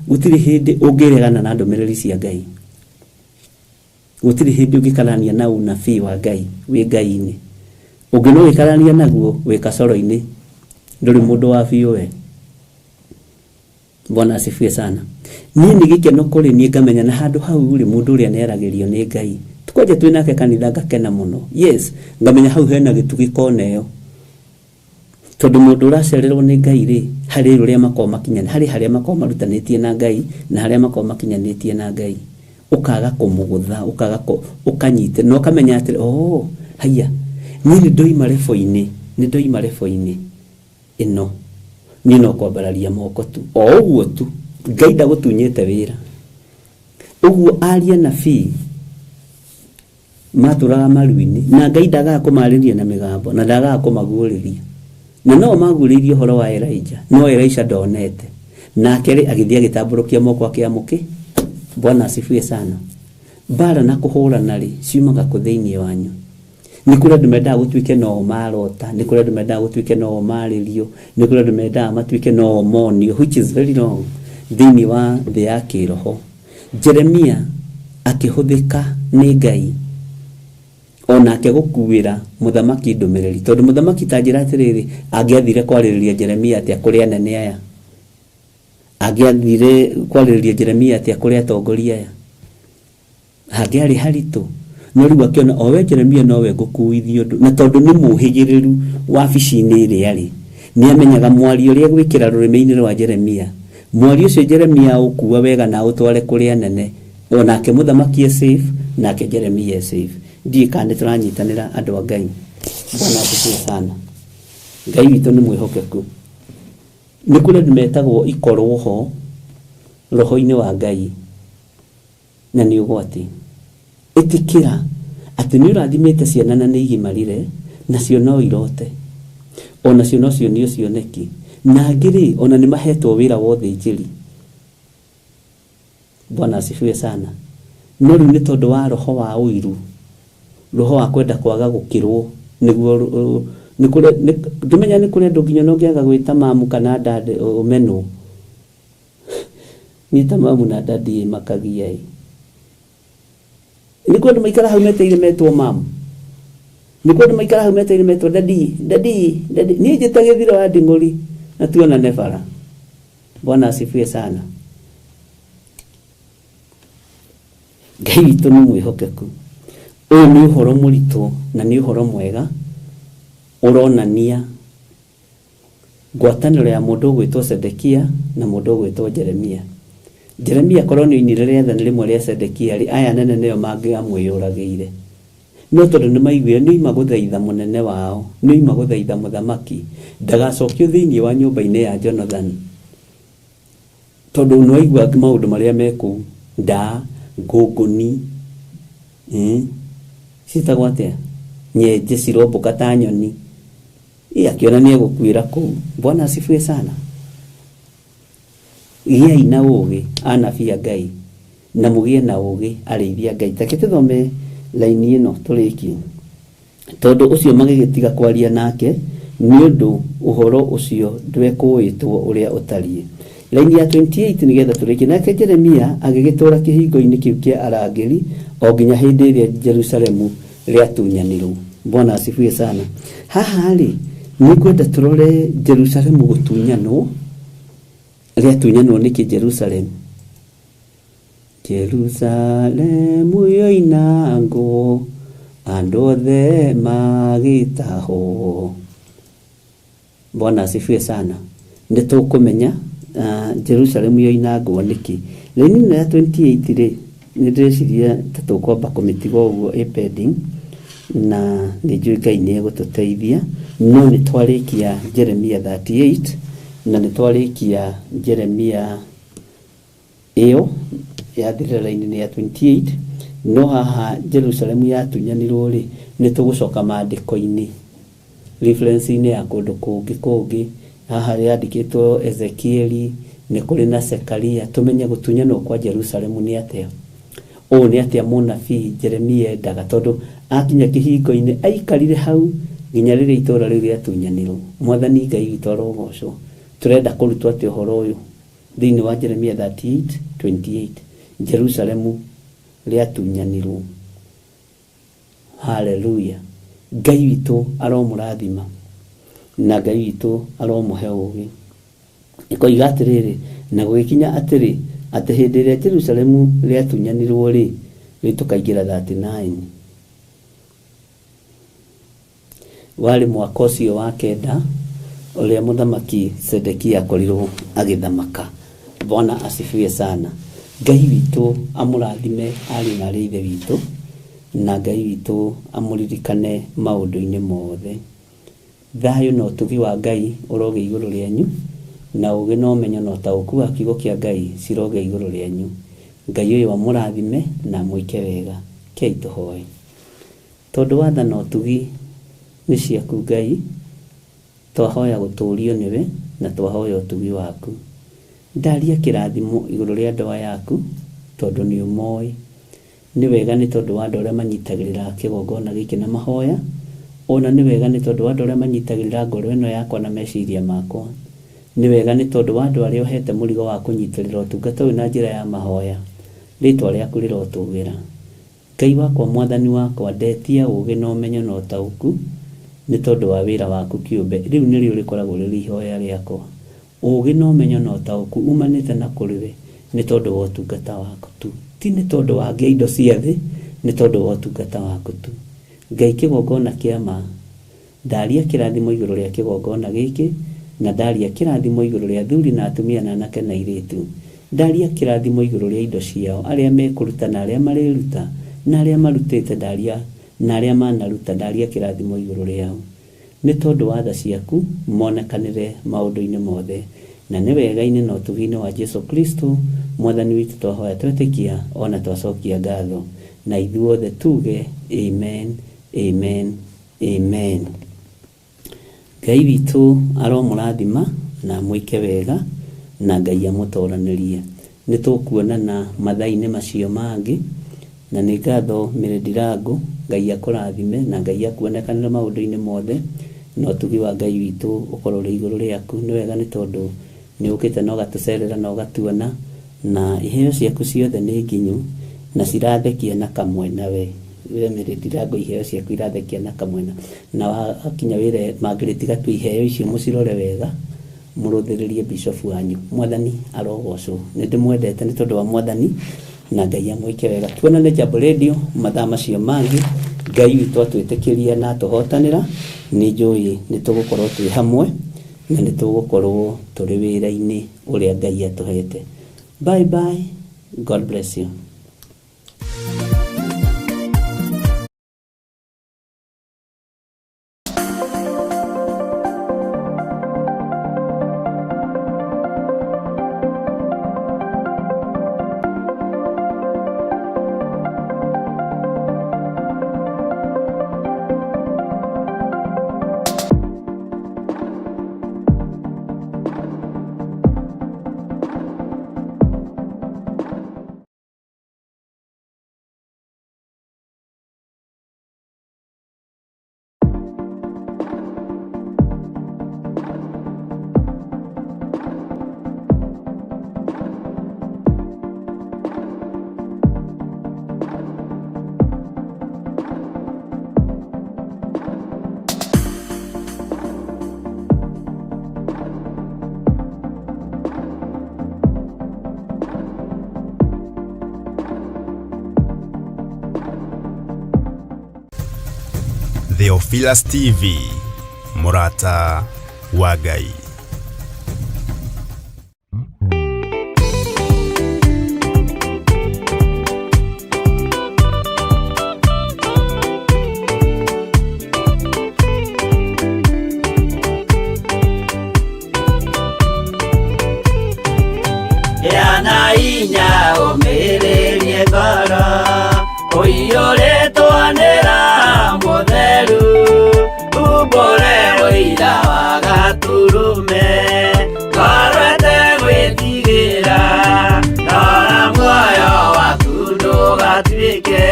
gutiri hindi ungiregana na ndumiriri cia Ngai gutiri hindi ungikarania na unabii wa Ngai wi Ngai-ini ungino wikarania naguo wi kasoro-ini nduri mundu wa biwe Bwana asifiwe sana ni gikeno kuri ni ngamenya na handu hau ri mundu uria neragirio ni Ngai tukwaje twinake kanitha ngakena muno yes ngamenya hau hena gitugi koneyo tondu mundu uracererwo ni Ngai ri hari uria makoma kinyana hari haria makoma rutanitie na Ngai na haria makoma kinyanitie na Ngai ukaga kumugutha ukanyite no kamenya atiri haya ni ndoima refo-ini ino ni no kwambararia moko tu uguo tu Ngai ndagutunyite wira uguo aria na fi maturaga maruini na Ngai ndaga kumariria na migambo na ndaga kumaguriria na no maguririe horo wa Elijah no Elisha ndonete na kere agithia gitamburukia moko akiamuki. Bwana asifiwe sana. Bara na kuhura nari ciumaga ku thiini wanyu. Ni kuri andu mendaga gutuike no marota, ni kuri andu mendaga gutuike no maririo, ni kuri andu mendaga matuike no monio, which is very wrong. Thiini wa thi ya kiroho Jeremia akihuthika ni Ngai ona akegukuwira muthamaki ndumiriri tondu muthamaki tanjira atiriri angiathire kwaririria Jeremia ati akuri anene aya angiathire kwaririria Jeremia ati akuri atongoria aya hangiari haritu no riu akiona owe Jeremia nowe ngukuithio ndu na tondu ni muhigiriru wabici-ini iri ari ni amenyaga mwari uria gwikira rurimi-ini rwa Jeremia mwari ucio Jeremia ukuwa wega na utware kuri anene ona ke muthamaki safe na ke Jeremia safe ndi kane turanyitanira andu a Ngai. Bwana asifiwe sana. Ngai witu ni mwihokeku ni kuri andu metagwo ikorwo ho roho-ini wa Ngai na ni ugwati itikira ati ni urathimite ciana na nigimarire nacio no irote ona cio no cio ni cioneki na ngiri ona ni mahetwo wira wothe injiri. Bwana asifiwe sana. No riu ni tondu wa roho wa uiru roho wa kwenda kwaga gukirwo niguo ni kure ndumenya ni kure nduginya no ngiaga gwita mamu kana dad umeno ni tamamu na dadi makagia ni kure maikara hau meteire metwo mamu ni kure maikara hau meteire metwo dadi ni jeta githiro wa Nding'uri na tuona nefara. Bwana asifiwe sana. Ngai witu ni mwihokeku uyu ni uhoro muritu na ni uhoro mwega uronania ngwataniro ya mundu gwitwo Sedekia na mundu gwitwo Jeremia koroni inire rietha ni rimwe ria Sedekia ri aya nene neyo mangiamwiyuragiire no tondu ni maiguire ni maguthaitha munene wao ni maguthaitha muthamaki ndagacokio thiini wa nyumba-ini ya Jonathan tondu no aigua maundu maria meku ngunguni citagwo atia nyenje ciromboka ta nyoni akiona ni egukwira kuu. Bwana asifiwe sana. Giai na ugi anabii a Ngai na mugie na ugi arithia Ngai. Take tuthome laini ino turiki tondu ucio magigitiga kwaria nake ni undu uhoro ucio ndwekuitwo uria utarie. Laini ya 28 nigetha turiki nake Jeremia agigitura kihingo-ini kiu kia arangiri o nginya hindi iria Jerusalemu riatunyanirwo. Bwana asifiwe sana. Haha ri ni kwenda turore Jerusalemu gutunyanwo riatunyanwo niki Jerusalemu yo inango andu othe magitaho. Bwana asifiwe sana. Nitukumenya Jerusalemu yo inango niki laini ya 28 ri ni ndeciria tatukwamba kumitigo uguo pending na ni njui Ngai ni egututeithia no ni twarikia Jeremia 38 na ni twarikia Jeremia iyo ya laini ya 28 no haha Jerusalemu yatunyanirwo ri ni tugucoka maandiko-ini reference-ini ya kundu kungi haha yandikitwo Ezekieli ni kuri na Zekaria tumenye gutunyanwo kwa Jerusalemu ni atia ni atia munabii Jeremia ndaga tondu akinya kihingo-ini aikarire hau nginya riria itura riu riatunyanirwo. Mwathani Ngai witu arogocwo turenda kurutwo ati uhoro uyu thiini wa Jeremia 38:28 Jerusalemu riatunyanirwo. Haleluya. Ngai witu aromurathima na Ngai witu aromuhe ugi ikoiga atiriri na gugikinya atiri ati hindi iria Jerusalemu riatunyanirwo ri ritukaingira 39 wali mwaka ucio wa kenda uria muthamaki Sedekia akorirwo agithamaka. Bwana asifiwe sana. Ngai witũ amũrathime ari na ithe witũ, na Ngai witũ amũririkane maũndũ-inĩ mothe. Thayũ na ũtugi wa Ngai ũroge igũrũ rĩanyu, na ũgĩ na ũmenyo na ũtaũku wa kiugo kĩa Ngai ciroge igũrũ rĩanyu. Ngai ũyũ amũrathime na amwĩke wega. Kei tũhoe. Tondũ watha na ũtugi nĩ ciaku Ngai, twahoya gũtũũrio nĩwe na twahoya ũtugi waku. Ndaria kĩrathimo igũrũ rĩa ndoa yaku tondũ nĩ ũmoĩ. Nĩ wega nĩ tondũ wa andũ arĩa manyitagĩrĩra kĩgongona gĩkĩ na mahoya, ona nĩ wega nĩ tondũ wa andũ arĩa manyitagĩrĩra ngoro ĩno yakwa na meciria makwa. Nĩ wega nĩ tondũ wa andũ arĩa ohete mũrigo wa kũnyitĩrĩra ũtungata ũyũ na njĩra ya mahoya. Rĩĩtwa rĩaku rĩrotũgĩra. Ngai wakwa mwathani wakwa, ndetia ũgĩ na ũmenyo na ũtaũku nĩ tondũ wa wĩra waku kĩũmbe. Rĩu nĩrĩo rĩkoragwo rĩrĩ ihoya rĩakwa. Ũgĩ na ũmenyo na ũtaũku umanĩte na kũrĩ we nĩ tondũ wa ũtungata waku tu. Ti nĩ tondũ wa indo cia thĩ, nĩ tondũ wa ũtungata waku tu. Ngai kĩgongona kĩa ma, ndaria kĩrathimo igũrũ rĩa kĩgongona gĩkĩ, na ndaria kĩrathimo igũrũ rĩa athuri na atumia na anake na airĩtu. Ndaria kĩrathimo igũrũ rĩa indo ciao, arĩa mekũruta na arĩa marĩruta, na arĩa marutĩte ndaria, na arĩa manaruta ndaria kĩrathimo igũrũ rĩao. Nĩ tondũ wa tha ciaku monekanĩre maũndũ-inĩ mothe, na nĩ wega-inĩ na ũtugi-inĩ wa Jesu Kristo mwathani witũ twahoya twetĩkia ona twacokia ngatho, na ithuothe tuge amen, amen, amen. Ngai witũ aromũrathima na mwĩke wega, na Ngai amũtoranĩrie. Nĩ tũkuonana mathaa-inĩ macio mangĩ, na nĩ ngatho Mĩrĩndirangu. Ngai akũrathime na Ngai akuonekanĩre maũndũ-inĩ mothe, na ũtugi wa Ngai witũ ũkorwo ũrĩ igũrũ rĩaku. Nĩ wega nĩ tondũ nĩ ũkĩte na ũgatũcerera na ũgatuona, na iheo ciaku ciothe nĩ nginyu na cirathekia na kamwena we Mĩrĩndirangu. Iheo ciaku irathekia na kamwena, na wakinya wĩra mangĩrĩtiga tu iheo icio mũcirore wega, mũrũthĩrĩrie bishop wanyu. Mwathani arogocwo. Nĩ ndĩmwendete nĩ tondũ wa Mwathani, na Ngai amwĩke wega. Tuonane Jambo Radio mathaa macio mangĩ. Ngai witũ atwĩtĩkĩria na atũhotanĩra. Nĩ njũĩ nĩ tũgũkorwo twĩ hamwe na nĩ tũgũkorwo tũrĩ wĩra-inĩ ũrĩa Ngai atũhete. Bye bye. God bless you. Theophilus TV, Mũrata wa Ngai. Yana inya umirerie ngoro, uiyore twanera mutheru, ubore uira wa gaturume, korete gwĩtigĩra, nora muoyo waku ndũgatuĩke,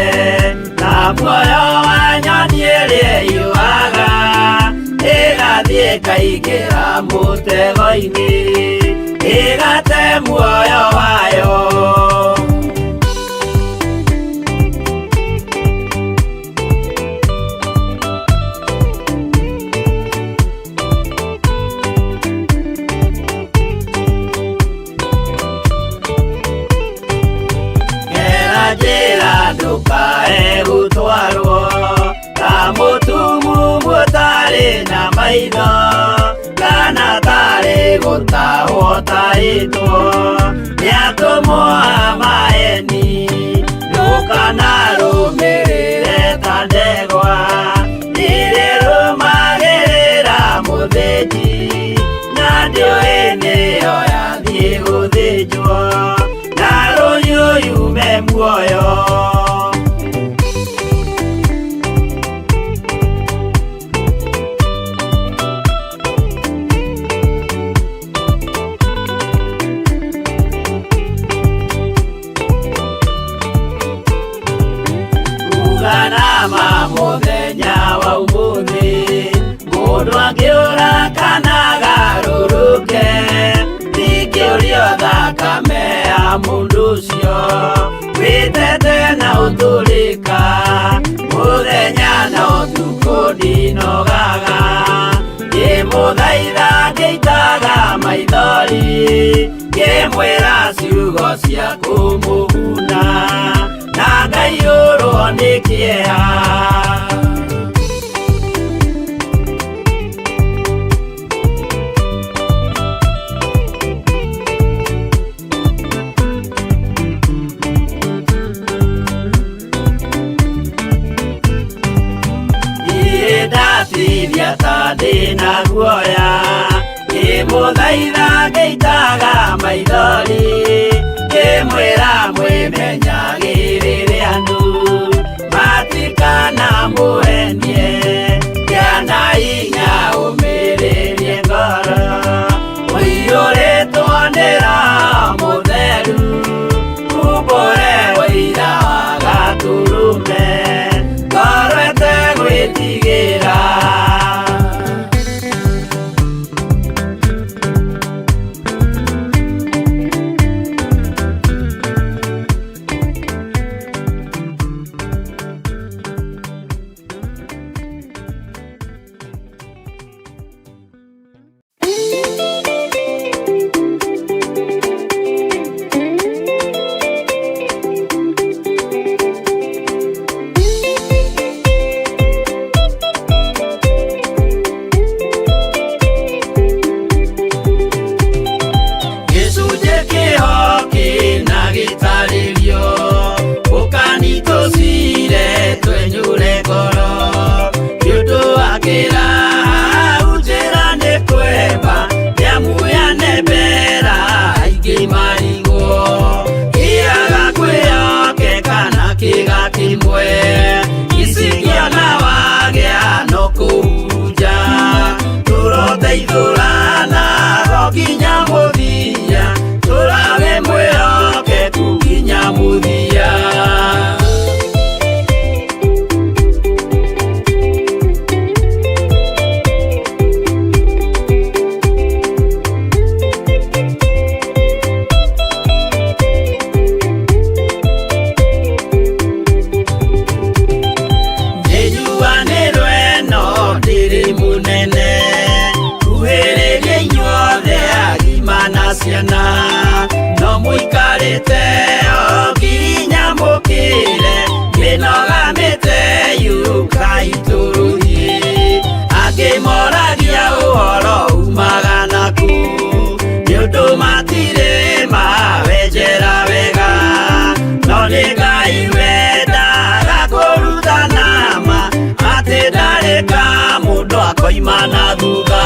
na muoyo wa nyoni ĩrĩa yuaga, ĩgathiĩ ĩkaingĩra mũtego-inĩ, ĩgate muoyo wayo. Njĩra ndũkae gũtwarwo ta mũtumu mũtarĩ na maitho, kana tarĩ gũtahwo tarĩtwo nĩ atũmwo ndio eneo yathie guthinjwo na rũhiũ yume muoyo. Uganama muthenya wa umuthi mundu angiura kana garũrũke ndingĩũrio thakame ya mundu ũcio wĩtete na ũtũrĩka muthenya na ũtukũ ndinogaga ngĩmũthaitha ngĩitaga maithori ngĩmwĩra ciugo cia kũmũguna na ngaiyũrwo nĩ kĩeha. Ndatithia ta ndĩna guoya ngĩmũthaitha ngĩitaga maithori ngĩmwĩra mwĩmenyagĩrĩre andũ matikana mũhenie kĩana hinya ũmĩrĩrie ngoro ũiyũrĩtwo nĩ Roho Mũtheru umbũre ũira wa Gatũrũme ngoro ĩtegwĩtigĩra. No muikarite o kinya mukire kinogamite yuka ituruhi akimoragia uhoro umaga naku niundu matire mawenjera wega no nĩ Ngai wendaga kũruta nama atĩ ndareka mũndũ akoima na thutha.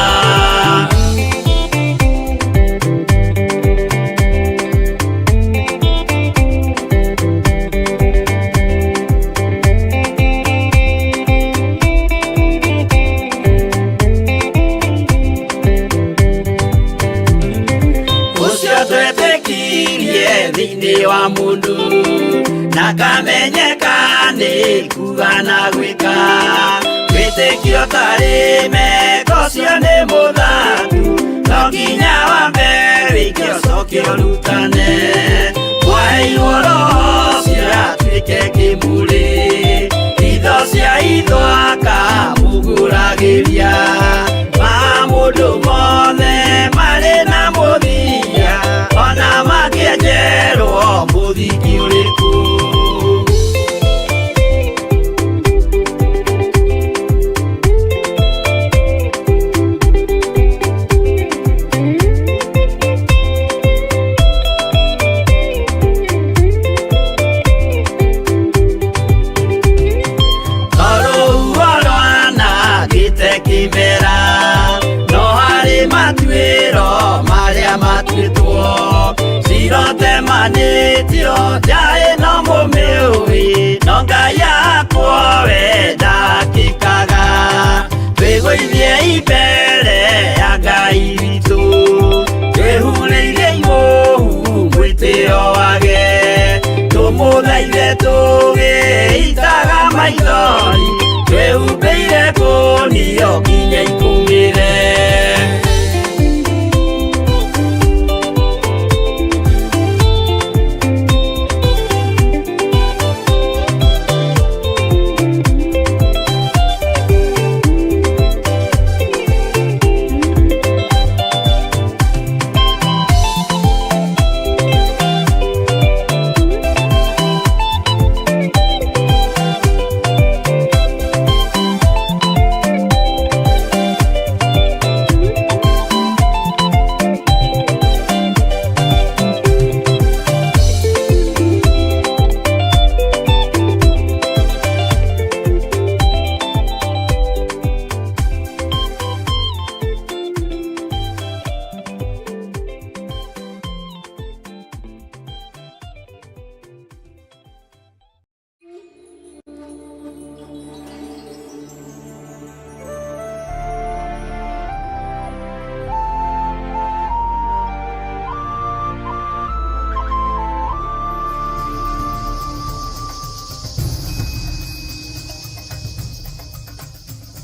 Thĩinĩ wa mũndũ na kamenyeka nĩ kuga na gwĩka wĩtĩkio tarĩ meko cio nĩ mũthatu no nginya wambe wĩke ũcoke ũrutane waheirwo Roho ũcio atuĩke kĩmũrĩ itho cia ithwaka mũguragĩria ma mũndũ mothe marĩ na mũthia ona makĩenjerwo mũthingi ũrĩkũ. Kĩmera no harĩ tũgũithie imbere ya Ngai witũ twĩhurĩire igũhu mwĩtĩo wage tũmũthaithe tũgĩitaga maitho